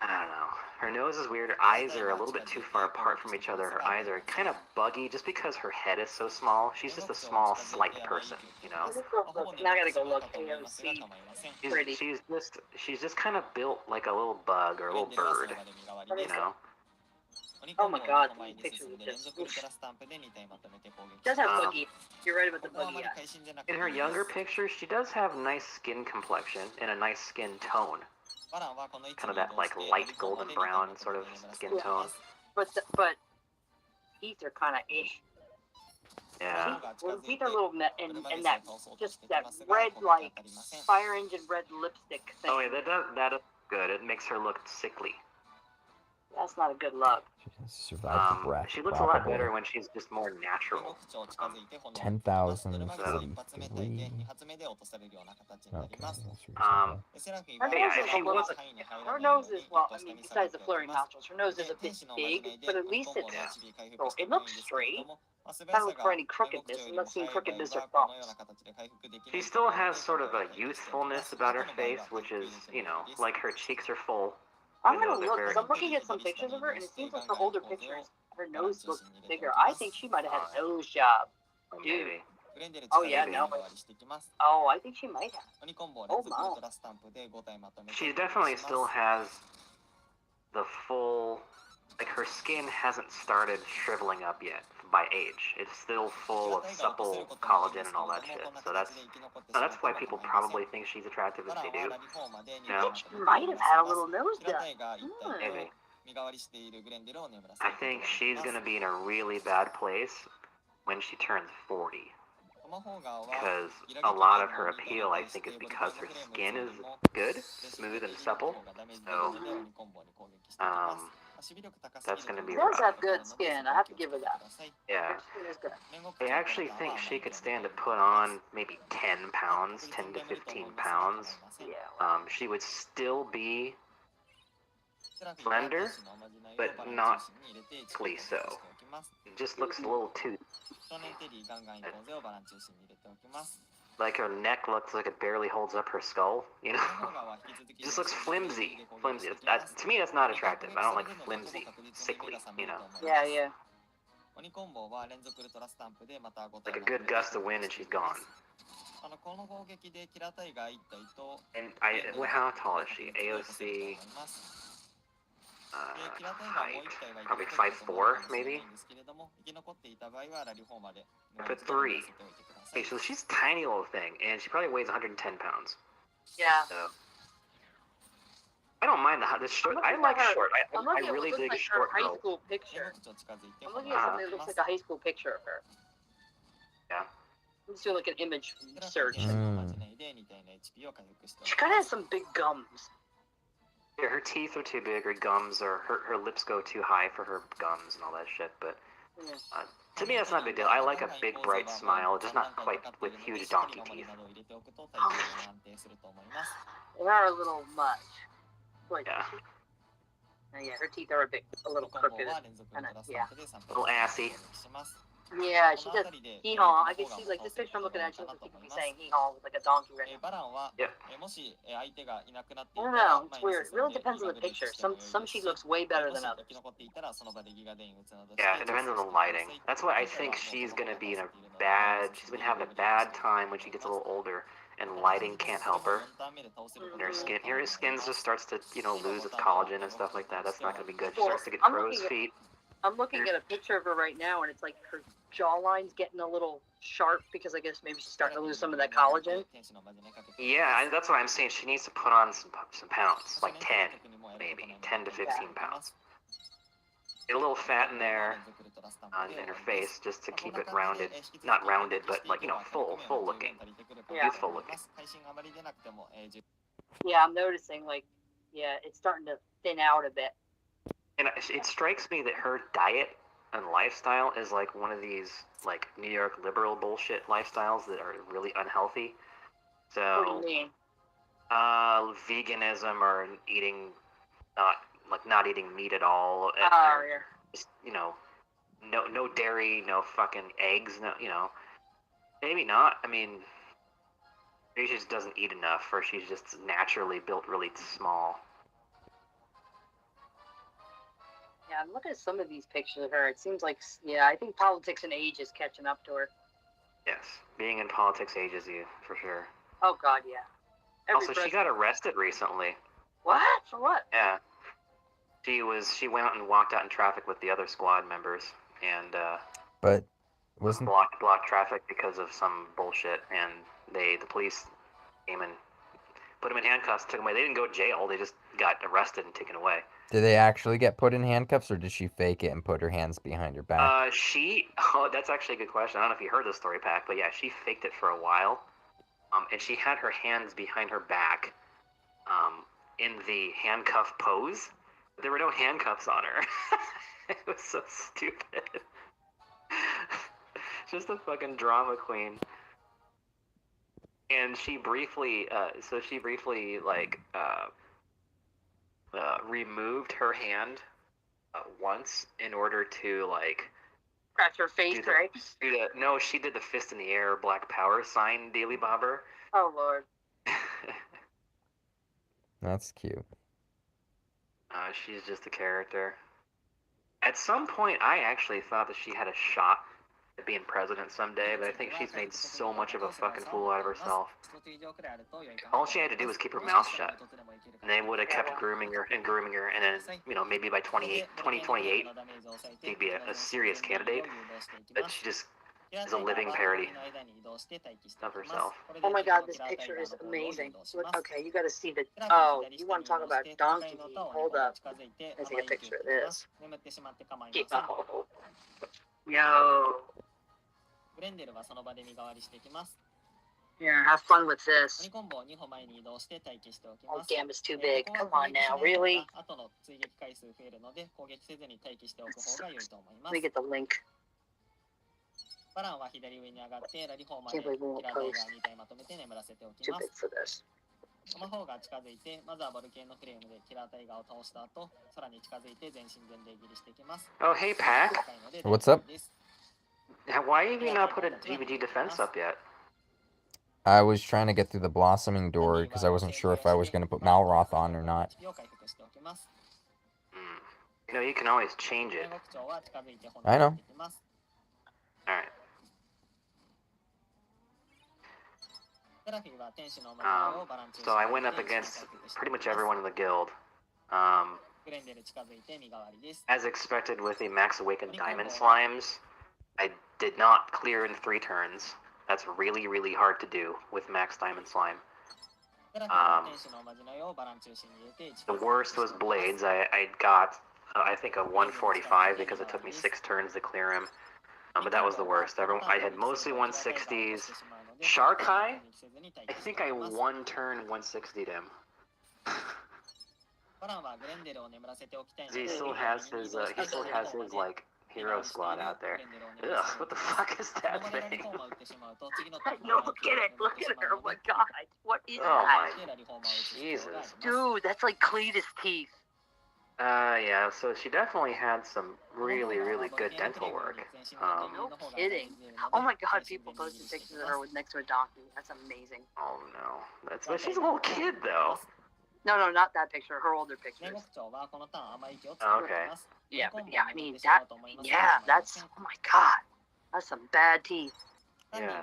I don't know. Her nose is weird. Her eyes are a little bit too far apart from each other. Her eyes are kind of buggy just because her head is so small. She's just a small, slight person, Now I gotta go look. AOC. Pretty. She's just kind of built like a little bug or a little bird, Oh my god, these pictures are just... Does have buggy. You're right about the buggy eyes. In her younger pictures, she does have nice skin complexion and a nice skin tone. Kind of that like light golden brown sort of skin tone. But teeth are kind of Yeah. Teeth are a little and that just that red like fire engine red lipstick thing. Oh yeah, that is good. It makes her look sickly. That's not a good look. She has survived the breath. She looks a lot better when she's just more natural. 10,043. Okay, Her nose is, well, I mean, besides the flaring nostrils, her nose is a bit big, but at least it looks straight. Doesn't look for any crookedness. I'm not seeing crookedness or bumps. She still has sort of a youthfulness about her face, which is, like her cheeks are full. I'm gonna look, because I'm looking at some pictures of her, and it seems like her older pictures, her nose looks bigger. I think she might have had a nose job. Dude. Oh, yeah, no. Oh, I think she might have. Oh, my. She definitely still has the full, like, her skin hasn't started shriveling up yet by age. It's still full of supple collagen and all that shit. So that's why people probably think she's attractive as they do. She might have had a little nose done. Maybe. I think she's gonna be in a really bad place when she turns 40. Because a lot of her appeal, I think, is because her skin is good, smooth and supple. So, that's going to be rough. She does have good skin. I have to give her that. Yeah. Her skin is good. I actually think she could stand to put on maybe 10 pounds, 10 to 15 pounds. Yeah. She would still be slender, but not sickly so. It just looks a little too... Like her neck looks like it barely holds up her skull, It just looks flimsy. Flimsy. To me, that's not attractive. I don't like flimsy, sickly, Yeah, yeah. Like a good gust of wind and she's gone. And how tall is she? AOC... height, probably 5'4", maybe? 5'3". Okay, so she's a tiny little thing, and she probably weighs 110 pounds. Yeah. So, I don't mind the short. I like short. I really dig like short her high girls. school picture. I'm looking at something that looks like a high school picture of her. Yeah. I'm just doing like an image search. She Mm. kind of has some big gums. Yeah, her teeth are too big, her gums are, her lips go too high for her gums and all that shit, but to me that's not a big deal. I like a big bright smile, just not quite with huge donkey teeth. They are a little much. But Yeah. Yeah, her teeth are a little crooked. Yeah. A little assy. Yeah, she does hee-haw. I can see, like, this picture I'm looking at, she looks like she could be saying hee-haw with, like, a donkey right now. Yep. I don't know. It's weird. It really depends on the picture. Some she looks way better than others. Yeah, it depends on the lighting. That's why I think she's gonna be in she's been having a bad time when she gets a little older, and lighting can't help her. And her skin just starts to, lose its collagen and stuff like that. That's not gonna be good. She starts to get crow's feet. I'm looking at a picture of her right now, and it's like her jawline's getting a little sharp because I guess maybe she's starting to lose some of that collagen. Yeah, that's what I'm saying. She needs to put on some pounds, like 10, maybe 10 to 15 pounds. Get a little fat in there, in her face, just to keep it rounded. Not rounded, but like, you know, full looking, youthful looking. Yeah, I'm noticing, like, yeah, it's starting to thin out a bit. And it strikes me that her diet and lifestyle is like one of these like New York liberal bullshit lifestyles that are really unhealthy. So, what do you mean? Veganism or eating not eating meat at all. Oh, yeah. Just, you know, no dairy, no fucking eggs, no, you know. Maybe not. I mean, maybe she just doesn't eat enough, or she's just naturally built really small. Yeah, I'm looking at some of these pictures of her. It seems like, yeah, I think politics and age is catching up to her. Yes, being in politics ages you, for sure. Oh, God, yeah. Also, she got arrested recently. What? For what? Yeah. She went out and walked out in traffic with the other squad members, and but wasn't blocked traffic because of some bullshit, and the police came and put him in handcuffs, took him away. They didn't go to jail. They just got arrested and taken away. Did they actually get put in handcuffs, or did she fake it and put her hands behind her back? Oh, that's actually a good question. I don't know if you heard the story, Pack, but yeah, she faked it for a while. And she had her hands behind her back, in the handcuff pose. There were no handcuffs on her. It was so stupid. Just a fucking drama queen. And she briefly, removed her hand once in order to scratch her face, right? No, she did the fist in the air, Black Power sign, Daily Bobber. Oh Lord. That's cute. She's just a character. At some point, I actually thought that she had a shot at being president someday, but I think she's made so much of a fucking fool out of herself. All she had to do was keep her mouth shut, and they would have kept grooming her, and then, maybe by 2028, she'd be a serious candidate, but she just is a living parody of herself. Oh my God, this picture is amazing. Okay, you got to see the. Oh, you want to talk about donkey? Hold up. Let's take a picture of this. Yo. Here, have fun with this. Oh damn, it's too big. Come on now, really? Let me get the link. Can't believe we won't post. Too big for this. Oh, hey, Pack. What's up? Why have you not put a DVD defense up yet? I was trying to get through the Blossming door because I wasn't sure if I was going to put Malroth on or not. You can always change it. I know. Alright. So I went up against pretty much everyone in the guild. As expected with the Max Awakened Diamond Slimes, I did not clear in 3 turns. That's really, really hard to do with Max Diamond Slime. The worst was Blades. I got, I think, a 145 because it took me 6 turns to clear him. But that was the worst. I had mostly 160s. Shark High, I think I 1 turn 160'd him. He still has his hero squad out there. Ugh, what the fuck is that thing? No, look at it. Look at her. Oh my God. What is that? Oh my Jesus. Dude, that's like Cletus teeth. Yeah, so she definitely had some really, really good dental work. No kidding. Oh my God, people posted pictures of her with next to a donkey. That's amazing. Oh no. But she's a little kid though. No, not that picture. Her older pictures. Oh, okay. Yeah, I mean, that's, oh my God. That's some bad teeth. Yeah.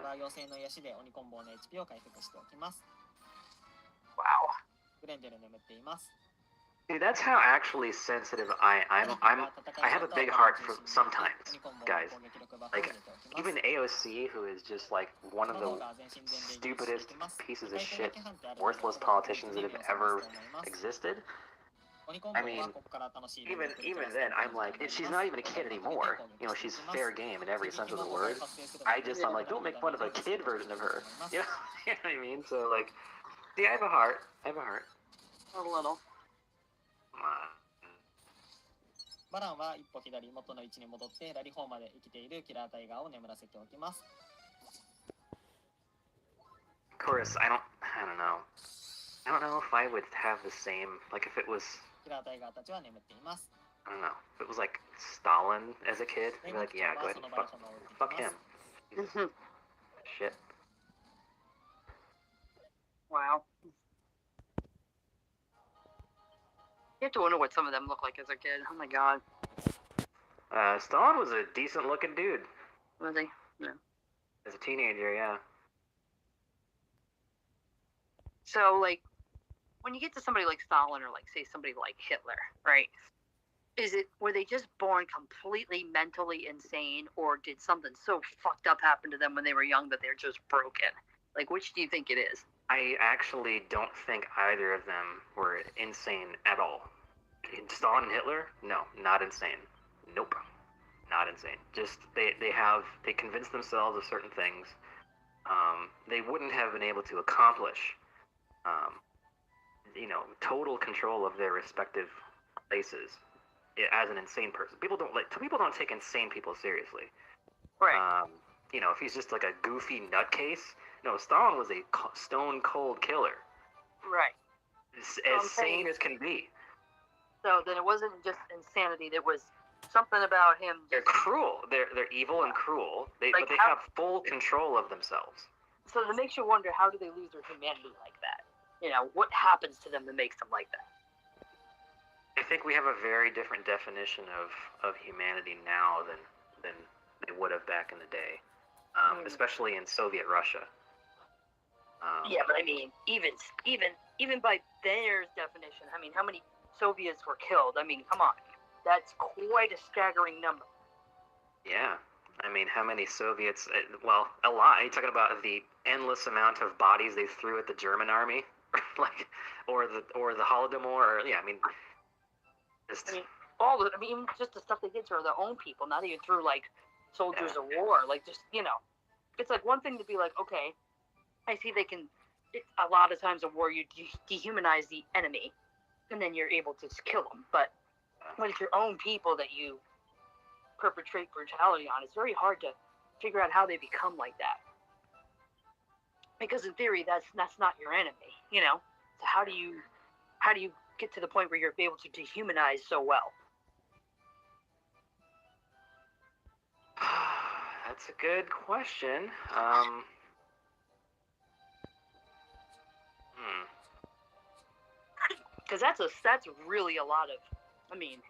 Wow. Dude, that's how actually sensitive I have a big heart for sometimes, guys. Like, even AOC, who is just like one of the stupidest pieces of shit, worthless politicians that have ever existed. I mean, even then, I'm like, and she's not even a kid anymore. You know, she's fair game in every sense of the word. I'm like, don't make fun of a kid version of her. You know, you know what I mean? So like, see, I have a heart. I have a heart. A little. バランは一歩左元の位置に戻って左方まで生きているキラータイガーを眠らせておきます。 Of course, I don't know. I don't know if I would have the same, like if it was, キラータイガーたちは眠っています。 I don't know, if it was like Stalin as a kid, I'd be like, yeah, go ahead and fuck him. Shit. Wow. You have to wonder what some of them look like as a kid. Oh my god. Stalin was a decent looking dude. Was he? Yeah. As a teenager, yeah. So, like, when you get to somebody like Stalin or, like, say, somebody like Hitler, right? Were they just born completely mentally insane, or did something so fucked up happen to them when they were young that they're just broken? Like, which do you think it is? I actually don't think either of them were insane at all. Stalin and Hitler? No, not insane. Nope. Not insane. Just, they convinced themselves of certain things they wouldn't have been able to accomplish. You know, total control of their respective places as an insane person. People don't take insane people seriously. Right. You know, if he's just like a goofy nutcase. No, Stalin was a stone cold killer. Right. As sane as can be. So then it wasn't just insanity. There was something about him. They're cruel. They're evil and cruel. But they have full control of themselves. So it makes you wonder, how do they lose their humanity like that? You know, what happens to them that makes them like that? I think we have a very different definition of humanity now than they would have back in the day, especially in Soviet Russia. Yeah, but I mean, even by their definition, I mean, how many Soviets were killed? I mean, come on, that's quite a staggering number. Yeah, I mean, how many Soviets? Well, a lot. Are you talking about the endless amount of bodies they threw at the German army, like, or the Holodomor? Or, yeah, I mean, just. I mean, even just the stuff they did to their own people, not even through like soldiers of war, like just, you know, it's like one thing to be like, okay, I see they can. A lot of times in war, you dehumanize the enemy, and then you're able to kill them. But when it's your own people that you perpetrate brutality on, it's very hard to figure out how they become like that. Because in theory, that's not your enemy, you know. So how do you get to the point where you're able to dehumanize so well? That's a good question. Because that's really a lot of. I mean,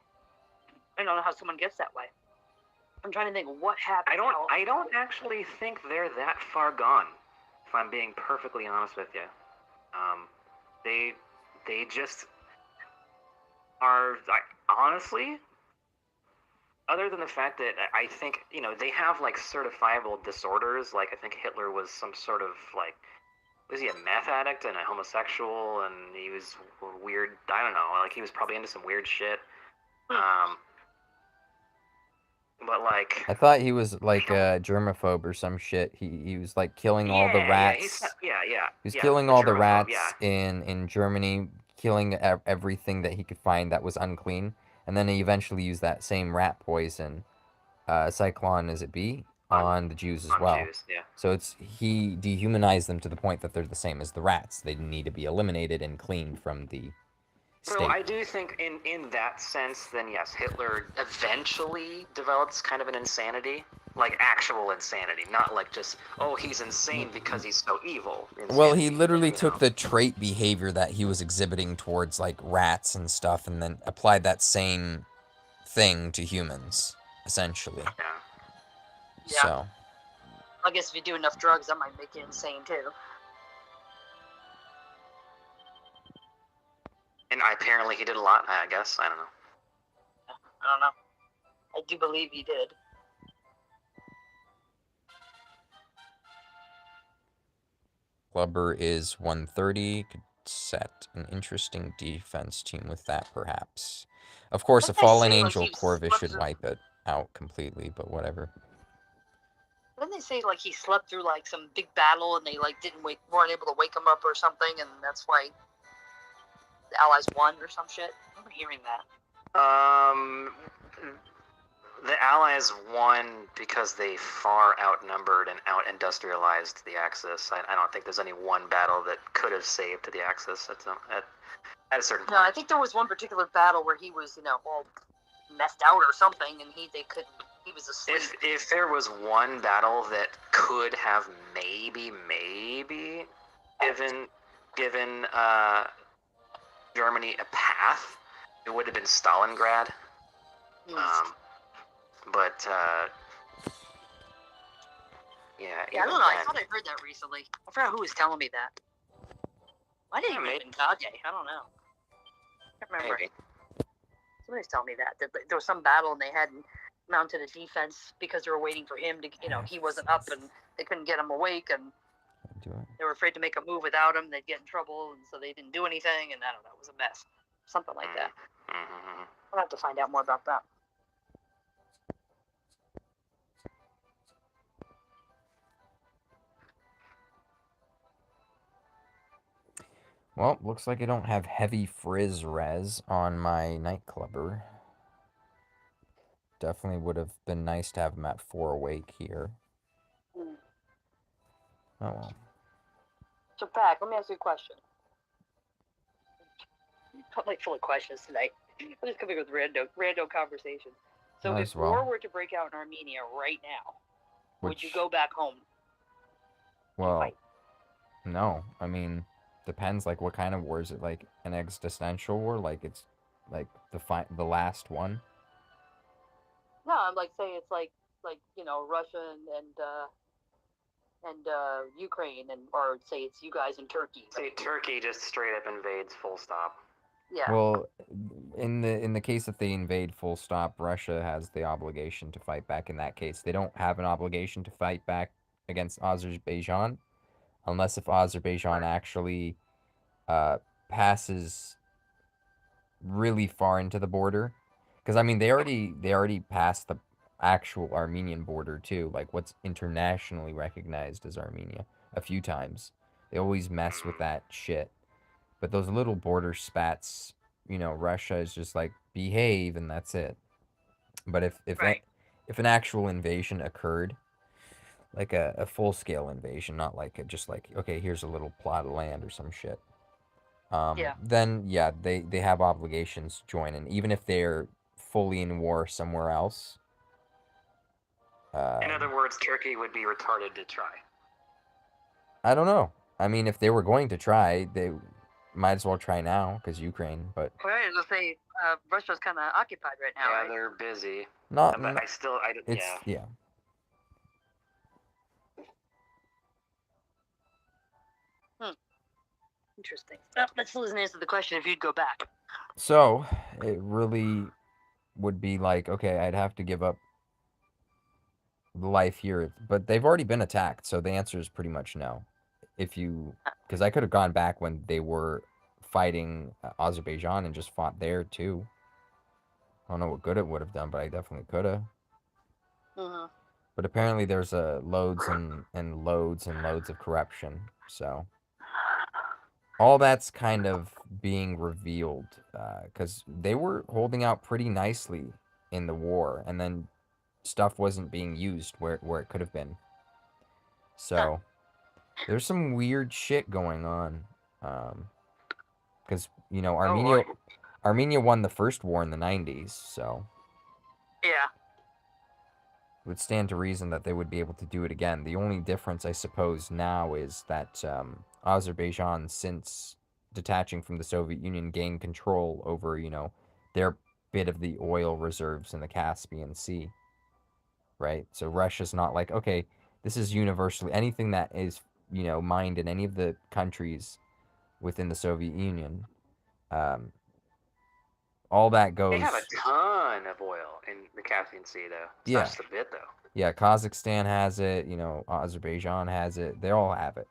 I don't know how someone gets that way. I'm trying to think what happened. I don't actually think they're that far gone. If I'm being perfectly honest with you, they just are. Honestly, other than the fact that I think, you know, they have like certifiable disorders. Like I think Hitler was some sort of like. Was he a meth addict and a homosexual, and he was weird? I don't know. Like he was probably into some weird shit. But like, I thought he was like a germaphobe or some shit. He was like killing all the rats. Yeah. He was killing all the rats in Germany, killing everything that he could find that was unclean, and then he eventually used that same rat poison, Cyclone, is it B? On the Jews as well. Jews, yeah. So he dehumanized them to the point that they're the same as the rats. They need to be eliminated and cleaned from the state. So I do think in that sense, then yes, Hitler eventually develops kind of an insanity, like actual insanity, not like just, oh, he's insane because he's so evil. Insanity, well, he literally took the trait behavior that he was exhibiting towards like rats and stuff, and then applied that same thing to humans, essentially. Yeah. Yeah. So. I guess if you do enough drugs, that might make you insane too. And apparently he did a lot, I guess. I don't know. I don't know. I do believe he did. Clubber is 130. Could set an interesting defense team with that, perhaps. Of course, a Fallen Angel Corvus should wipe it out completely, but whatever. Didn't they say like he slept through like some big battle and they like weren't able to wake him up or something, and that's why the Allies won or some shit? I remember hearing that. The Allies won because they far outnumbered and out-industrialized the Axis. I don't think there's any one battle that could have saved the Axis at a certain point. No, I think there was one particular battle where he was, all messed out or something, and he was asleep. If there was one battle that could have maybe given Germany a path, it would have been Stalingrad. But yeah, I don't know. I thought I heard that recently. I forgot who was telling me that. Why didn't it even Kage? I don't know. I can't remember. Maybe. Somebody's telling me that there was some battle and they hadn't mounted a defense because they were waiting for him to, he wasn't up and they couldn't get him awake, and they were afraid to make a move without him. They'd get in trouble, and so they didn't do anything, and I don't know, it was a mess. Something like that. Mm-hmm. I'll have to find out more about that. Well, looks like I don't have heavy frizz res on my Nightclubber. Definitely would have been nice to have him at 4 awake here. Oh well. So, Pac, let me ask you a question. I'm like full of questions tonight. I'm just coming with random conversations. So, if war were to break out in Armenia right now, would you go back home? Well, no. I mean, depends, like, what kind of war. Is it like an existential war? Like, it's like the last one? No, I'm like, say it's like Russia and Ukraine, or say it's you guys in Turkey. Say Turkey just straight up invades, full stop. Yeah. Well, in the case that they invade, full stop, Russia has the obligation to fight back. In that case, they don't have an obligation to fight back against Azerbaijan, unless if Azerbaijan actually passes really far into the border. Because, I mean, they already passed the actual Armenian border, too. Like, what's internationally recognized as Armenia a few times. They always mess with that shit. But those little border spats, Russia is just like, behave, and that's it. But if an actual invasion occurred, like a full-scale invasion, not like just like, okay, here's a little plot of land or some shit. Then, yeah, they have obligations to join in, even if they're fully in war somewhere else. In other words, Turkey would be retarded to try. I don't know. I mean, if they were going to try, they might as well try now, because Ukraine, but... Right, let's say Russia's kind of occupied right now, right? They're busy. But yeah. Interesting. Well, that still doesn't answer the question if you'd go back. So, it really would be like, okay, I'd have to give up life here, but they've already been attacked, so the answer is pretty much no. Because I could have gone back when they were fighting Azerbaijan and just fought there too. I don't know what good it would have done, but I definitely could have. Mm-hmm. But apparently there's loads and loads and loads of corruption, so all that's kind of being revealed, because they were holding out pretty nicely in the war, and then stuff wasn't being used where it could have been. So there's some weird shit going on, because Armenia won the first war in the 90s, so yeah, it would stand to reason that they would be able to do it again. The only difference, I suppose, now is that Azerbaijan, since detaching from the Soviet Union, gained control over, their bit of the oil reserves in the Caspian Sea, right? So Russia's not like, okay, this is universally, anything that is, mined in any of the countries within the Soviet Union, all that They goes. have a ton of oil in the Caspian Sea, though. It's Yeah. not just a bit, though. Yeah, Kazakhstan has it. You know, Azerbaijan has it. They all have it.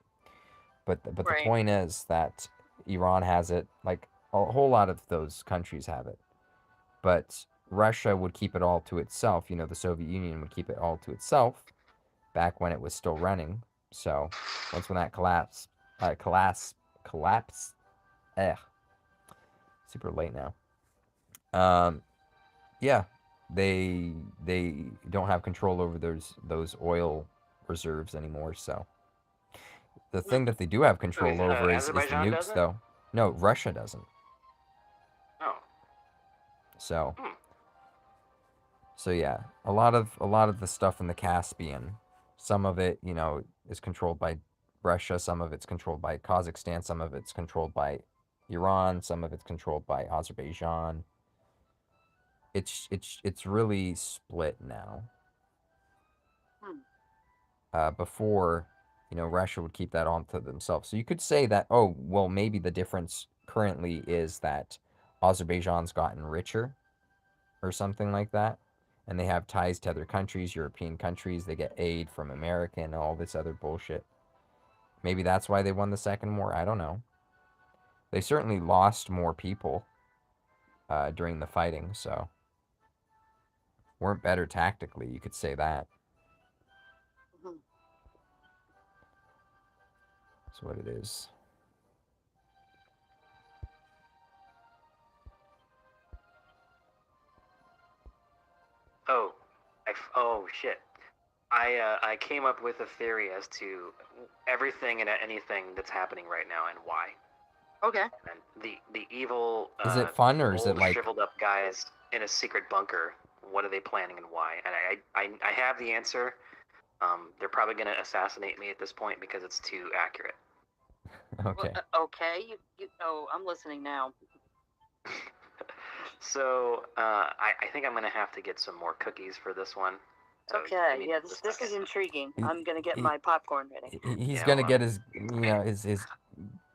But the Right. point is that Iran has it. Like a whole lot of those countries have it. But Russia would keep it all to itself. You know, the Soviet Union would keep it all to itself back when it was still running. So once when that collapsed, super late now. Yeah, they don't have control over those oil reserves anymore. So the thing that they do have control over is the Azerbaijan nukes, doesn't? though. No, Russia doesn't. Oh. So. Hmm. So yeah, a lot of the stuff in the Caspian, some of it, you know, is controlled by Russia, some of it's controlled by Kazakhstan, some of it's controlled by Iran, some of it's controlled by Azerbaijan. It's really split now. Before, you know, Russia would keep that on to themselves. So you could say that, oh, well, maybe the difference currently is that Azerbaijan's gotten richer or something like that. And they have ties to other countries, European countries. They get aid from America and all this other bullshit. Maybe that's why they won the second war. I don't know. They certainly lost more people during the fighting, so weren't better tactically. You could say that. That's what it is. Oh shit. I came up with a theory as to everything and anything that's happening right now and why. Okay. And the evil Is it fun or is it like shriveled up guys in a secret bunker? What are they planning and why? And I have the answer. They're probably gonna assassinate me at this point because it's too accurate. okay? Well, okay. Oh, I'm listening now. So I think I'm gonna have to get some more cookies for this one. Okay, yeah, this is intriguing. I'm gonna get my popcorn ready. He's gonna get his, you know, his.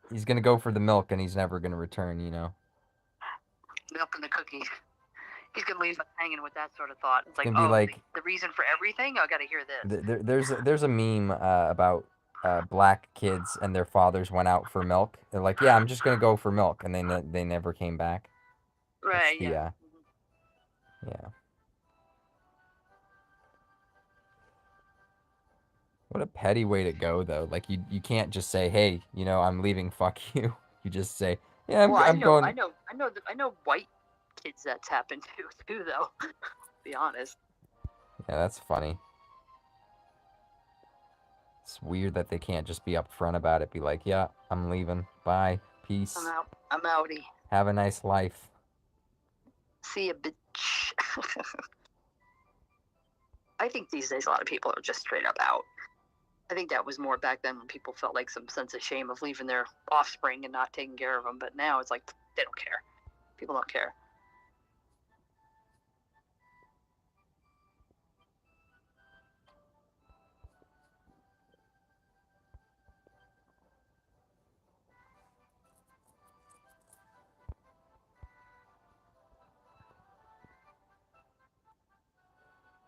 He's gonna go for the milk, and he's never gonna return. You know. Milk and the cookies. He's gonna leave us hanging with that sort of thought. It's like, gonna be oh, like, the reason for everything. I gotta hear this. There's a meme about black kids and their fathers went out for milk. They're like, yeah, I'm just gonna go for milk, and they never came back. Right. The, Yeah. Yeah. What a petty way to go, though. Like you can't just say, hey, you know, I'm leaving. Fuck you. You just say, yeah, I'm going. I know white kids that's happened to too, though. To be honest. Yeah, that's funny. It's weird that they can't just be upfront about it. Be like, yeah, I'm leaving. Bye. Peace. I'm out. I'm outie. Have a nice life. See ya, bitch. I think these days a lot of people are just straight up out. I think that was more back then when people felt like some sense of shame of leaving their offspring and not taking care of them. But now it's like they don't care. People don't care.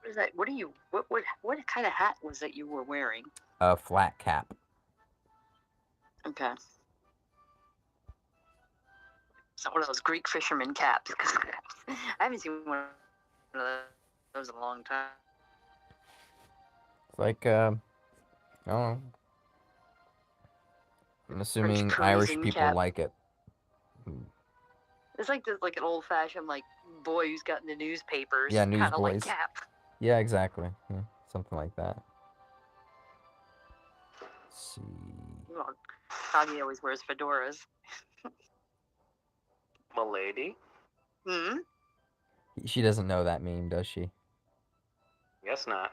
What is that? What kind of hat was that you were wearing? A flat cap. Okay. It's not one of those Greek fisherman caps. I haven't seen one of those in a long time. It's like, I don't know. I'm assuming French Irish cruising people cap. like it. It's like like an old fashioned like boy who's got in the newspapers. Yeah, kind of newsboys. like cap. Yeah, exactly. Yeah, something like that. Let's see. Well, Kage always wears fedoras. Milady? Hmm. She doesn't know that meme, does she? Guess not.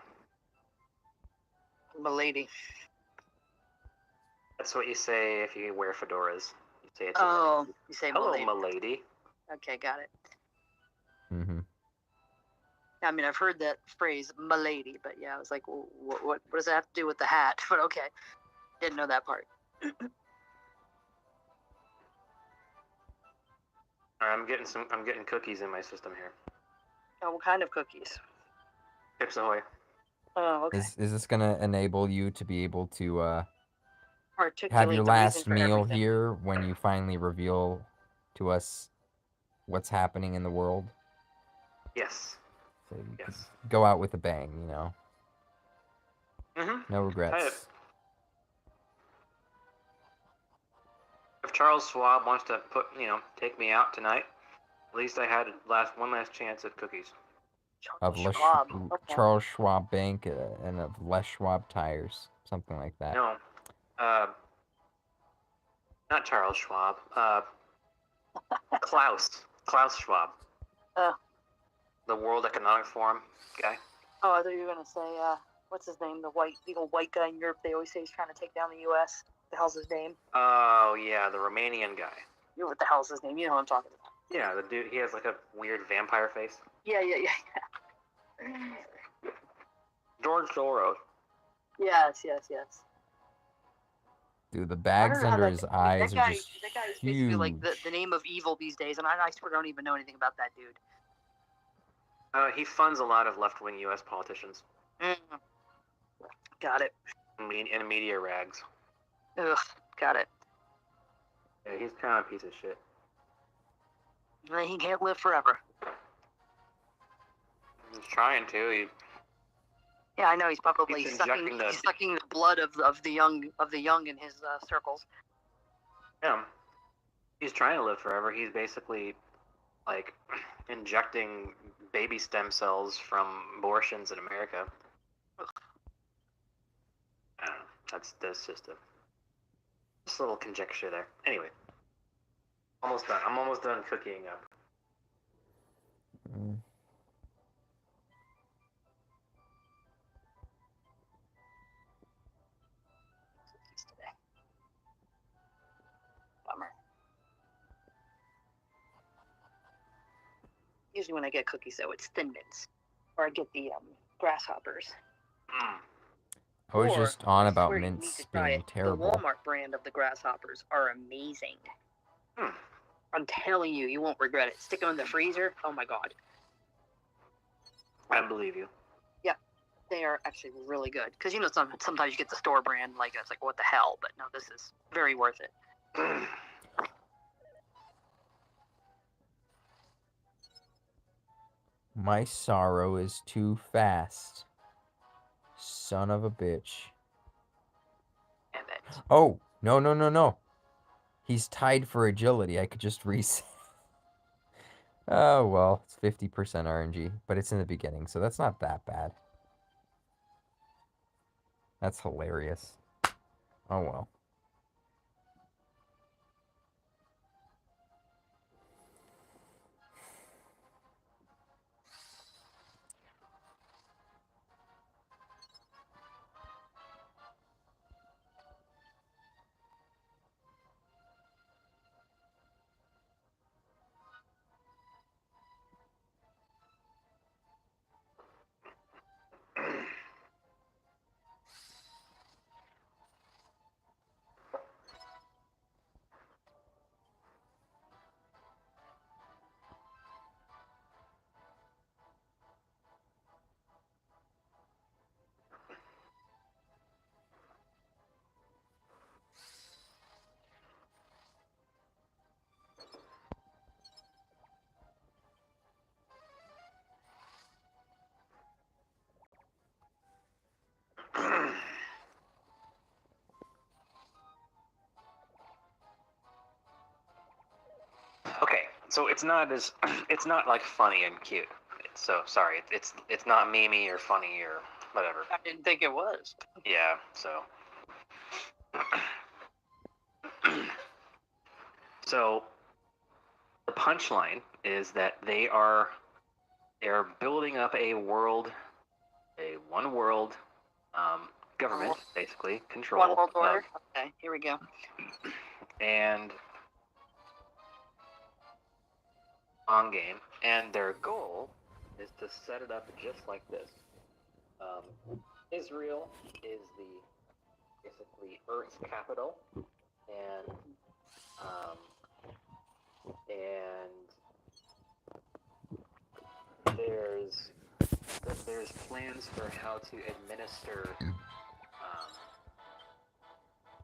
Milady. That's what you say if you wear fedoras. You say it's Oh, you say hello, milady. milady. Okay, got it. Mm-hmm. I mean, I've heard that phrase, milady, but yeah, I was like, well, what does that have to do with the hat? But okay, didn't know that part. I'm getting cookies in my system here. Oh, what kind of cookies? Chips Ahoy. Oh, okay. Is this gonna enable you to be able to have Articulate your the reason last for meal everything. here when you finally reveal to us what's happening in the world? Yes. So you could Yes. go out with a bang, you know. Mm-hmm. No regrets. If Charles Schwab wants to take me out tonight, at least I had one last chance at cookies. Of Schwab. Okay. Charles Schwab Bank and of Les Schwab Tires, something like that. No, not Charles Schwab. Klaus Schwab. The World Economic Forum guy. Oh, I thought you were gonna say what's his name? The old white guy in Europe. They always say he's trying to take down the U.S. The hell's his name? Oh yeah, the Romanian guy. You know what the hell's his name? You know what I'm talking about. Yeah, the dude. He has like a weird vampire face. Yeah. George Soros. Yes. Dude, the bags under his eyes are just that guy is huge. basically like the name of evil these days, and I swear I don't even know anything about that dude. He funds a lot of left-wing U.S. politicians. Got it. And media rags. Ugh, got it. Yeah, he's kind of a piece of shit. He can't live forever. He's trying to. Yeah, I know. He's probably He's sucking the blood of the young in his circles. Yeah, he's trying to live forever. He's basically like injecting baby stem cells from abortions in America. I don't know. That's just a little conjecture there. Anyway, almost done. I'm almost done cooking up. Bummer. Usually when I get cookies, though, it's Thin Mints, or I get the grasshoppers. I was just on about swear you need mints to try being it. terrible. The Walmart brand of the grasshoppers are amazing. I'm telling you, you won't regret it. Stick them in the freezer. Oh my god. I believe you. Yeah, they are actually really good. Because sometimes you get the store brand, like it's like what the hell. But no, this is very worth it. My sorrow is too fast. Son of a bitch. Damn it. Oh, no. He's tied for agility. I could just reset. Oh, well, it's 50% RNG, but it's in the beginning, so that's not that bad. That's hilarious. Oh, well. Okay, so it's not like funny and cute. So sorry, it's not memey or funny or whatever. I didn't think it was. Yeah, so so the punchline is that they are building up a one world government, basically control. One world order. Okay, here we go. And on game, and their goal is to set it up just like this. Israel is basically Earth's capital, and there's plans for how to administer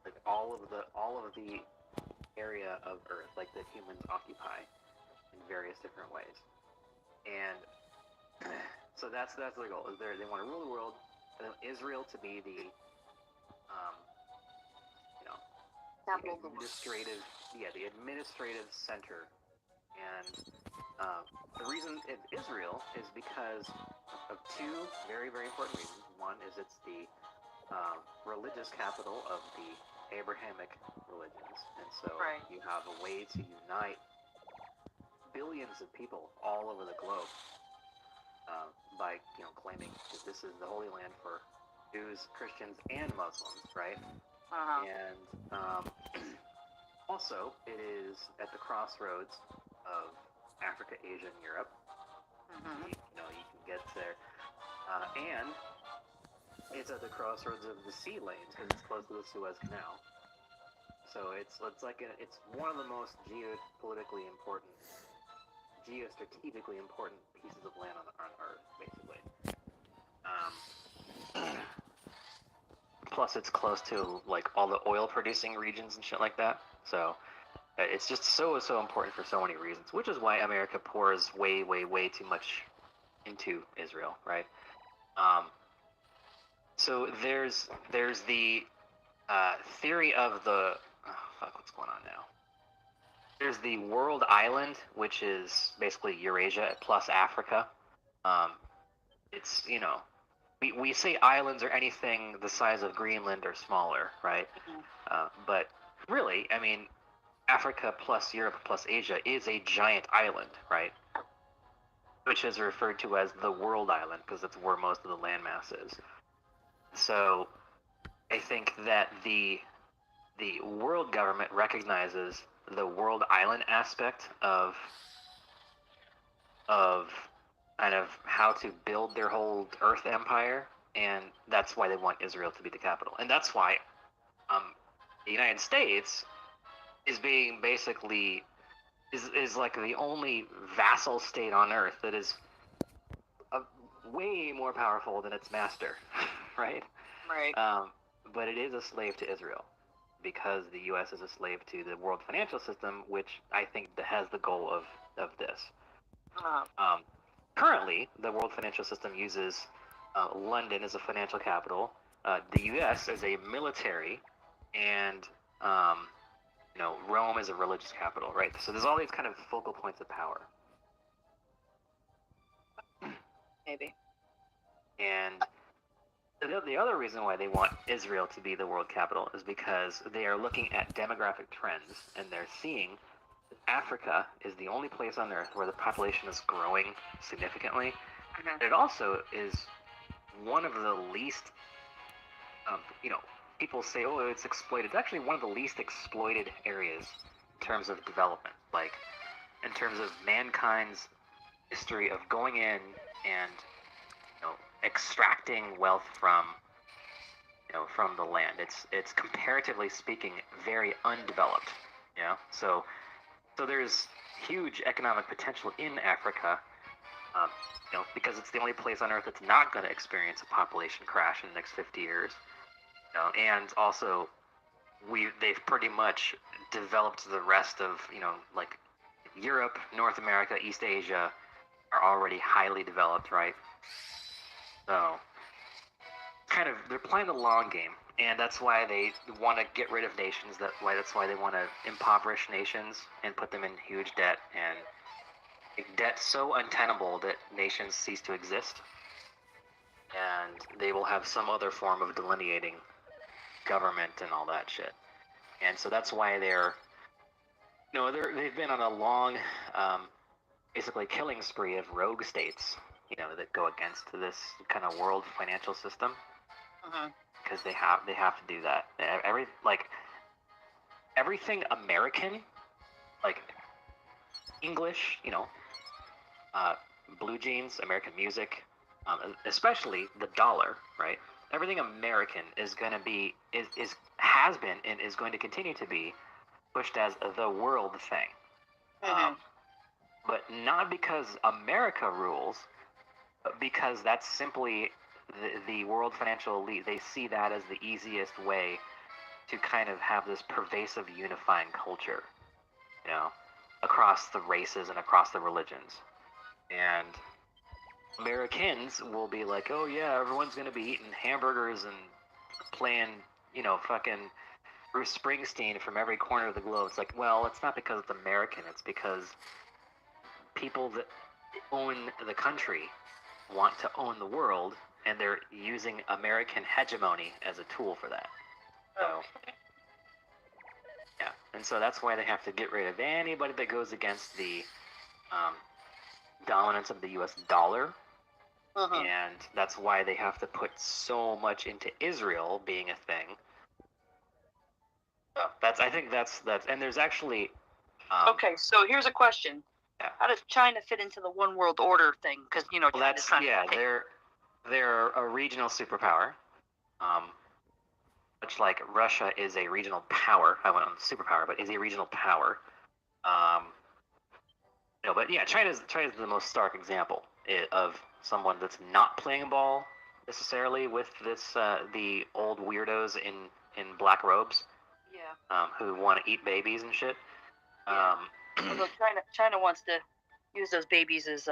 like all of the area of Earth, like that humans occupy, in various different ways, and so that's their goal. Is they want to rule the world, and then Israel to be the Capital the administrative center. And the reason it's Israel is because of two very, very important reasons. One is it's the religious capital of the Abrahamic religions, and so you have a way to unite billions of people all over the globe by claiming that this is the Holy Land for Jews, Christians, and Muslims, right? And also, it is at the crossroads of Africa, Asia, and Europe. You can get there, and it's at the crossroads of the sea lanes because it's close to the Suez Canal. So it's one of the most geostrategically important pieces of land on Earth, basically. Plus, it's close to like all the oil-producing regions and shit like that. So it's just so important for so many reasons, which is why America pours way too much into Israel, right? So there's the theory of the what's going on now? There's the world island, which is basically Eurasia plus Africa. It's we say islands are anything the size of Greenland or smaller, right? But really, I mean, Africa plus Europe plus Asia is a giant island, right? Which is referred to as the world island because that's where most of the landmass is. So I think that the world government recognizes the world island aspect of kind of how to build their whole Earth empire, and that's why they want Israel to be the capital. And that's why the United States is being basically is like the only vassal state on Earth that is way more powerful than its master, right? Right. But it is a slave to Israel because the U.S. is a slave to the world financial system, which I think has the goal of this. Currently, the world financial system uses London as a financial capital, the U.S. as a military, and Rome as a religious capital, right? So there's all these kind of focal points of power. Maybe. And the other reason why they want Israel to be the world capital is because they are looking at demographic trends, and they're seeing that Africa is the only place on Earth where the population is growing significantly. It also is one of the least, people say, oh, it's exploited. It's actually one of the least exploited areas in terms of development, like in terms of mankind's history of going in and extracting wealth from the land. It's comparatively speaking very undeveloped. So there's huge economic potential in Africa, because it's the only place on Earth that's not going to experience a population crash in the next 50 years. And also they've pretty much developed the rest of like Europe, North America, East Asia are already highly developed, right? So kind of they're playing the long game, and that's why they want to get rid of nations. That's why they want to impoverish nations and put them in huge debt, and make debt so untenable that nations cease to exist, and they will have some other form of delineating government and all that shit. And so that's why they've been on a long basically killing spree of rogue states that go against this kind of world financial system, because they have to do that. Everything American, like English, blue jeans, American music, especially the dollar, right? Everything American is going to be has been and is going to continue to be pushed as the world thing. But not because America rules, because that's simply the world financial elite. They see that as the easiest way to kind of have this pervasive unifying culture, you know, across the races and across the religions. And Americans will be like, oh yeah, everyone's gonna be eating hamburgers and playing, you know, fucking Bruce Springsteen from every corner of the globe. It's like, well, it's not because it's American, it's because people that own the country want to own the world, and they're using American hegemony as a tool for that. So, yeah, and so that's why they have to get rid of anybody that goes against the dominance of the U.S. dollar, and that's why they have to put so much into Israel being a thing. So I think that's, and there's actually. Okay, so here's a question. Yeah. How does China fit into the one world order thing? Because you know, well, China's trying to they're a regional superpower. Much like Russia is a regional power. I went on superpower, but is a regional power. No, but yeah, China's the most stark example of someone that's not playing ball necessarily with this the old weirdos in black robes. Yeah. Who want to eat babies and shit. Yeah. Although China wants to use those babies as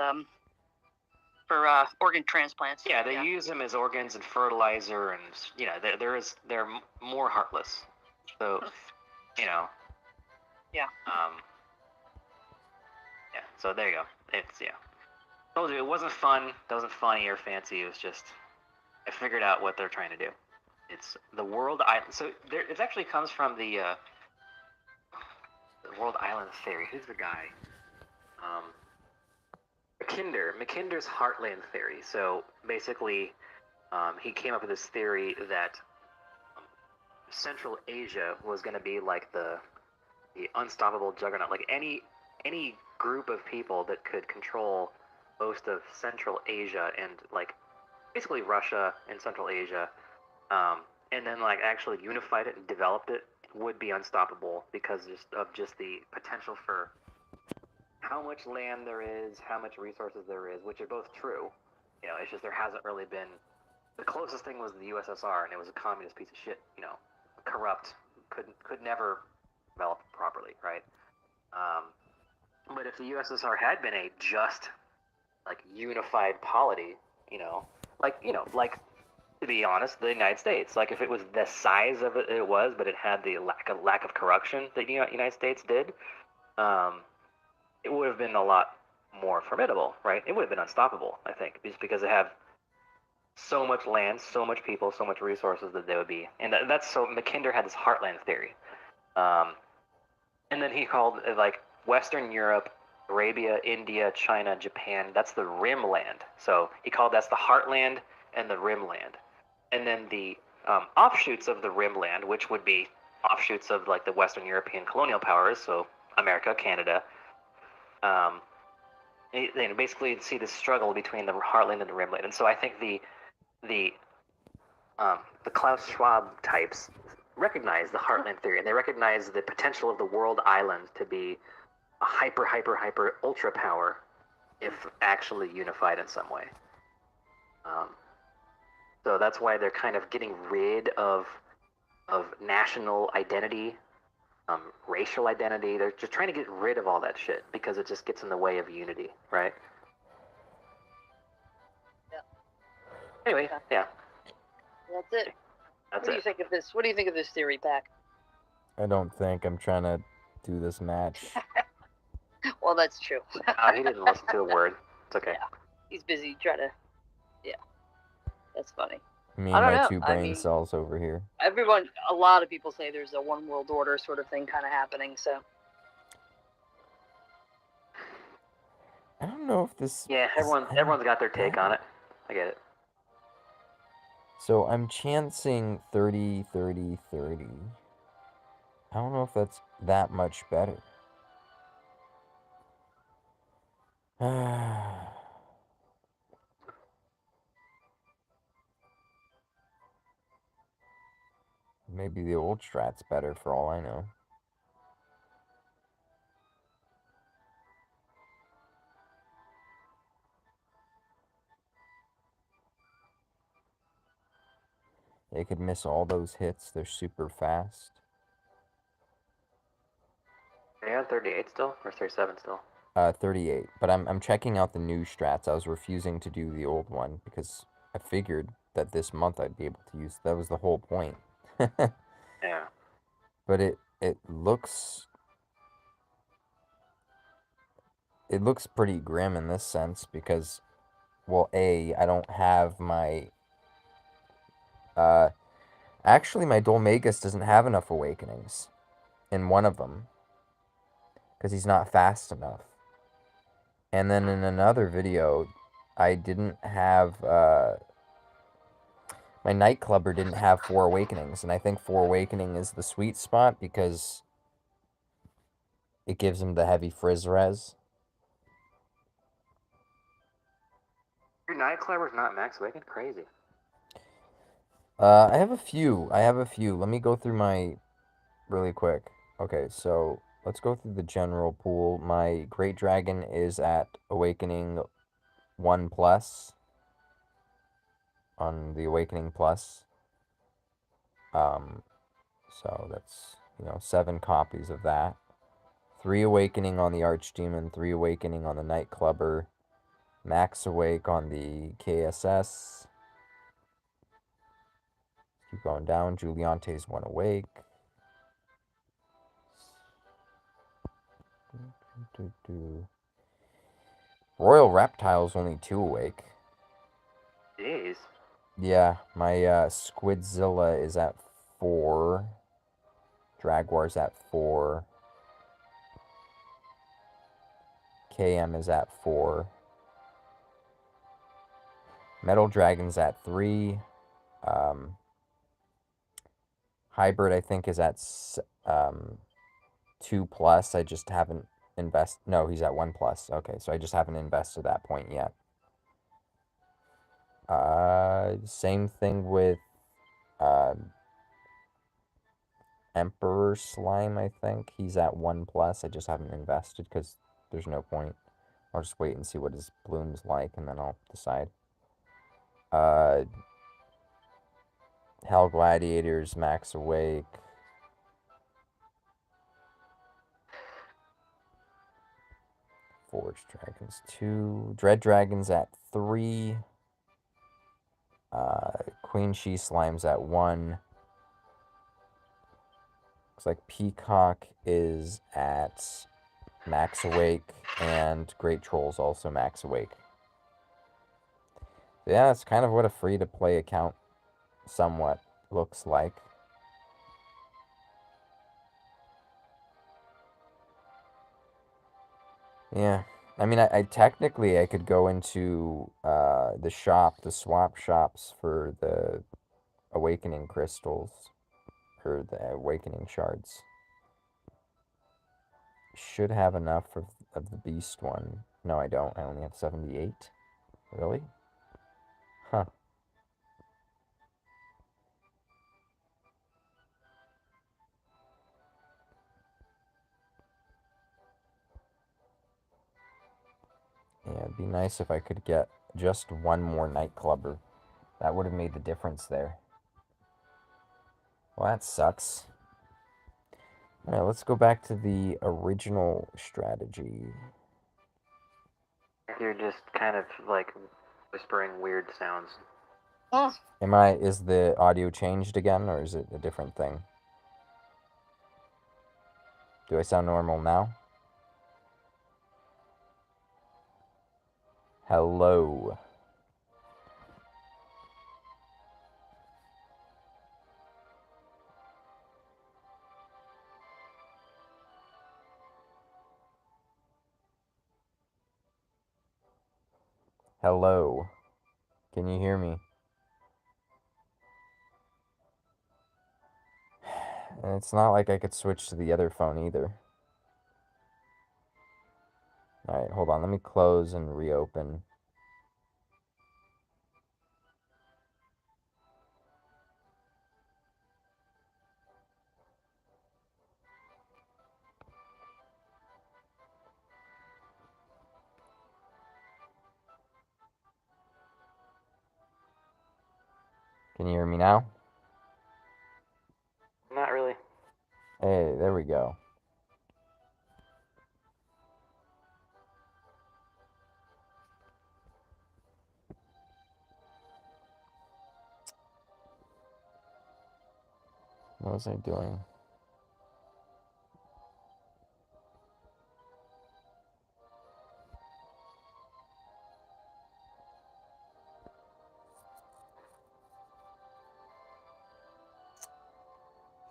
for organ transplants. Yeah, they use them as organs and fertilizer, and you know, they're more heartless. So, you know. Yeah. Yeah. So there you go. It's I told you it wasn't fun. It wasn't funny or fancy. It was just I figured out what they're trying to do. It's the world island. So it actually comes from the world island theory. Who's the guy? Mackinder's heartland theory. So basically, he came up with this theory that Central Asia was going to be like the unstoppable juggernaut. Like any group of people that could control most of Central Asia and like basically Russia and Central Asia, and then like actually unified it and developed it would be unstoppable because of the potential for how much land there is, how much resources there is, which are both true. You know, it's just there hasn't really been. The closest thing was the USSR, and it was a communist piece of shit. You know, corrupt, could never develop properly, right? But if the USSR had been a just, like, unified polity, like to be honest, the United States, like if it was the size of it was, but it had the lack of corruption that the United States did, it would have been a lot more formidable, right? It would have been unstoppable, I think, just because they have so much land, so much people, so much resources that they would be. And that's so Mackinder had this heartland theory. And then he called it like Western Europe, Arabia, India, China, Japan. That's the rim land. So he called that's the heartland and the rim land. And then the offshoots of the rim land, which would be offshoots of like the Western European colonial powers, so America, Canada. They basically see the struggle between the heartland and the rim land. And so I think the Klaus Schwab types recognize the heartland theory, and they recognize the potential of the world island to be a hyper ultra power if actually unified in some way. So that's why they're kind of getting rid of national identity, racial identity. They're just trying to get rid of all that shit because it just gets in the way of unity, right? Yeah. Anyway, yeah. That's it. What do you think of this? What do you think of this theory, Pack? I don't think I'm trying to do this match. Well, that's true. He didn't listen to a word. It's okay. Yeah. He's busy trying to. Yeah. That's funny. Me I and don't my know. two brain cells over here. A lot of people say there's a one world order sort of thing kind of happening, so. I don't know if this. Yeah, everyone's got their take on it. I get it. So I'm chancing 30, 30, 30. I don't know if that's that much better. Maybe the old strat's better for all I know. They could miss all those hits. They're super fast. Are you on 38 still, or 37 still? 38. But I'm checking out the new strats. I was refusing to do the old one because I figured that this month I'd be able to use. That was the whole point. Yeah. But it looks pretty grim in this sense because, well, I don't have my actually my Dolmagus doesn't have enough awakenings in one of them because he's not fast enough. And then in another video, I didn't have my Nightclubber didn't have 4 awakenings, and I think 4 awakening is the sweet spot because it gives him the heavy frizz res. Your Nightclubber's not max awakened? Crazy. I have a few. Let me go through my really quick. Okay, so let's go through the general pool. My Great Dragon is at Awakening 1+ on the Awakening Plus. So that's, 7 copies of that. 3 Awakening on the Archdemon, 3 Awakening on the Nightclubber, Max Awake on the KSS. Keep going down. Juliante's 1 awake. Royal Reptile's only 2 awake. Jeez. Yeah, my Squidzilla is at 4. Jaguar's at 4. KM is at 4. Metal Dragon's at 3. Hybrid, I think, is at 2+. I just haven't invested. No, he's at 1+. Okay, so I just haven't invested that point yet. Same thing with Emperor Slime, I think. He's at 1+. I just haven't invested because there's no point. I'll just wait and see what his bloom's like, and then I'll decide. Hell Gladiators, Max Awake. Forge Dragons 2. Dread Dragons at 3. Queen She Slime's at 1. Looks like Peacock is at Max Awake, and Great Troll's also Max Awake. So yeah, that's kind of what a free-to-play account somewhat looks like. Yeah, I mean, I technically I could go into the shop, the swap shops for the Awakening crystals, or the Awakening shards. Should have enough of the beast one. No, I don't. I only have 78. Really? Huh. Yeah, it'd be nice if I could get just one more Nightclubber. That would have made the difference there. Well, that sucks. Alright, let's go back to the original strategy. You're just kind of like whispering weird sounds. Oh, Is the audio changed again, or is it a different thing? Do I sound normal now? Hello. Hello. Can you hear me? And it's not like I could switch to the other phone either. Alright, hold on. Let me close and reopen. Can you hear me now? there we go. What was I doing?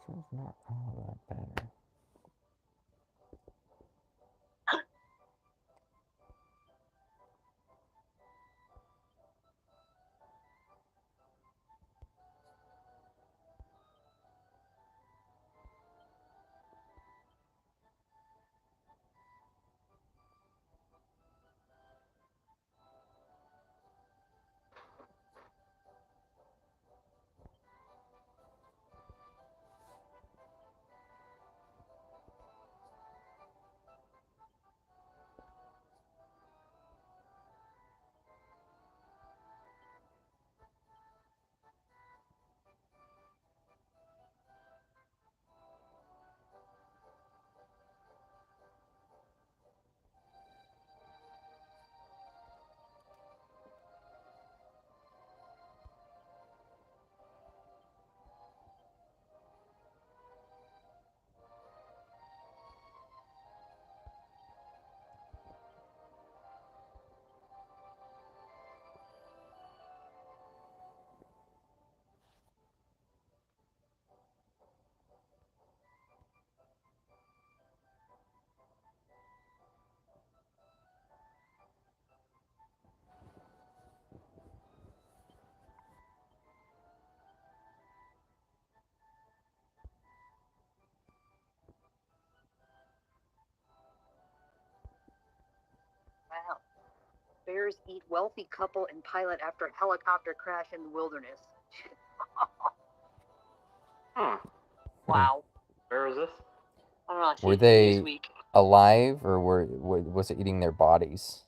This is not all that better. Wow. Bears eat wealthy couple and pilot after helicopter crash in the wilderness. Wow. Where was this? I don't know. Were they Newsweek. alive, or was it eating their bodies?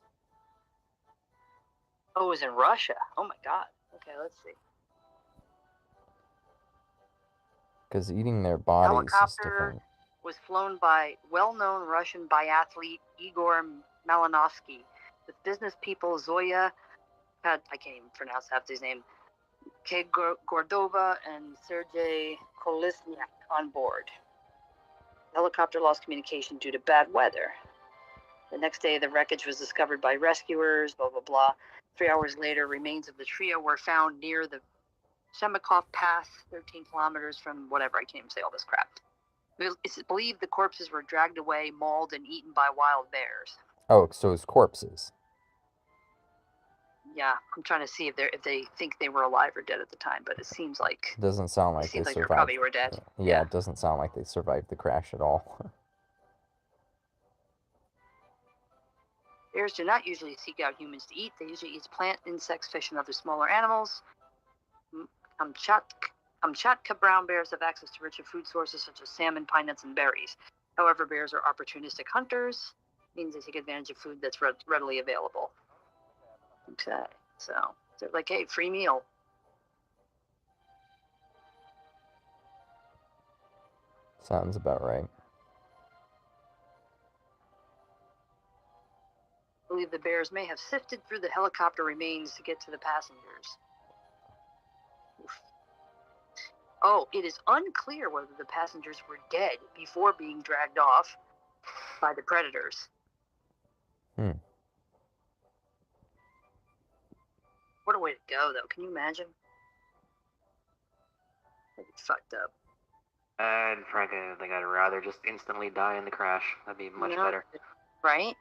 Oh, it was in Russia. Oh my God. Okay, let's see. Because eating their bodies is Helicopter different. was flown by well-known Russian biathlete Igor Malinovsky with business people Zoya, I can't even pronounce half these names, Kage Gordova and Sergei Kolesniak on board. The helicopter lost communication due to bad weather. The next day, the wreckage was discovered by rescuers, blah, blah, blah. 3 hours later, remains of the trio were found near the Shemikov Pass, 13 kilometers from whatever, I can't even say all this crap. It's believed the corpses were dragged away, mauled, and eaten by wild bears. Oh, so it's corpses. Yeah, I'm trying to see if they think they were alive or dead at the time, but it seems like Doesn't sound like they they survived. probably were dead. Yeah, it doesn't sound like they survived the crash at all. Bears do not usually seek out humans to eat. They usually eat plant, insects, fish, and other smaller animals. Kamchatka brown bears have access to richer food sources such as salmon, pine nuts, and berries. However, bears are opportunistic hunters, means they take advantage of food that's readily available. Okay, so they're like, hey, free meal. Sounds about right. I believe the bears may have sifted through the helicopter remains to get to the passengers. Oof. Oh, it is unclear whether the passengers were dead before being dragged off by the predators. What a way to go, though. Can you imagine? That'd be fucked up. And frankly, I think I'd rather just instantly die in the crash. That'd be much better. Right?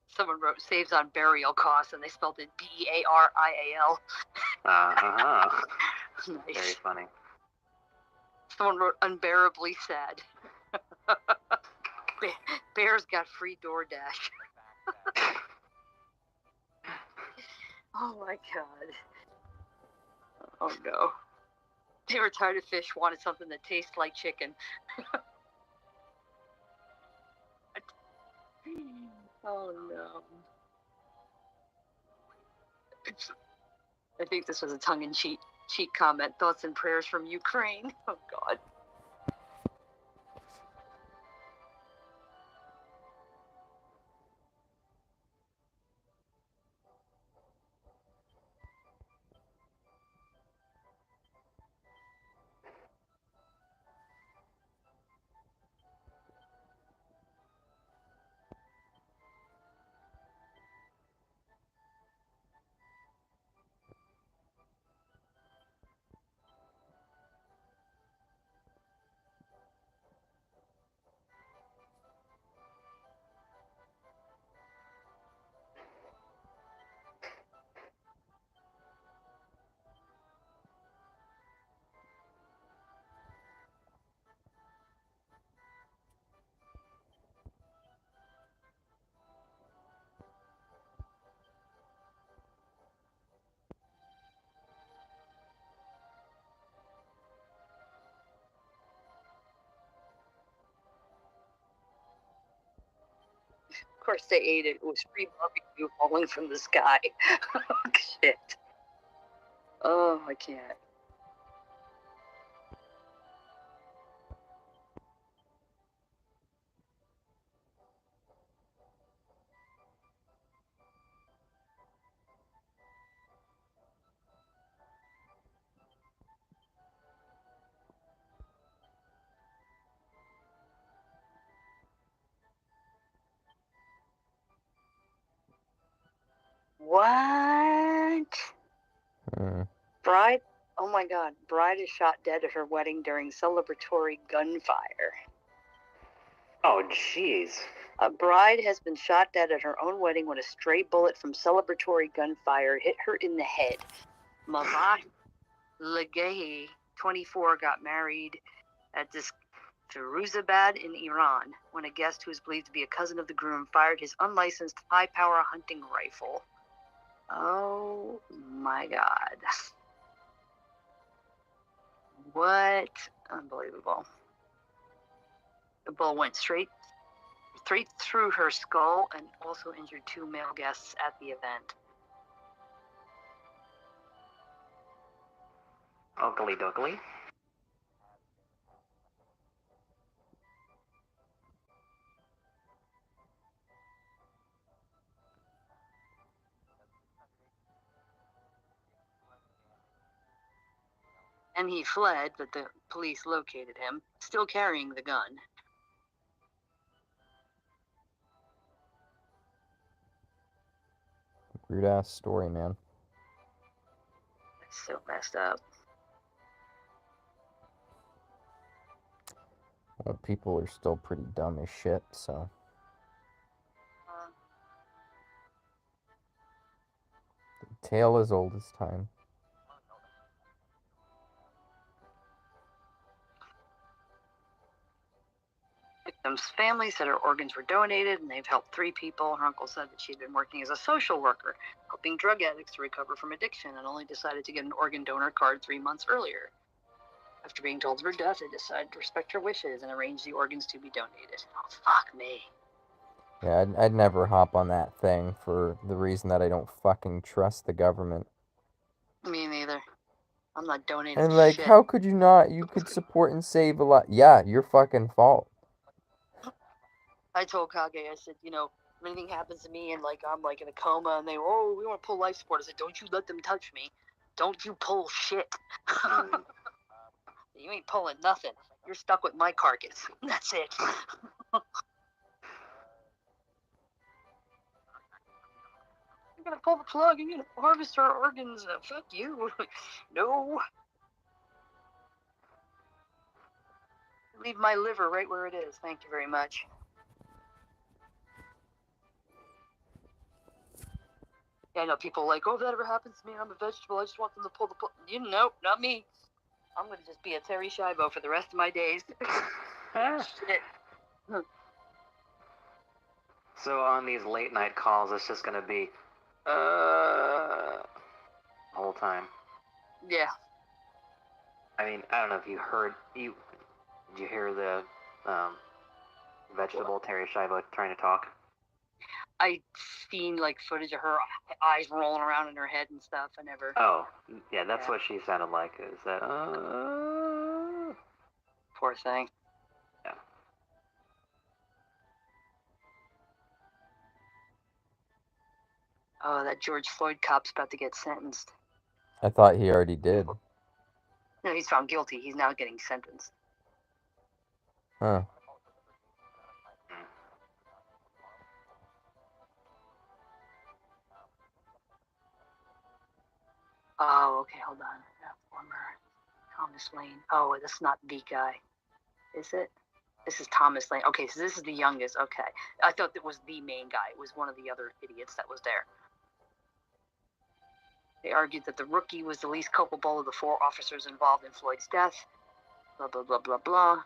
Someone wrote saves on burial costs, and they spelled it Bearial. Nice. Very funny. Someone wrote unbearably sad. Bears got free DoorDash. Oh my God. Oh no. They were tired of fish, wanted something that tastes like chicken. Oh no. I think this was a tongue-in-cheek comment. Thoughts and prayers from Ukraine. Oh, God. Of course they ate it. It was free barbecue falling from the sky. Shit. Oh, I can't. What? Bride? Oh my God. Bride is shot dead at her wedding during celebratory gunfire. Oh, jeez. A bride has been shot dead at her own wedding when a stray bullet from celebratory gunfire hit her in the head. Mavash Legahi, 24, got married at this Firuzabad in Iran when a guest who is believed to be a cousin of the groom fired his unlicensed high-power hunting rifle. Oh my God. What? Unbelievable. The bullet went straight through her skull and also injured 2 male guests at the event. Ugly duckly. And he fled, but the police located him, still carrying the gun. Weird ass story, man. It's so messed up. Well, people are still pretty dumb as shit, so. The tale as old as time. Victim's family said her organs were donated and they've helped 3 people. Her uncle said that she'd been working as a social worker, helping drug addicts to recover from addiction, and only decided to get an organ donor card 3 months earlier. After being told of her death, they decided to respect her wishes and arrange the organs to be donated. Oh, fuck me. Yeah, I'd never hop on that thing for the reason that I don't fucking trust the government. Me neither. I'm not donating And like, shit. how could you not? You could support and save a lot. Yeah, your fucking fault. I told Kage, I said, you know, if anything happens to me and like I'm like in a coma and they, oh, we want to pull life support. I said, don't you let them touch me. Don't you pull shit. You ain't pulling nothing. You're stuck with my carcass. That's it. You're gonna pull the plug. You're gonna harvest our organs. Fuck you. No. Leave my liver right where it is. Thank you very much. Yeah, I know people are like, oh, if that ever happens to me, I'm a vegetable. I just want them to pull the plug. You know, not me. I'm gonna just be a Terry Schiavo for the rest of my days. Shit. So on these late night calls, it's just gonna be, the whole time. Yeah. I mean, I don't know if you heard, did you hear the, vegetable Terry Schiavo trying to talk? I seen like footage of her eyes rolling around in her head and stuff. I never. Oh, yeah, that's what she sounded like. Is that? Poor thing. Yeah. Oh, that George Floyd cop's about to get sentenced. I thought he already did. No, he's found guilty. He's now getting sentenced. Huh. Oh, okay, hold on. Former Thomas Lane. Oh, that's not the guy. Is it? This is Thomas Lane. Okay, so this is the youngest. Okay. I thought that was the main guy. It was one of the other idiots that was there. They argued that the rookie was the least culpable of the 4 officers involved in Floyd's death. Blah, blah, blah, blah, blah.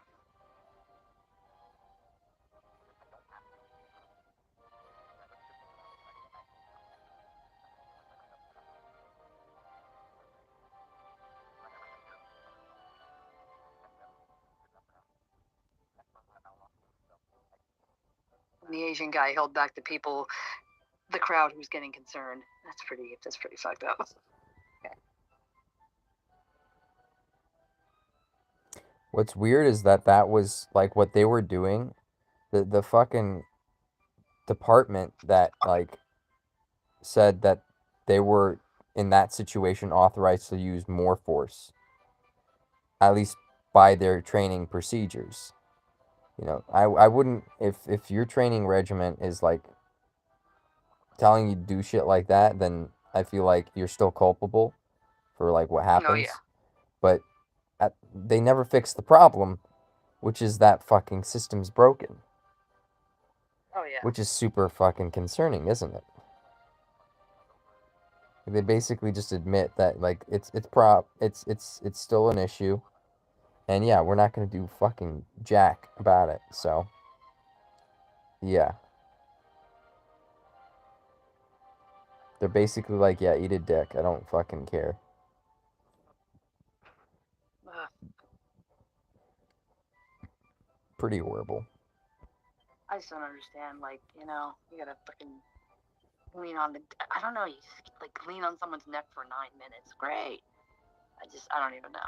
And the Asian guy held back the people, the crowd who was getting concerned. That's pretty fucked up. Okay. What's weird is that was like what they were doing. The fucking department that like said that they were in that situation authorized to use more force, at least by their training procedures. You know, I wouldn't, if your training regiment is like telling you to do shit like that, then I feel like you're still culpable for like what happens. Oh, yeah. But they never fix the problem, which is that fucking system's broken. Oh, yeah. Which is super fucking concerning, isn't it? They basically just admit that like it's still an issue. And yeah, we're not gonna do fucking jack about it. So yeah. They're basically like, yeah, eat a dick. I don't fucking care. Pretty horrible. I just don't understand. Like, you gotta fucking lean on I don't know, you just like lean on someone's neck for 9 minutes. Great. I don't even know.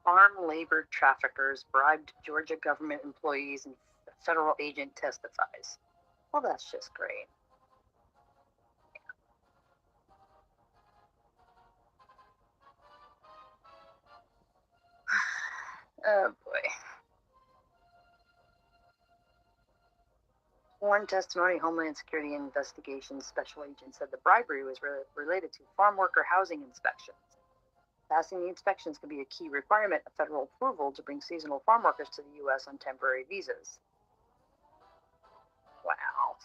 Farm labor traffickers bribed Georgia government employees and federal agent testifies. Well, that's just great. Oh boy. Sworn testimony, Homeland Security Investigations Special Agent said the bribery was related to farm worker housing inspections. Passing the inspections can be a key requirement of federal approval to bring seasonal farm workers to the U.S. on temporary visas. Wow.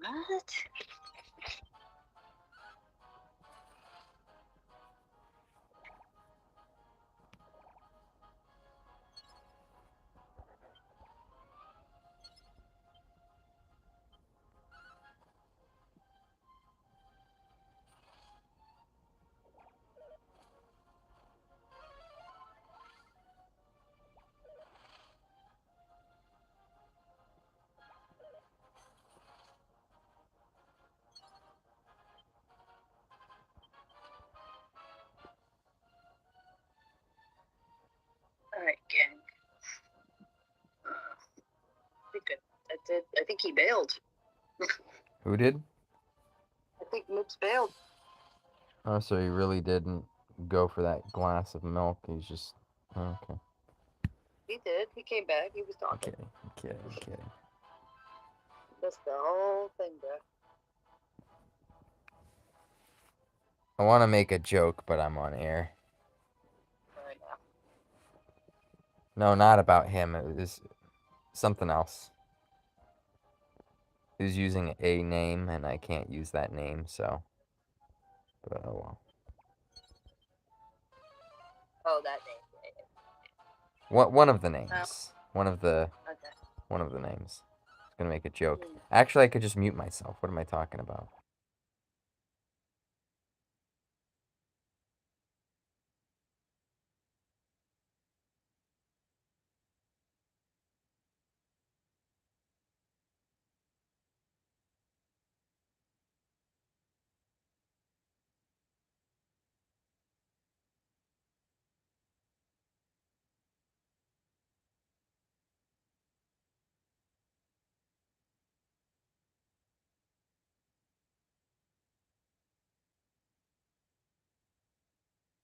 What? All right, gang. Pretty good. That's it. I think he bailed. Who did? I think Moops bailed. Oh, so he really didn't go for that glass of milk. He's just... Oh, okay. He did. He came back. He was talking. Okay. That's the whole thing, bro. I want to make a joke, but I'm on air. Right now. No, not about him. It was something else. He was using a name, and I can't use that name, so... But oh well. Oh, that name. One of the names. One of the names. I was gonna make a joke. Actually, I could just mute myself. What am I talking about?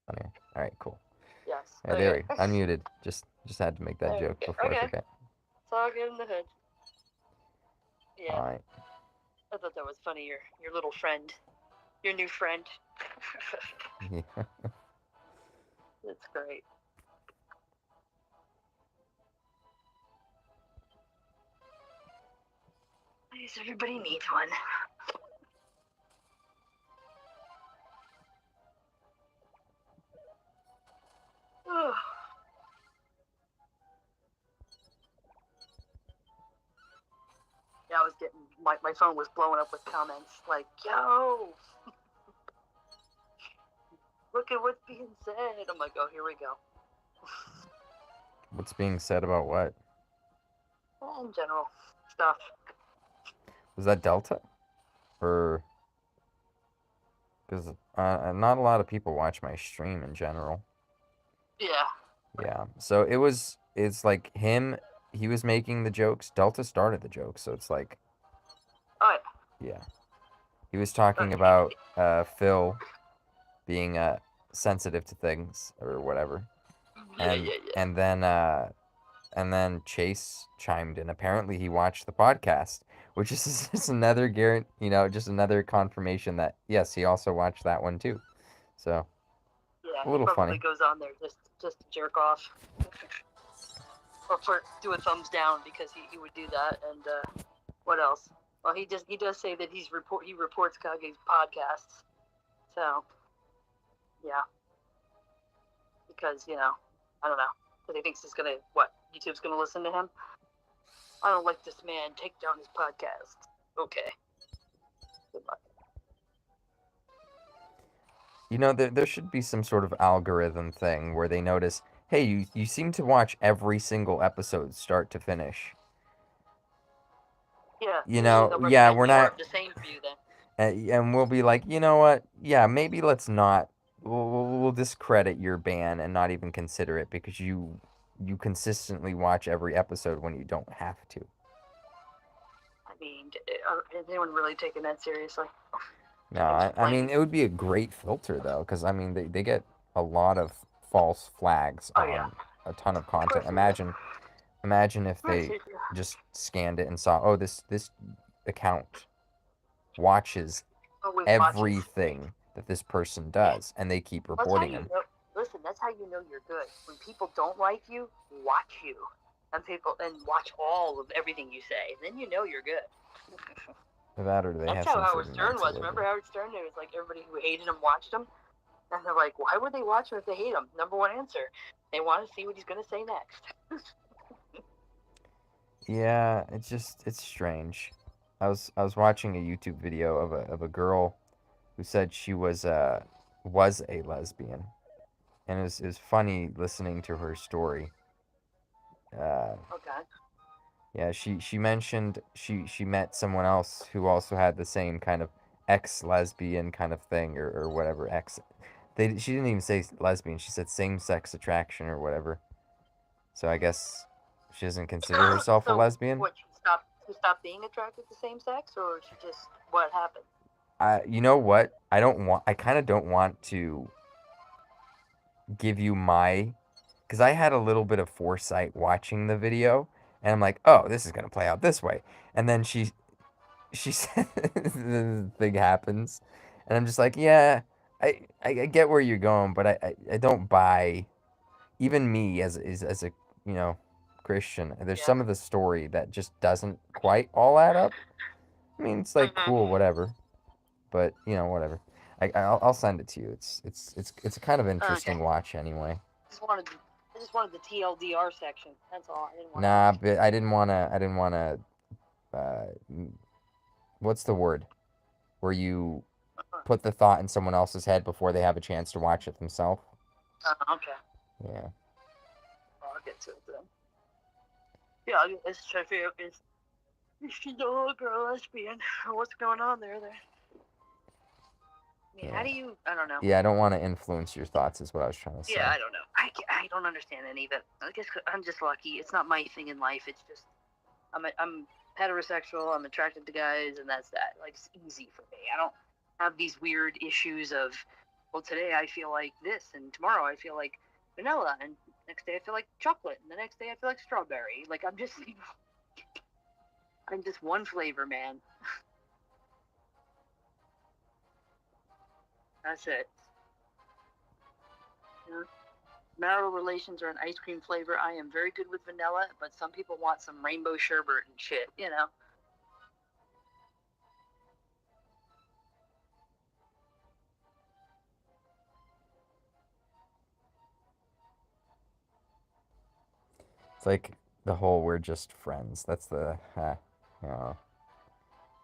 On air. All right, cool. Yes. Yeah, there, unmuted. Just had to make that joke before I forget. It's all good in the hood. Yeah. All right. I thought that was funny. Your little friend, your new friend. Yeah. It's great. I guess everybody needs one. Oh. Yeah, I was getting my phone was blowing up with comments like, "Yo, look at what's being said." I'm like, "Oh, here we go." What's being said about what? In general stuff. Was that Delta? Or because not a lot of people watch my stream in general. Yeah. Yeah. So it's like him. He was making the jokes. Delta started the jokes, so it's like. Oh yeah. Yeah. He was talking about Phil being sensitive to things or whatever. And and then Chase chimed in. Apparently he watched the podcast, which is just another just another confirmation that yes, he also watched that one too. So yeah, a little he probably funny. goes on there just to jerk off. Or for do a thumbs down because he would do that. And what else? Well, he does say that he reports Kage's podcasts. So yeah, because I don't know, because he thinks he's gonna YouTube's gonna listen to him. I don't like this man. Take down his podcast. Okay. Good luck. There should be some sort of algorithm thing where they notice, hey, you seem to watch every single episode start to finish. Yeah. Yeah, we're not the same for you then. and we'll be like, you know what? Yeah, maybe let's not. We'll discredit your ban and not even consider it because you consistently watch every episode when you don't have to. I mean, is anyone really taking that seriously? No, I mean, it would be a great filter, though, because, I mean, they get a lot of false flags on a ton of content. Imagine if they just scanned it and saw, oh, this account watches everything that this person does, and they keep reporting them. Listen, that's how you know you're good. When people don't like you, watch you. And watch all of everything you say. Then you know you're good. That or they That's have how some Howard sort of Stern mental was. Remember Howard Stern? It was like everybody who hated him watched him. And they're like, why would they watch him if they hate him? Number one answer. They want to see what he's going to say next. Yeah, it's strange. I was watching a YouTube video of a girl who said she was a lesbian. And it was funny listening to her story. Okay. Yeah, she mentioned she met someone else who also had the same kind of ex-lesbian kind of thing or whatever. She didn't even say lesbian. She said same-sex attraction or whatever. So I guess she doesn't consider herself a lesbian. What, she stopped being attracted to same sex, or she just, what happened? You know what? I kind of don't want to give you because I had a little bit of foresight watching the video, and I'm like, oh, this is gonna play out this way, and then she said the thing happens, and I'm just like, yeah, I get where you're going, but I don't buy, even me as a Christian. There's some of the story that just doesn't quite all add up. I mean, it's like cool, whatever, but whatever. I'll send it to you. It's a kind of interesting watch anyway. I just wanted the TLDR section. That's all. I didn't want Nah, but I didn't wanna. What's the word? Where you put the thought in someone else's head before they have a chance to watch it themselves. Okay. Yeah. I'll get to it then. Yeah, I just try to figure out is she a little girl lesbian? What's going on there? I mean, how do you? I don't know. Yeah, I don't want to influence your thoughts, is what I was trying to say. Yeah, I don't know. I don't understand any of it. I guess I'm just lucky. It's not my thing in life. It's just I'm heterosexual. I'm attracted to guys, and that's that. Like, it's easy for me. I don't have these weird issues of, well, today I feel like this, and tomorrow I feel like vanilla, and next day I feel like chocolate, and the next day I feel like strawberry. Like I'm just one flavor, man. That's it. You know, marital relations are an ice cream flavor. I am very good with vanilla, but some people want some rainbow sherbet and shit, you know. It's like the whole "we're just friends." That's the, you know,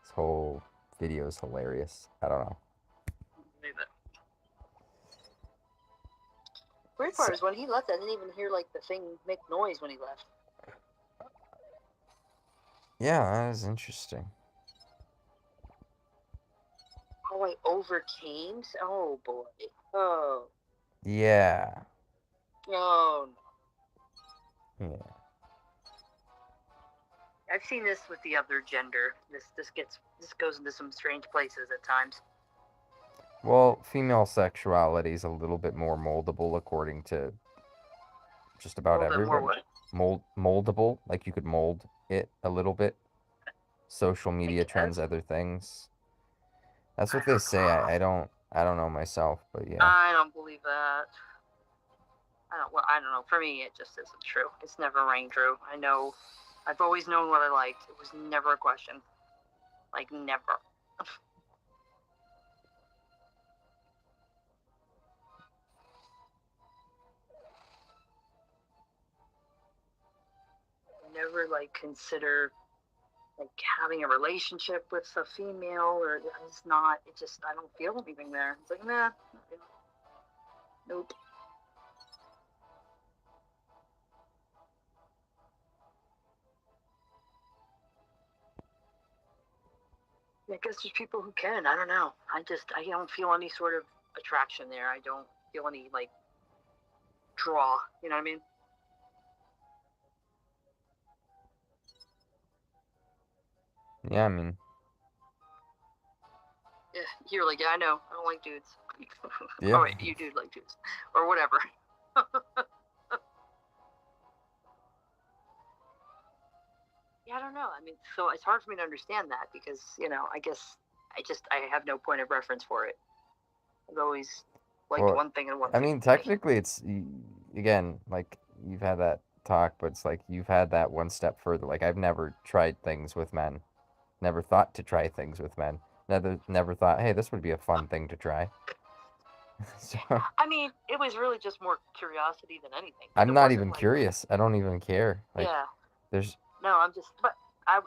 this whole video is hilarious. I don't know. Weird part is when he left, I didn't even hear like the thing make noise when he left. Yeah, that is interesting. Oh, I overcame. Oh boy. Oh. Yeah. Oh Yeah. no. I've seen this with the other gender. This goes into some strange places at times. Well, female sexuality is a little bit more moldable according to just about everybody. Moldable, like you could mold it a little bit. Social media trends, other things. That's what they say. I don't know myself, but yeah. I don't believe that. I don't know. For me, it just isn't true. It's never rang true. I know. I've always known what I liked. It was never a question. Like, never. Never, like, consider, like, having a relationship with a female, or it's not, it just, I don't feel anything there. It's like, nah. Nope. I guess there's people who can. I don't know. I don't feel any sort of attraction there. I don't feel any, like, draw. You know what I mean? Yeah, I mean. Yeah, you're like, yeah, I know. I don't like dudes. Yeah. Oh, wait, you do like dudes. Or whatever. Yeah, I don't know. I mean, so it's hard for me to understand that because, you know, I guess I have no point of reference for it. I've always liked one thing and one thing. I mean, technically, it's, again, like, you've had that talk, but it's like you've had that one step further. Like, I've never tried things with men. Never thought to try things with men. Never thought, hey, this would be a fun thing to try. So, I mean, it was really just more curiosity than anything. I'm not even curious. I don't even care. Like, yeah. There's. No, I'm just. But I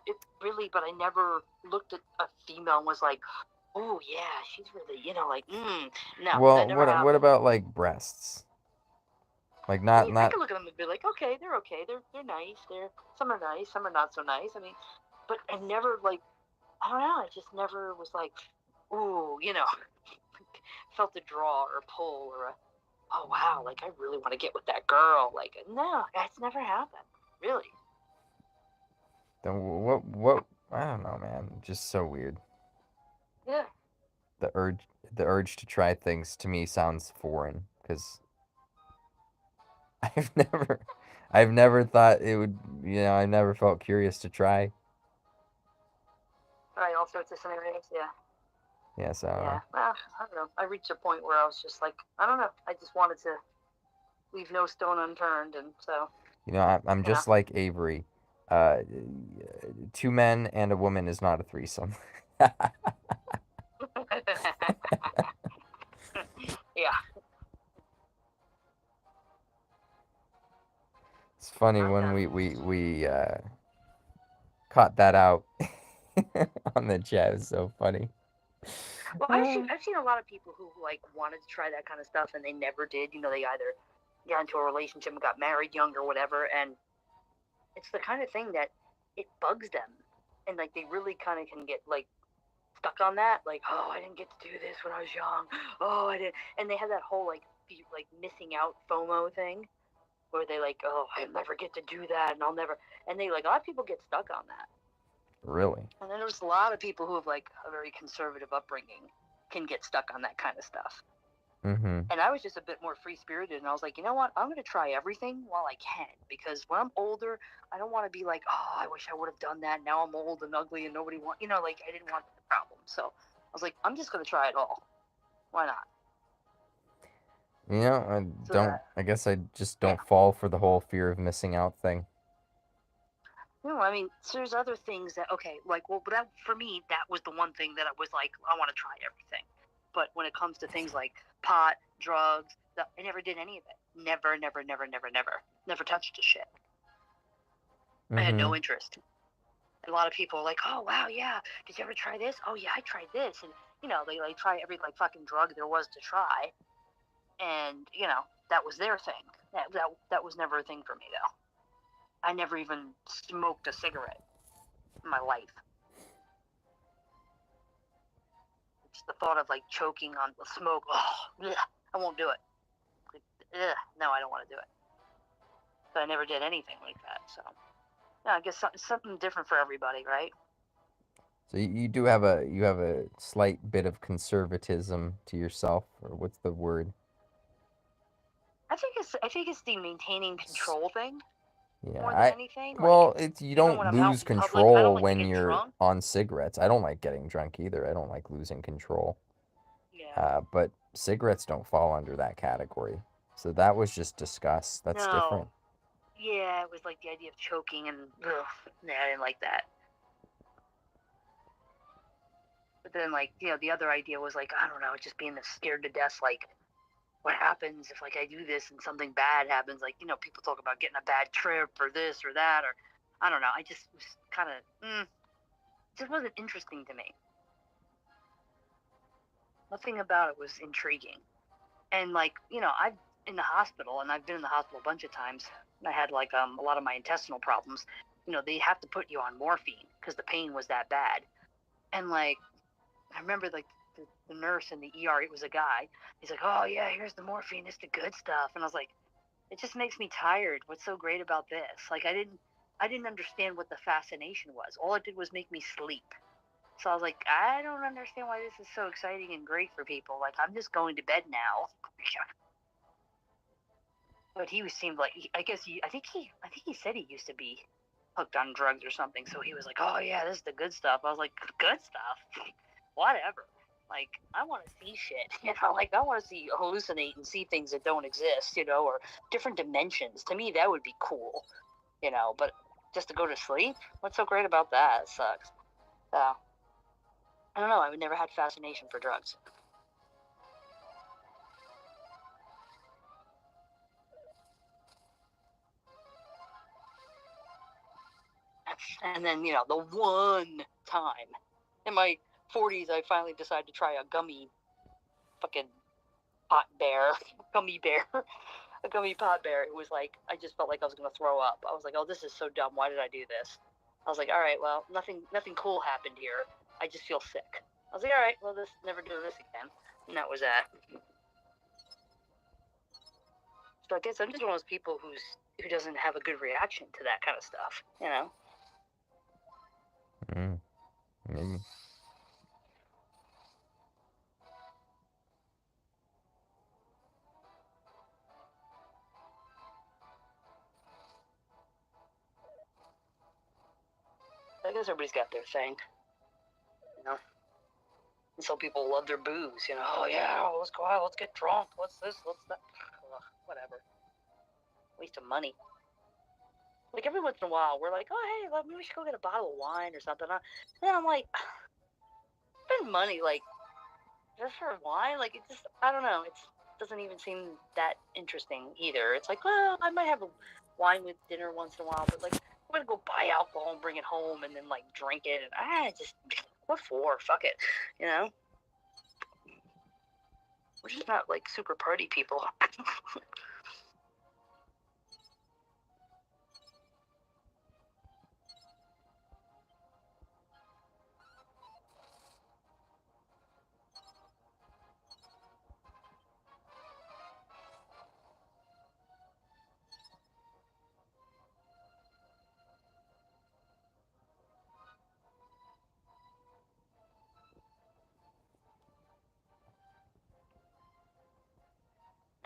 never looked at a female and was like, oh yeah, she's really, you know, like, no. Well, what about like breasts? Like I can look at them and be like, okay. They're nice. Some are nice, some are not so nice. I mean, but I never like, I don't know. I just never was like, ooh, you know, felt a draw or a pull or a, oh wow, like I really want to get with that girl. Like, no, that's never happened, really. Then what? I don't know, man. Just so weird. Yeah. The urge to try things to me sounds foreign because I've never thought it would. You know, I never felt curious to try. Right, all sorts of scenarios. Yeah. Yeah, so. Yeah, well, I don't know. I reached a point where I was just like, I don't know. I just wanted to leave no stone unturned, and so. You know, I'm just like Avery. 2 men and a woman is not a threesome. Yeah. It's funny when we caught that out on the chat. It was so funny. Well, I've seen a lot of people who like wanted to try that kind of stuff and they never did. You know, they either got into a relationship and got married young or whatever, and it's the kind of thing that it bugs them, and like they really kind of can get like stuck on that. Like, oh, I didn't get to do this when I was young. Oh, I didn't, and they have that whole like missing out FOMO thing, where they like, oh, I'll never get to do that, and I'll never, and they like a lot of people get stuck on that. Really? And then there's a lot of people who have like a very conservative upbringing can get stuck on that kind of stuff. Mm-hmm. And I was just a bit more free spirited, and I was like, you know what? I'm gonna try everything while I can, because when I'm older, I don't want to be like, oh, I wish I would have done that. Now I'm old and ugly, and nobody want, like I didn't want the problem. So I was like, I'm just gonna try it all. Why not? I guess I just Yeah. don't fall for the whole fear of missing out thing. No, I mean, so there's other things that, okay, like, well, but that, for me, that was the one thing that I was like, I want to try everything. But when it comes to things like pot, drugs, I never did any of it. Never, never, never, never, never. Never touched the shit. I had no interest. And a lot of people are like, oh, wow, yeah. Did you ever try this? Oh, yeah, I tried this. And, they like try every like fucking drug there was to try. And, that was their thing. That was never a thing for me, though. I never even smoked a cigarette in my life. Just the thought of like choking on the smoke, I won't do it. No, I don't want to do it. But I never did anything like that. So, I guess something different for everybody, right? So you do have a slight bit of conservatism to yourself, or what's the word? I think it's the maintaining control thing. Yeah, more than anything. Well, like, you even don't when I'm out lose in public, I don't control like when to get you're drunk. on cigarettes. I don't like getting drunk either. I don't like losing control. Yeah. But cigarettes don't fall under that category. So that was just discussed. That's different. Yeah, it was like the idea of choking and I didn't like that. But then the other idea was like, I don't know, just being scared to death, like what happens if like I do this and something bad happens? Like, people talk about getting a bad trip or this or that, or I don't know. I just was kind of, it just wasn't interesting to me. Nothing about it was intriguing. And I've in the hospital, and I've been in the hospital a bunch of times. And I had a lot of my intestinal problems. They have to put you on morphine because the pain was that bad. And I remember the nurse in the ER, it was a guy. He's like, oh yeah, here's the morphine, it's the good stuff. And I was like, it just makes me tired. What's so great about this? Like I didn't understand what the fascination was. All it did was make me sleep. So I was like, I don't understand why this is so exciting and great for people. Like I'm just going to bed now. But he seemed like I think he said he used to be hooked on drugs or something. So he was like, oh yeah, this is the good stuff. I was like, good stuff? Whatever. Like, I want to see shit, like I want to hallucinate and see things that don't exist, or different dimensions. To me, that would be cool, but just to go to sleep, what's so great about that? It sucks. I don't know. I've never had fascination for drugs. And then, the one time in my 40s, I finally decided to try a gummy fucking gummy bear, a gummy pot bear. It was like, I just felt like I was going to throw up. I was like, oh, this is so dumb. Why did I do this? I was like, all right, well, nothing cool happened here. I just feel sick. I was like, all right, well, never do this again. And that was that. So I guess I'm just one of those people who doesn't have a good reaction to that kind of stuff, Maybe. I guess everybody's got their thing, And some people love their booze, Oh yeah, let's go out, let's get drunk, what's this, what's that, whatever. Waste of money. Like every once in a while, we're like, oh hey, maybe we should go get a bottle of wine or something. And then I'm like, spend money just for wine, it just, I don't know, it doesn't even seem that interesting either. It's like, well, I might have a wine with dinner once in a while, but I'm gonna go buy alcohol and bring it home and then drink it, and just what for? Fuck it, We're just not super party people.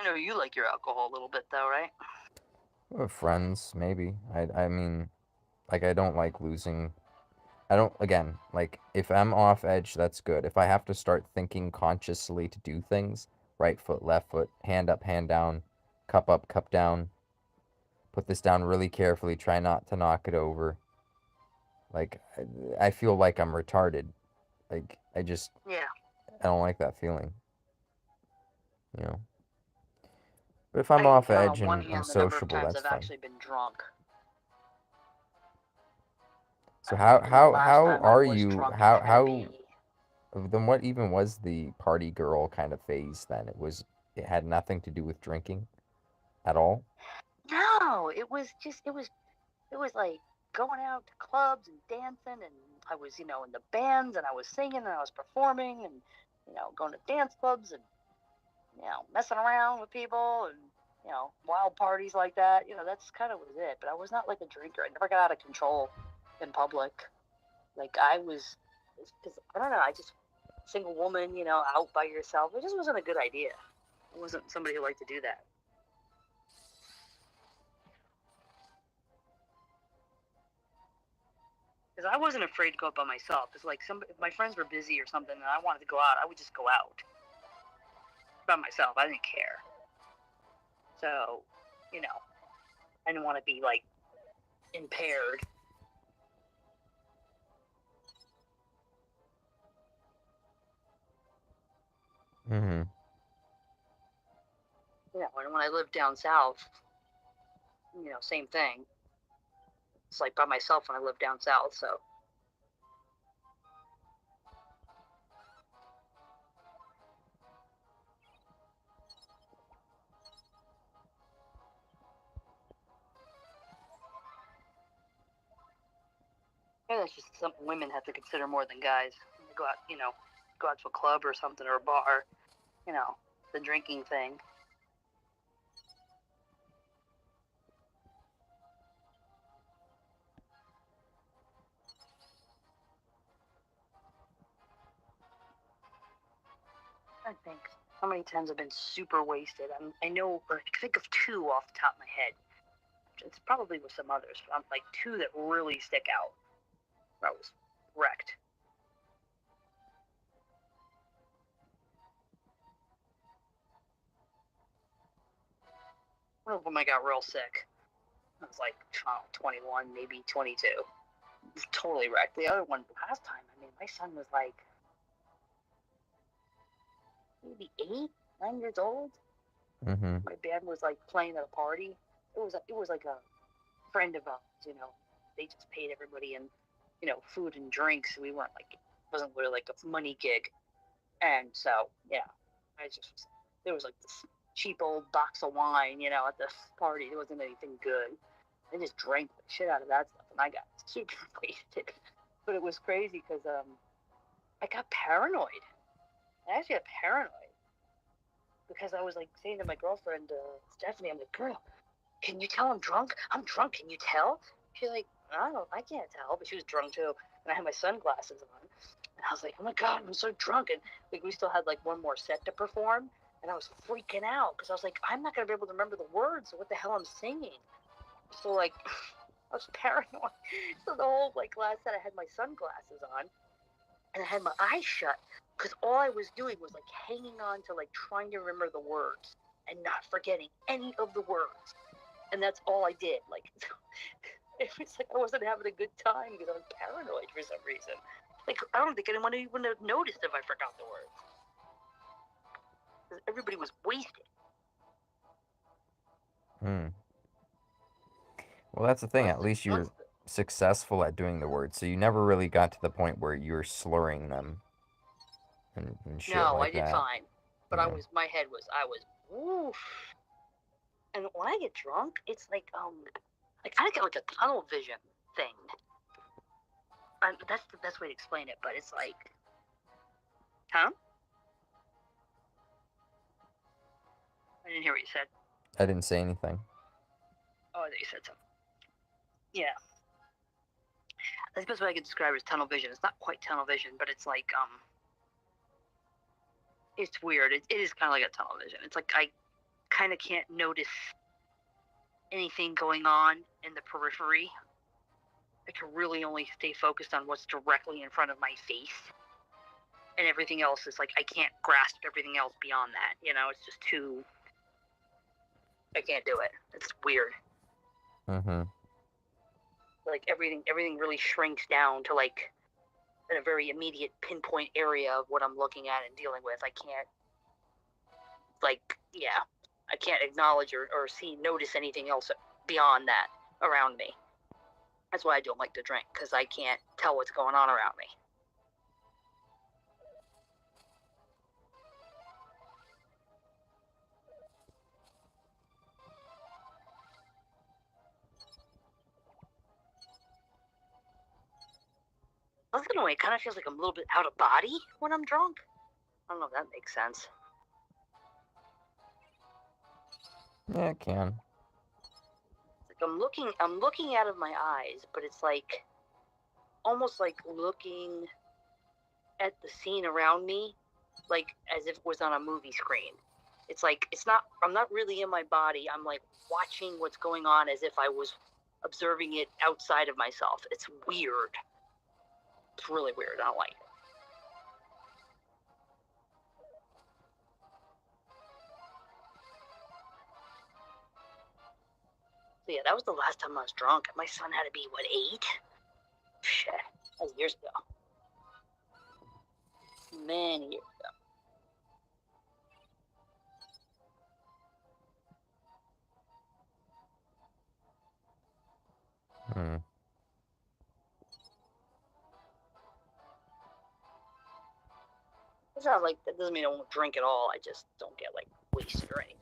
know you like your alcohol a little bit, though, right? Friends, maybe. I mean, like, I don't like losing. I don't, again, like, if I'm off edge, that's good. If I have to start thinking consciously to do things, right foot, left foot, hand up, hand down, up, cup down, put this down really carefully, try not to knock it over. Like, I feel like I'm retarded. Like, I don't like that feeling, you know? But if I'm off edge and I'm sociable, that's I've fine. actually been drunk. So how are you? Then what even was the party girl kind of phase then? It had nothing to do with drinking at all? No, it was like going out to clubs and dancing, and I was, in the bands, and I was singing, and I was performing, and, going to dance clubs, and, messing around with people, and, wild parties like that. That's kind of was it. But I was not like a drinker. I never got out of control in public. Like, because, I don't know, single woman, out by yourself, it just wasn't a good idea. I wasn't somebody who liked to do that. Because I wasn't afraid to go out by myself. It's like if my friends were busy or something and I wanted to go out, I would just go out by myself. I didn't care. So, I didn't want to be, like, impaired. Mm-hmm. And when I lived down south, same thing. It's like by myself when I lived down south, so. Yeah, that's just something women have to consider more than guys. When they go out to a club or something, or a bar, the drinking thing. I think how many times I've been super wasted. I know, or I can think of two off the top of my head. It's probably with some others, but I'm like two that really stick out. I was wrecked. One of them I got real sick. I was like 21, maybe 22. Totally wrecked. The other one last time, my son was like maybe 8, 9 years old. Mm-hmm. My band was like playing at a party. It was like a friend of ours, they just paid everybody in, food and drinks. We weren't like, it wasn't really like a money gig. And so, yeah, there was like this cheap old box of wine, at the party. There wasn't anything good. I just drank the shit out of that stuff, and I got super wasted. But it was crazy because I got paranoid. I actually got paranoid because I was like saying to my girlfriend, Stephanie, I'm like, girl, can you tell I'm drunk? I'm drunk. Can you tell? She's like, I can't tell. But she was drunk too. And I had my sunglasses on. And I was like, oh my God, I'm so drunk. And like, we still had like one more set to perform. And I was freaking out because I was like, I'm not going to be able to remember the words of what the hell I'm singing. So like, I was paranoid. So the whole like last set, I had my sunglasses on. And I had my eyes shut. Because all I was doing was like hanging on to like trying to remember the words. And not forgetting any of the words. And that's all I did. Like, it was like I wasn't having a good time because I was paranoid for some reason. Like, I don't think anyone even would have noticed if I forgot the words. Because everybody was wasted. Well, that's the thing. At least you're successful at doing the words. So you never really got to the point where you're slurring them and shit no, like that. I did fine. But I was woof. And when I get drunk, it's like, I kind of get like a tunnel vision thing. That's the best way to explain it, but it's like, huh? I didn't hear what you said. I didn't say anything. Oh, I thought you said something. Yeah. That's the best way I can describe it as tunnel vision. It's not quite tunnel vision, but it's like, it's weird. It is kind of like a tunnel vision. It's like kind of can't notice anything going on in the periphery. I can really only stay focused on what's directly in front of my face. And everything else is like, I can't grasp everything else beyond that. You know, it's just too... I can't do it. It's weird. Mm-hmm. Like, everything really shrinks down to, like, in a very immediate pinpoint area of what I'm looking at and dealing with. I can't, like, yeah, I can't acknowledge or notice anything else beyond that around me. That's why I don't like to drink, because I can't tell what's going on around me. I was gonna way, it kind of feels like I'm a little bit out of body when I'm drunk. I don't know if that makes sense. Yeah, it can. Like I'm looking out of my eyes, but it's like almost like looking at the scene around me, like as if it was on a movie screen. It's like I'm not really in my body. I'm like watching what's going on as if I was observing it outside of myself. It's weird. It's really weird. I don't like it. So yeah, that was the last time I was drunk. My son had to be, what, 8? Shit, that was years ago. Many years ago. Hmm. It's not like, that doesn't mean I won't drink at all. I just don't get, like, wasted or anything.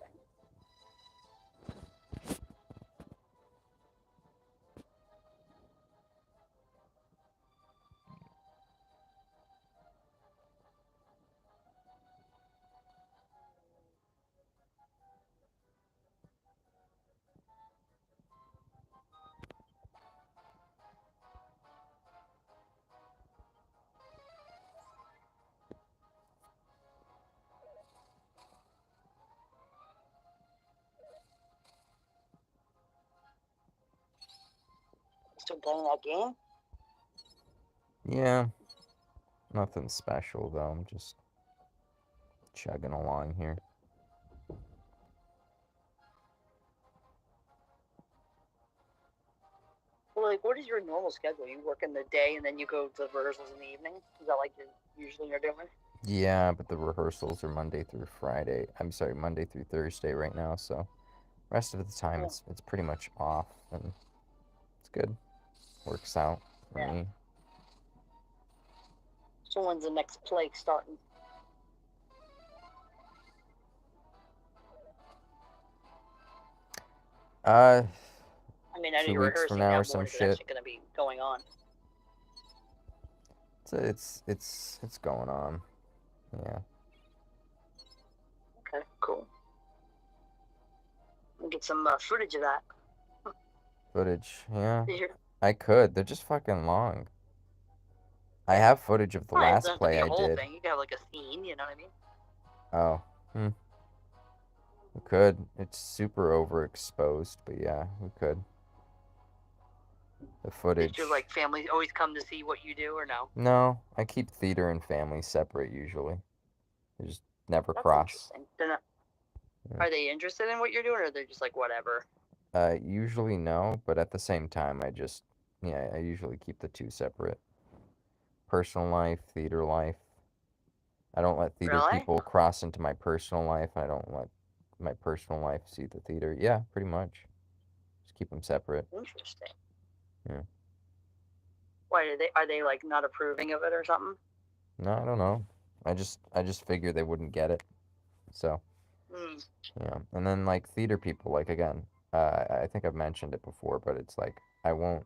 Still playing that game? Yeah. Nothing special, though. I'm just chugging along here. Well, like, what is your normal schedule? You work in the day and then you go to the rehearsals in the evening? Is that like usually you're doing? Yeah, but the rehearsals are Monday through Friday. I'm sorry, Monday through Thursday right now, so rest of the time it's pretty much off, and it's good. Works out for me. So when's the next play starting? I mean, I know 2 you're weeks from rehearsing now now, or some when's it shit. actually going to be going on? It's going on. Yeah. Okay, cool. We'll get some footage of that. Footage, yeah. You're... I could. They're just fucking long. I have footage of the Well, it last doesn't have to be play a I whole did. thing. You can have like a scene, you know what I mean? Oh, we could. It's super overexposed, but yeah, we could. The footage. Did your like family always come to see what you do, or no? No, I keep theater and family separate usually. They just never That's cross. interesting. Are they interested in what you're doing, or they're just like whatever? Usually no, but at the same time, I usually keep the two separate. Personal life, theater life. I don't let theater Really? people cross into my personal life. I don't let my personal life see the theater. Yeah, pretty much. Just keep them separate. Interesting. Yeah. Why are they like not approving of it or something? No, I don't know. I just figured they wouldn't get it. So, yeah. And then like theater people, like again, I think I've mentioned it before, but it's like I won't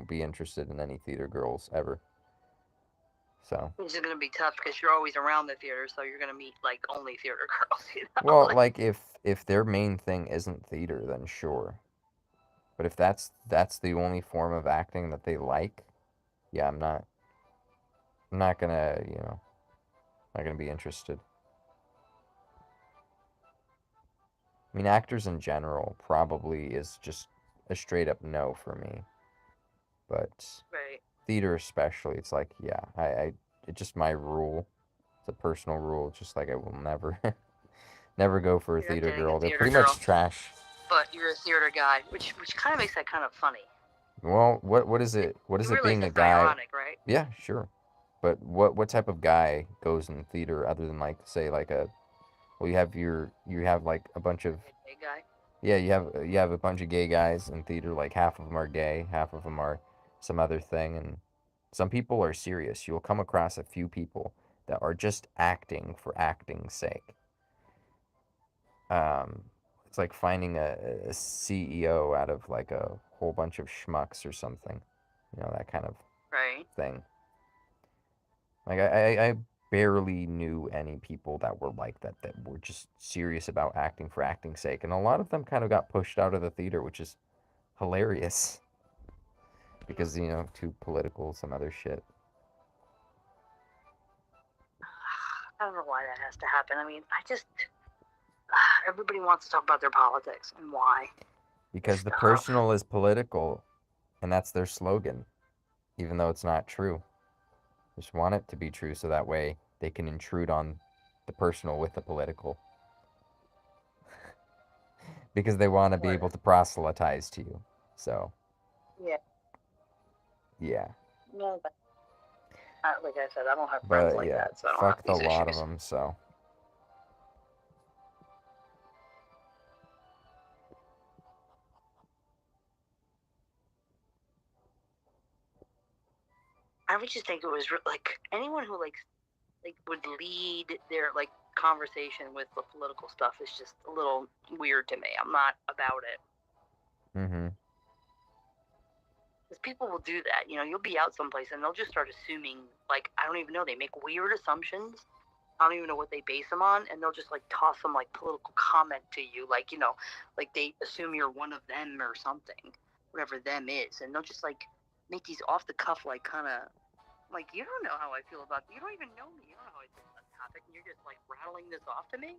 be interested in any theater girls ever. So. It's gonna be tough because you're always around the theater, so you're gonna meet like only theater girls. You know? Well, like if their main thing isn't theater, then sure. But if that's the only form of acting that they like, yeah, I'm not gonna, not gonna be interested. I mean, actors in general probably is just a straight up no for me. But Right. theater especially, it's like, yeah, it's just my rule. It's a personal rule. Just like I will never, never go for a You're not theater dating a girl. They're theater pretty girl. much trash. But you're a theater guy, which kind of makes that kind of funny. Well, what is it? What is You it realize being a that's guy? ironic, right? Yeah, sure. But what type of guy goes in theater other than like say like a well you have like a bunch of Gay guy. yeah you have a bunch of gay guys in theater, like half of them are gay, half of them are some other thing, and some people are serious. You'll come across a few people that are just acting for acting's sake. Um, it's like finding a CEO out of like a whole bunch of schmucks or something, that kind of Right. thing. Like I barely knew any people that were like that were just serious about acting for acting's sake, and a lot of them kind of got pushed out of the theater, which is hilarious because too political, some other shit. I don't know why that has to happen. I mean, everybody wants to talk about their politics and why. Because the personal is political, and that's their slogan, even though it's not true. Just want it to be true so that way they can intrude on the personal with the political. Because they want to be able to proselytize to you. So. Yeah. Yeah. No, but like I said, I don't have friends like that, so I don't fuck have these the lot issues. of them. So. I would just think it was like anyone who like would lead their like conversation with the political stuff is just a little weird to me. I'm not about it. Mm-hmm. Because people will do that. You'll be out someplace and they'll just start assuming, like, I don't even know. They make weird assumptions. I don't even know what they base them on, and they'll just like toss some like political comment to you, like like they assume you're one of them or something, whatever them is, and they'll just like make these off the cuff like kind of like, you don't know how I feel about you. Don't even know me. You don't know how I feel about the topic, and you're just like rattling this off to me.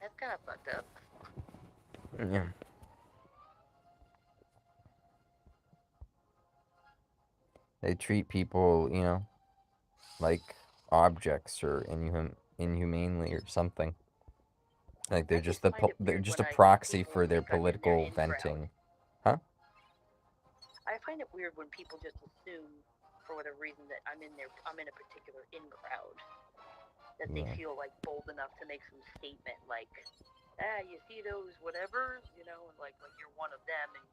That's kind of fucked up. Yeah. They treat people, like objects or inhumanely or something. Like they're just a proxy for their political venting. Huh? I find it weird when people just assume, for whatever reason, that I'm in a particular in crowd. That they feel like bold enough to make some statement like, you see those whatevers, and like you're one of them, and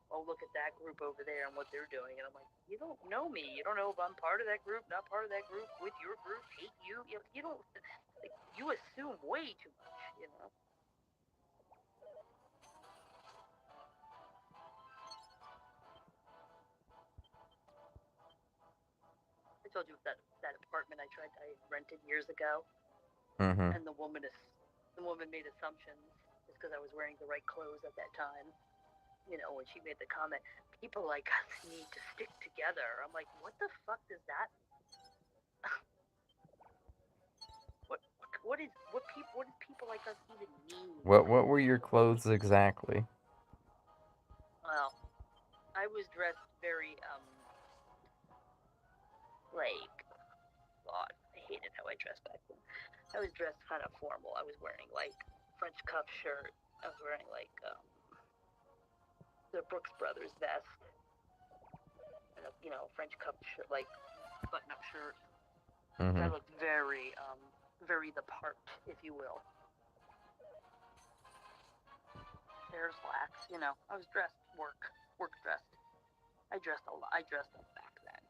oh, look at that group over there and what they're doing. And I'm like, you don't know me. You don't know if I'm part of that group, not part of that group, with your group, hate you. You don't, like, you assume way too much, I told you that apartment I rented years ago, and the woman made assumptions just because I was wearing the right clothes at that time. When she made the comment, people like us need to stick together. I'm like, what the fuck does that? what does people like us even mean? What were your clothes exactly? Well, I was dressed very like, God, I hated how I dressed back then. I was dressed kind of formal. I was wearing like French cuff shirt. I was wearing like the Brooks Brothers vest, and a French cuff shirt, like button-up shirt. Mm-hmm. I looked very the part, if you will. Hair slacks, I was dressed work dressed. I dressed a lot. I dressed up back then,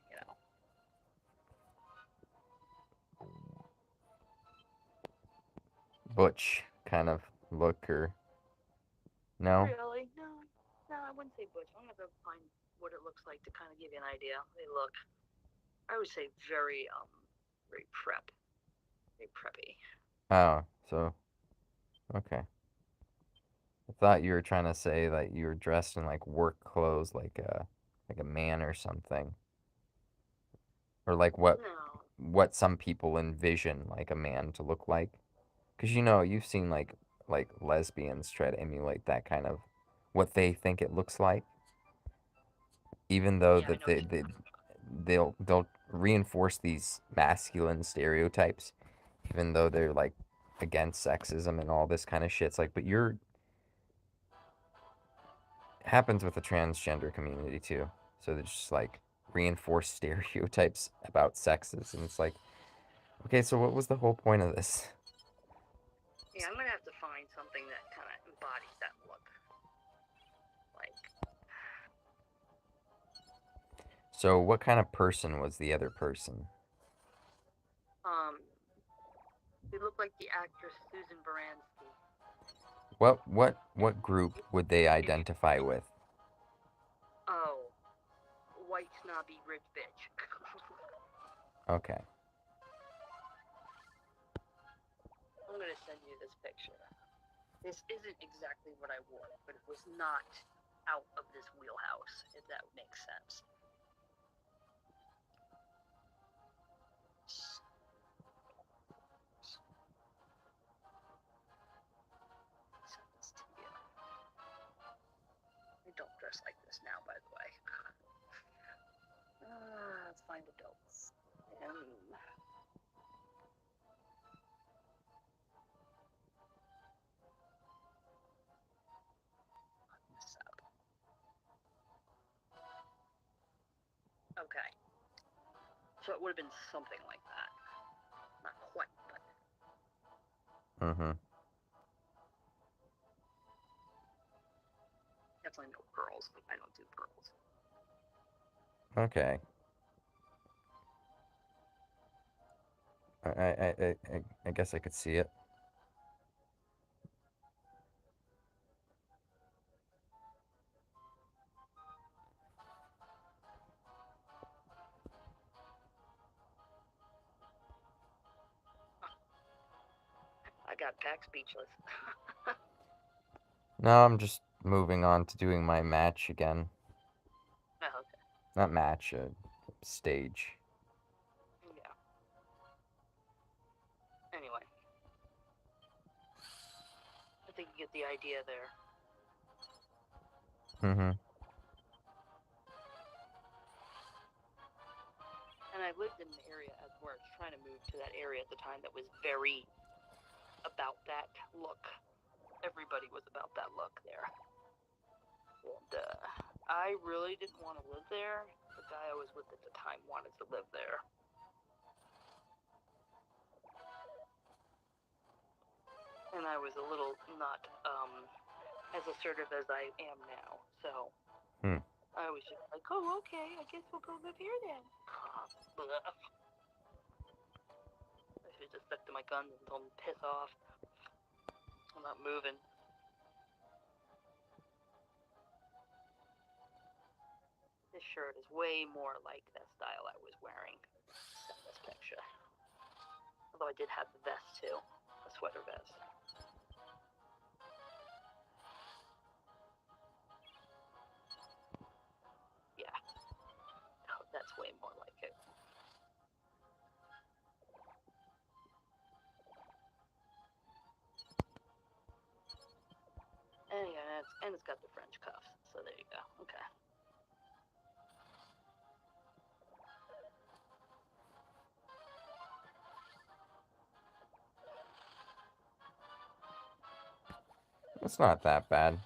Butch kind of look, or no? Really? No, I wouldn't say butch. I'm gonna have to find what it looks like to kind of give you an idea. They look, I would say very very preppy. Oh, so okay. I thought you were trying to say that you were dressed in like work clothes, like a man or something, or like what some people envision like a man to look like. Because you've seen like like lesbians try to emulate that kind of what they think it looks like, even though that they'll reinforce these masculine stereotypes, even though they're like against sexism and all this kind of shit. It's like, but you're happens with the transgender community too. So they just like reinforce stereotypes about sexes, and it's like, okay, so what was the whole point of this? Yeah, I'm gonna have to find something that kind of embodies that look. Like. So what kind of person was the other person? They look like the actress Susan Baranski. What group would they identify with? Oh, white snobby rich bitch. Okay. I'm gonna send you this picture. This isn't exactly what I wore, but it was not out of this wheelhouse, if that makes sense. Send this to you. I don't dress like this now, by the way. Let's find adults. Okay. So it would have been something like that. Not quite, but. Definitely no pearls. I don't do pearls. Okay. I guess I could see it. I got back speechless. No, I'm just moving on to doing my match again. Oh, okay. Not match, stage. Yeah. Anyway. I think you get the idea there. And I lived in an area where I was trying to move to that area at the time that was very about that look. Everybody was about that look there. And I really didn't want to live there. The guy I was with at the time wanted to live there. And I was a little not as assertive as I am now. So I was just like, oh, okay, I guess we'll go live here then. I should have just stuck to my guns and told him to piss off. I'm not moving. This shirt is way more like that style I was wearing than this picture. Although I did have the vest too, a sweater vest. Yeah, oh, that's way more like it. And yeah, it's got the French cuffs, so there you go. Okay. It's not that bad.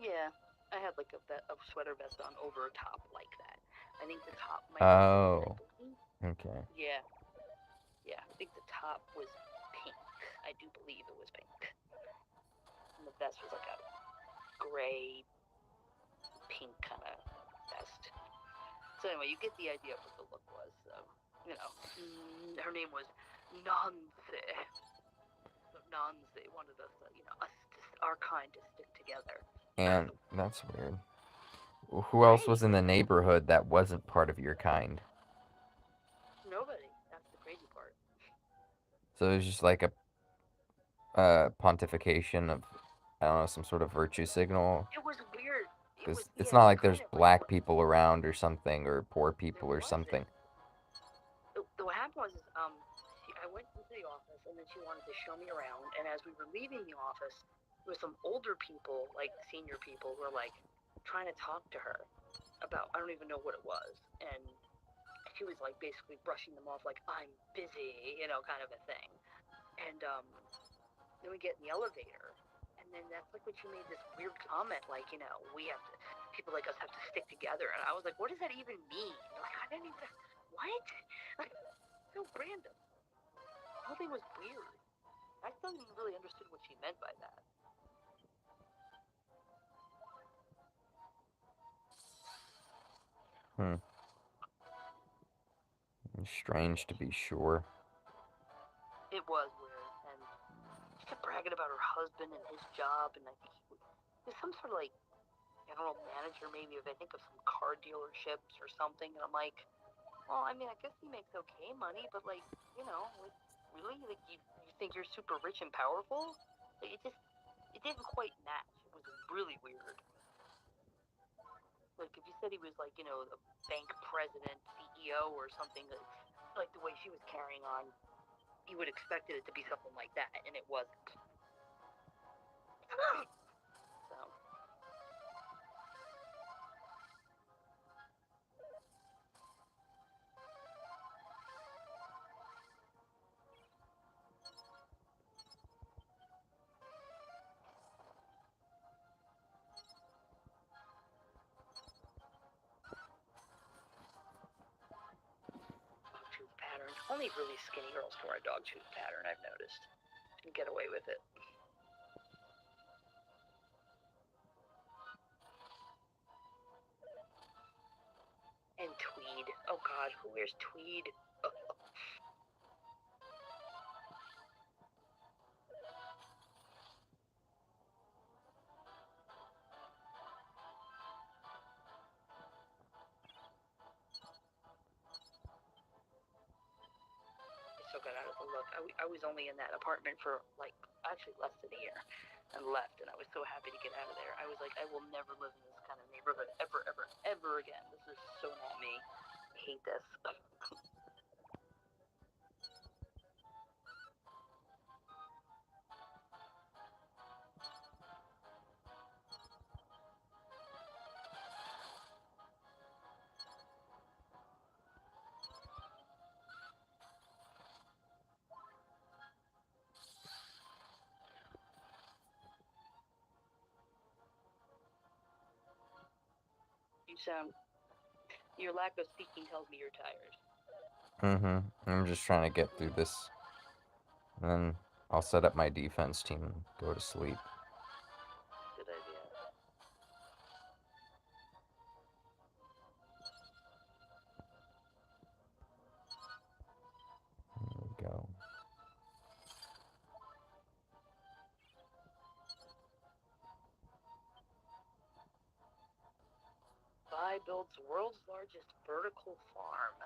Yeah, I had like a sweater vest on over a top like that. I think the top might Okay. Yeah. Yeah, I think the top was pink. I do believe it was pink. And the vest was like a gray, pink kind of vest. So anyway, you get the idea of what the look was. So, you know, her name was Nancy. So Nancy wanted us, our kind to stick together. And that's weird. Who else was in the neighborhood that wasn't part of your kind? Nobody. That's the crazy part. So it was just like a pontification of, I don't know, some sort of virtue signal. It was weird. Because it's not like there's black people around or something, or poor people or something. What happened was, I went into the office, and then she wanted to show me around. And as we were leaving the office, there were some older people, like senior people, who were like trying to talk to her about, I don't even know what it was. And she was like basically brushing them off, like, I'm busy, you know, kind of a thing. And then we get in the elevator, and then that's like when she made this weird comment, like, you know, people like us have to stick together. And I was like, what does that even mean? Like, I didn't even, what? Like, so random. The whole thing was weird. I still didn't really understood what she meant by that. Strange to be sure. It was weird, and she kept bragging about her husband and his job, and I think he was some sort of like general manager, maybe, of I think of some car dealerships or something. And I'm like, well, I mean, I guess he makes okay money, but like, you know, like, really, like you think you're super rich and powerful? Like, it didn't quite match. It was really weird. Like, if you said he was like, you know, the bank president, CEO, or something, like the way she was carrying on, you would expect it to be something like that, and it wasn't. So. Dog-tooth pattern. Only really skinny girls wear a dog-tooth pattern, I've noticed. And get away with it. And tweed. Oh god, who wears tweed? I still got out of the look. I was only in that apartment for like actually less than a year and left, and I was so happy to get out of there. I was like, I will never live in this kind of neighborhood ever, ever, ever again. This is so not me. I hate this. Your lack of speaking tells me you're tired. I'm just trying to get through this. And then I'll set up my defense team and go to sleep. Good idea. There we go. Builds world's largest vertical farm.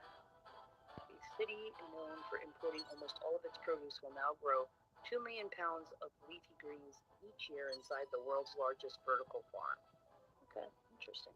The city, known for importing almost all of its produce, will now grow 2 million pounds of leafy greens each year inside the world's largest vertical farm. Okay, interesting.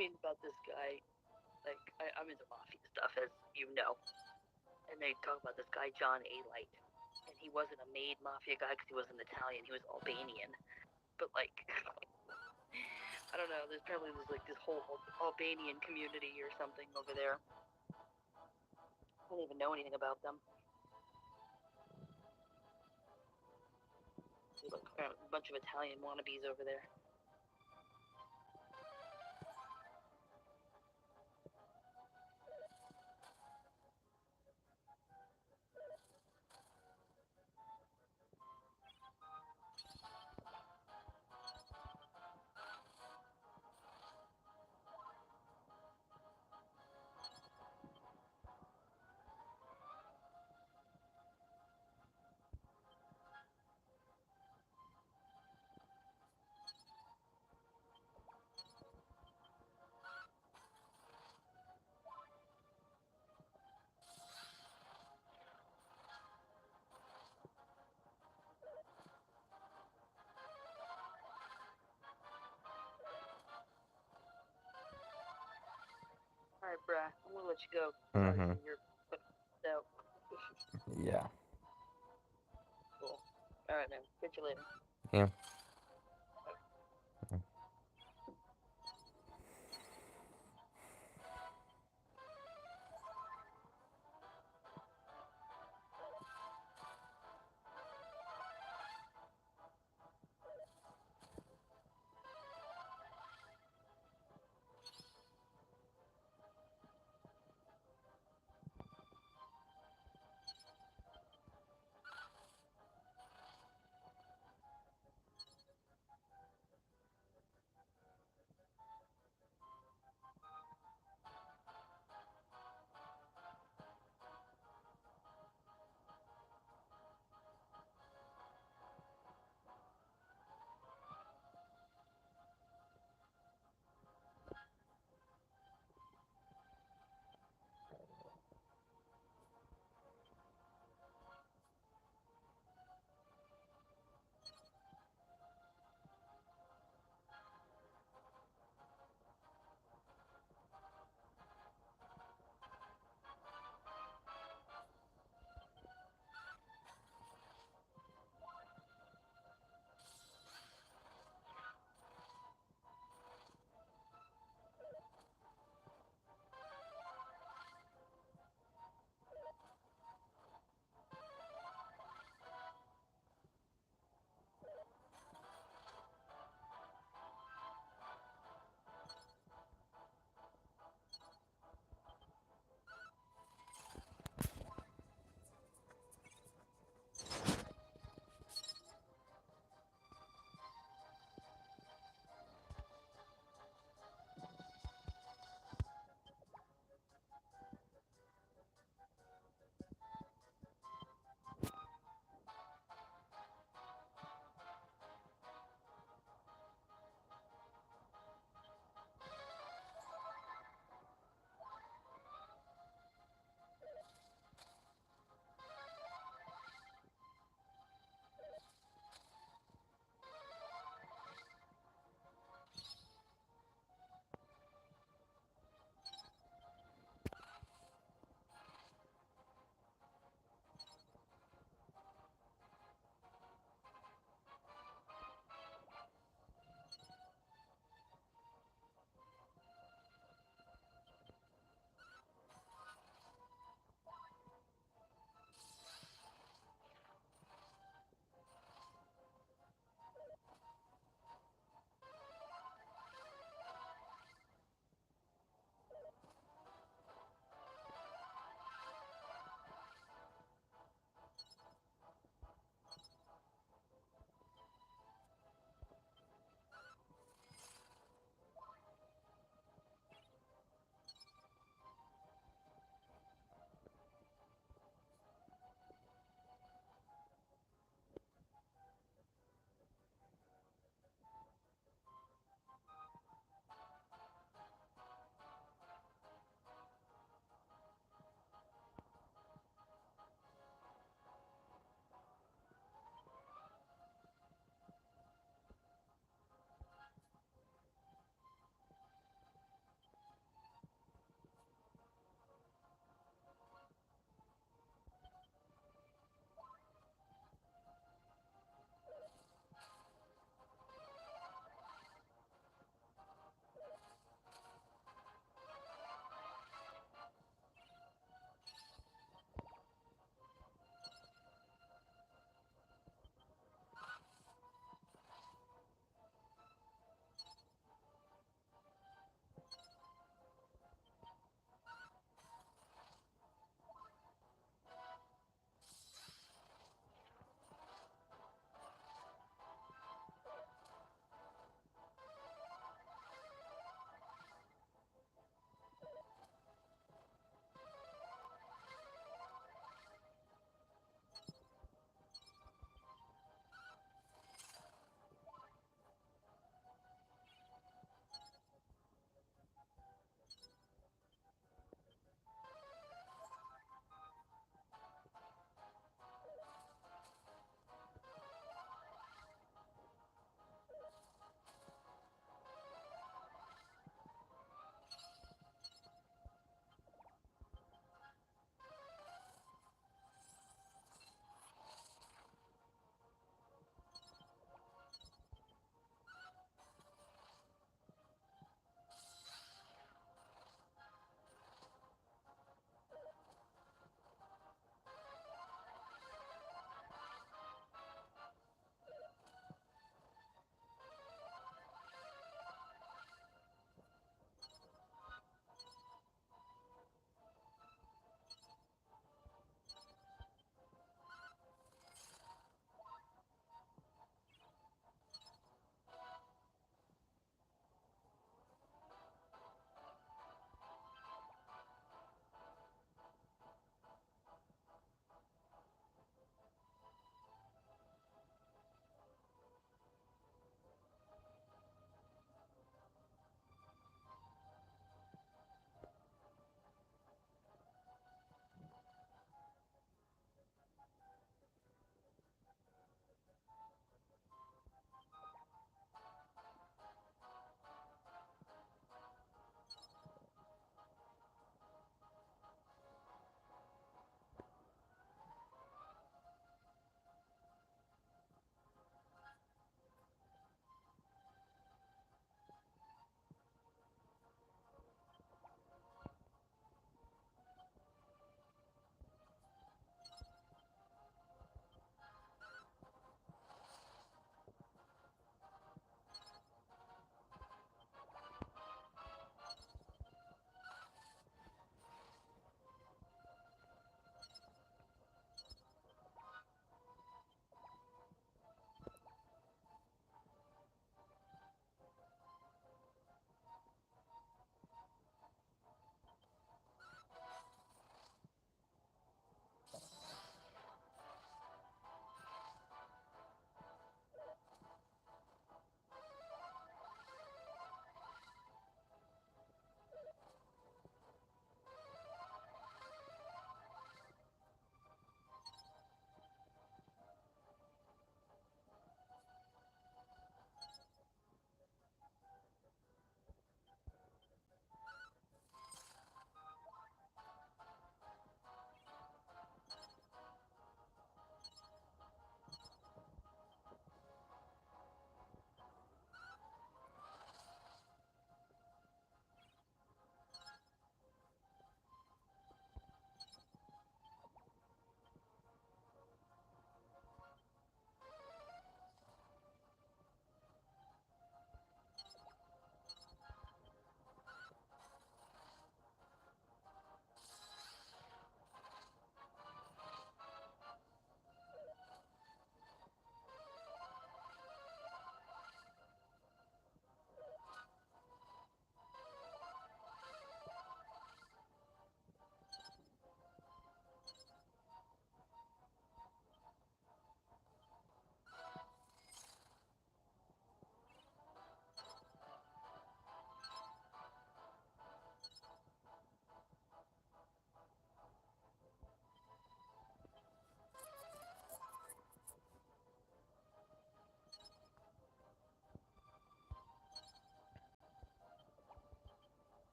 mean about this guy, like, I'm into mafia stuff, as you know. And they talk about this guy, John A. Light. And he wasn't a made mafia guy because he wasn't Italian, he was Albanian. But, like, I don't know, there's like this whole Albanian community or something over there. I don't even know anything about them. There's like a bunch of Italian wannabes over there. Alright, bruh, I'm gonna let you go. Mm-hmm. You're out. Yeah. Cool. Alright, man. Catch you later. Yeah.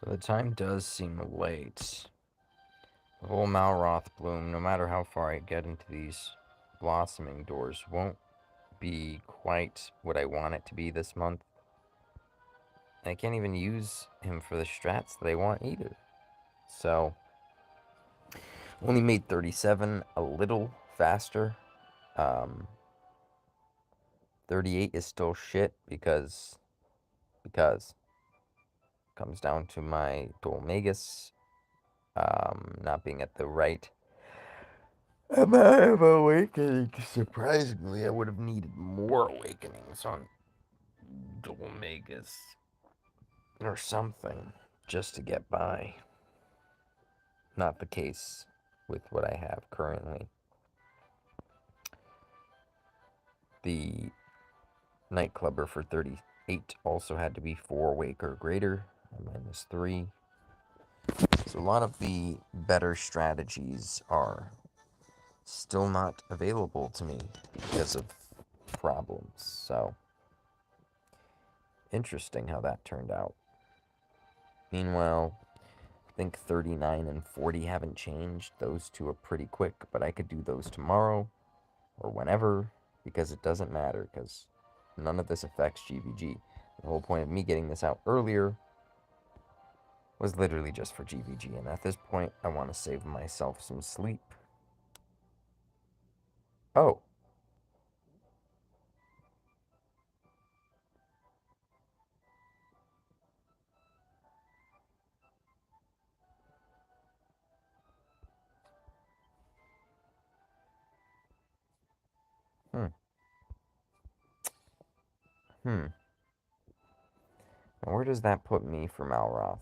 So the time does seem late. The whole Malroth bloom, no matter how far I get into these blossoming doors, won't be quite what I want it to be this month. I can't even use him for the strats that I want either. So, only made 37 a little faster. 38 is still shit because comes down to my Dolmagus not being at the right amount of awakening. Surprisingly, I would have needed more awakenings on Dolmagus or something just to get by. Not the case with what I have currently. The Nightclubber for 38 also had to be 4 awake or greater, -3. So a lot of the better strategies are still not available to me because of problems. So, interesting how that turned out. Meanwhile, I think 39 and 40 haven't changed. Those two are pretty quick, but I could do those tomorrow or whenever because it doesn't matter because none of this affects GVG. The whole point of me getting this out earlier was literally just for GVG, and at this point, I want to save myself some sleep. Oh. Now where does that put me for Malroth?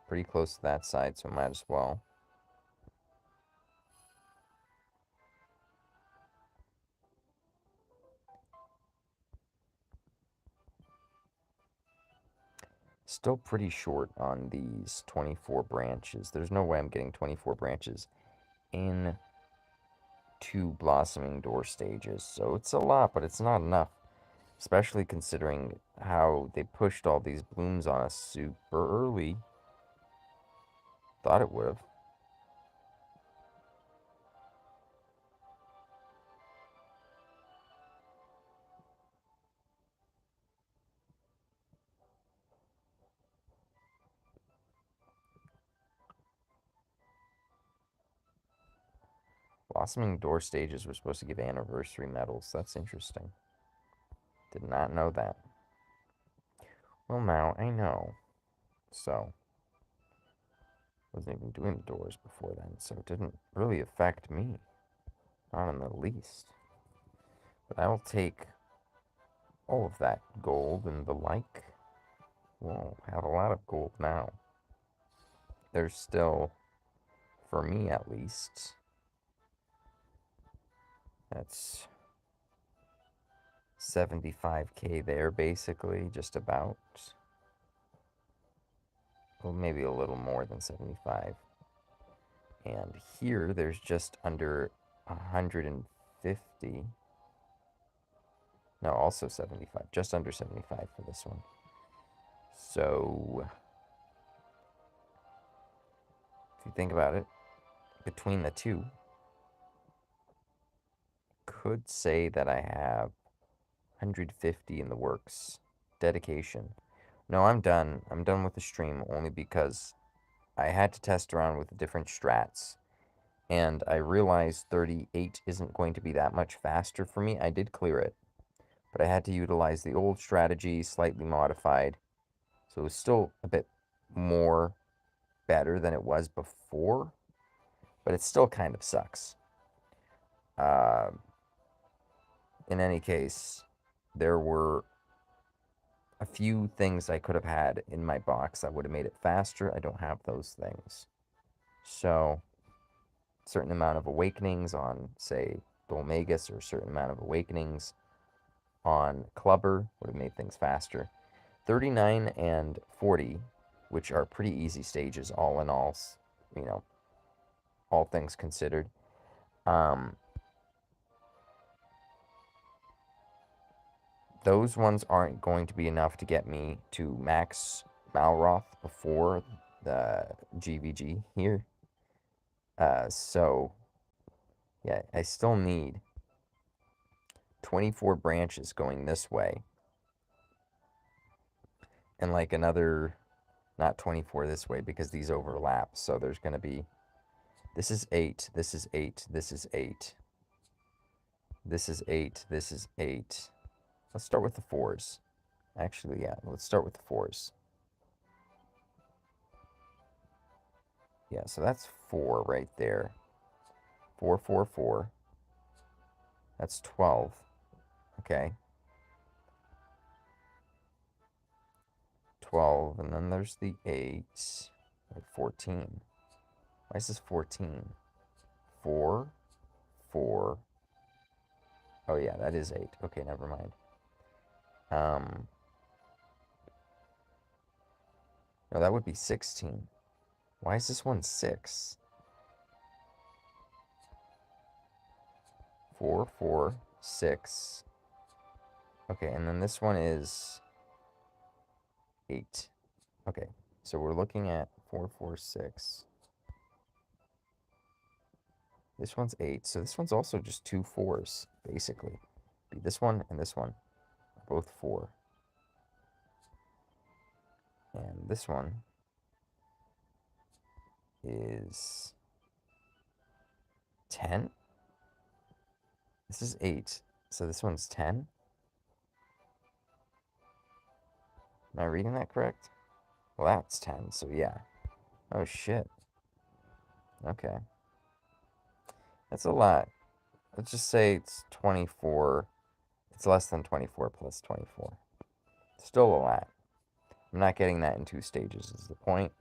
Pretty close to that side, so might as well. Still pretty short on these 24 branches. There's no way I'm getting 24 branches in 2 blossoming door stages. So it's a lot, but it's not enough. Especially considering how they pushed all these blooms on us super early. Thought it would have. Blossoming door stages were supposed to give anniversary medals. That's interesting. Did not know that. Well, now I know. So, wasn't even doing the doors before then, so it didn't really affect me. Not in the least. But I will take all of that gold and the like. We'll have a lot of gold now. There's still, for me at least, that's 75k there basically, just about. Well, maybe a little more than 75. And here there's just under 150. No, also 75. Just under 75 for this one. So, if you think about it, between the two, could say that I have 150 in the works. Dedication. No, I'm done. I'm done with the stream only because I had to test around with the different strats. And I realized 38 isn't going to be that much faster for me. I did clear it. But I had to utilize the old strategy, slightly modified. So it was still a bit more better than it was before. But it still kind of sucks. In any case, there were a few things I could have had in my box that would have made it faster. I don't have those things. So, a certain amount of awakenings on, say, Dolmagus, or a certain amount of awakenings on Clubber would have made things faster. 39 and 40, which are pretty easy stages all in all, you know, all things considered. those ones aren't going to be enough to get me to max Malroth before the GVG here. So, yeah, I still need 24 branches going this way. And like another, not 24 this way because these overlap. So there's going to be, this is 8, this is 8, this is 8. This is 8, this is 8. Let's start with the 4s. Actually, yeah, let's start with the 4s. Yeah, so that's 4 right there. 4, 4, 4. That's 12. Okay. 12, and then there's the 8. 14. Why is this 14? 4, 4. Oh yeah, that is 8. Okay, never mind. No, that would be 16. Why is this one 6? 4, 4, 6. Okay, and then this one is 8. Okay, so we're looking at 4, 4, 6. This one's 8, so this one's also just 2 4s, basically. Be this one and this one, both 4. And this one is 10. This is 8, so this one's 10. Am I reading that correct? Well, that's 10, so yeah. Oh, shit. Okay. That's a lot. Let's just say it's 24. It's less than 24 plus 24. Still a lot. I'm not getting that in 2 stages is the point.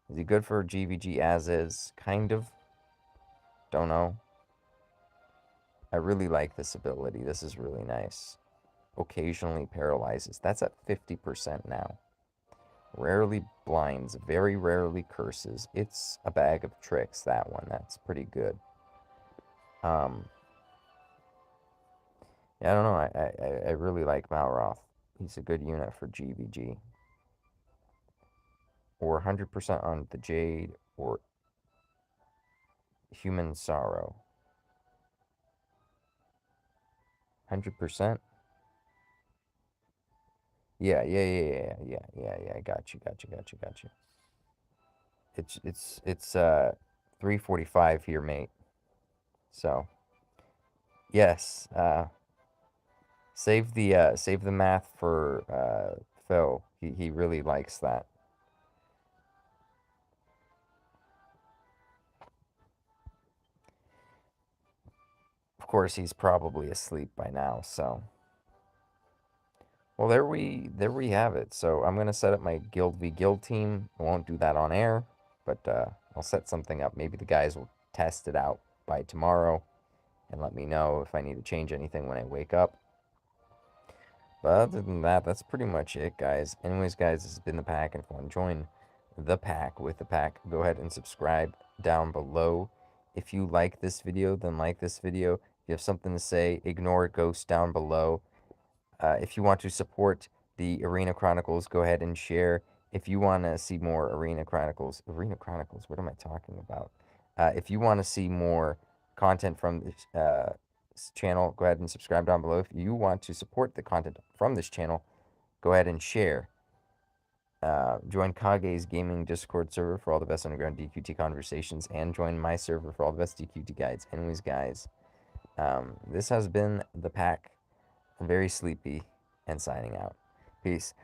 Is he good for GVG as is? Kind of. Don't know. I really like this ability. This is really nice. Occasionally paralyzes. That's at 50% now. Rarely blinds. Very rarely curses. It's a bag of tricks, that one. That's pretty good. Yeah, I don't know. I really like Malroth. He's a good unit for GVG. Or 100% on the Jade, or Human Sorrow. 100%? Yeah. I got you. It's 3:45 here, mate. So, yes, save the math for Phil. He really likes that. Of course, he's probably asleep by now, so. Well, there we have it. So I'm gonna set up my Guild v Guild team. I won't do that on air, but I'll set something up. Maybe the guys will test it out by tomorrow and let me know if I need to change anything when I wake up. But other than that, that's pretty much it, guys. Anyways, guys, this has been the Pack, and if you want to join the Pack with the Pack, go ahead and subscribe down below. If you like this video, then like this video. If you have something to say, ignore Ghost down below. If you want to support the Arena Chronicles, go ahead and share. If you want to see more Arena Chronicles, what am I talking about? If you want to see more content from this channel, go ahead and subscribe down below. If you want to support the content from this channel, go ahead and share. Join Kage's gaming Discord server for all the best underground DQT conversations, and join my server for all the best DQT guides. Anyways, guys, this has been the Pack. I'm very sleepy and signing out. Peace.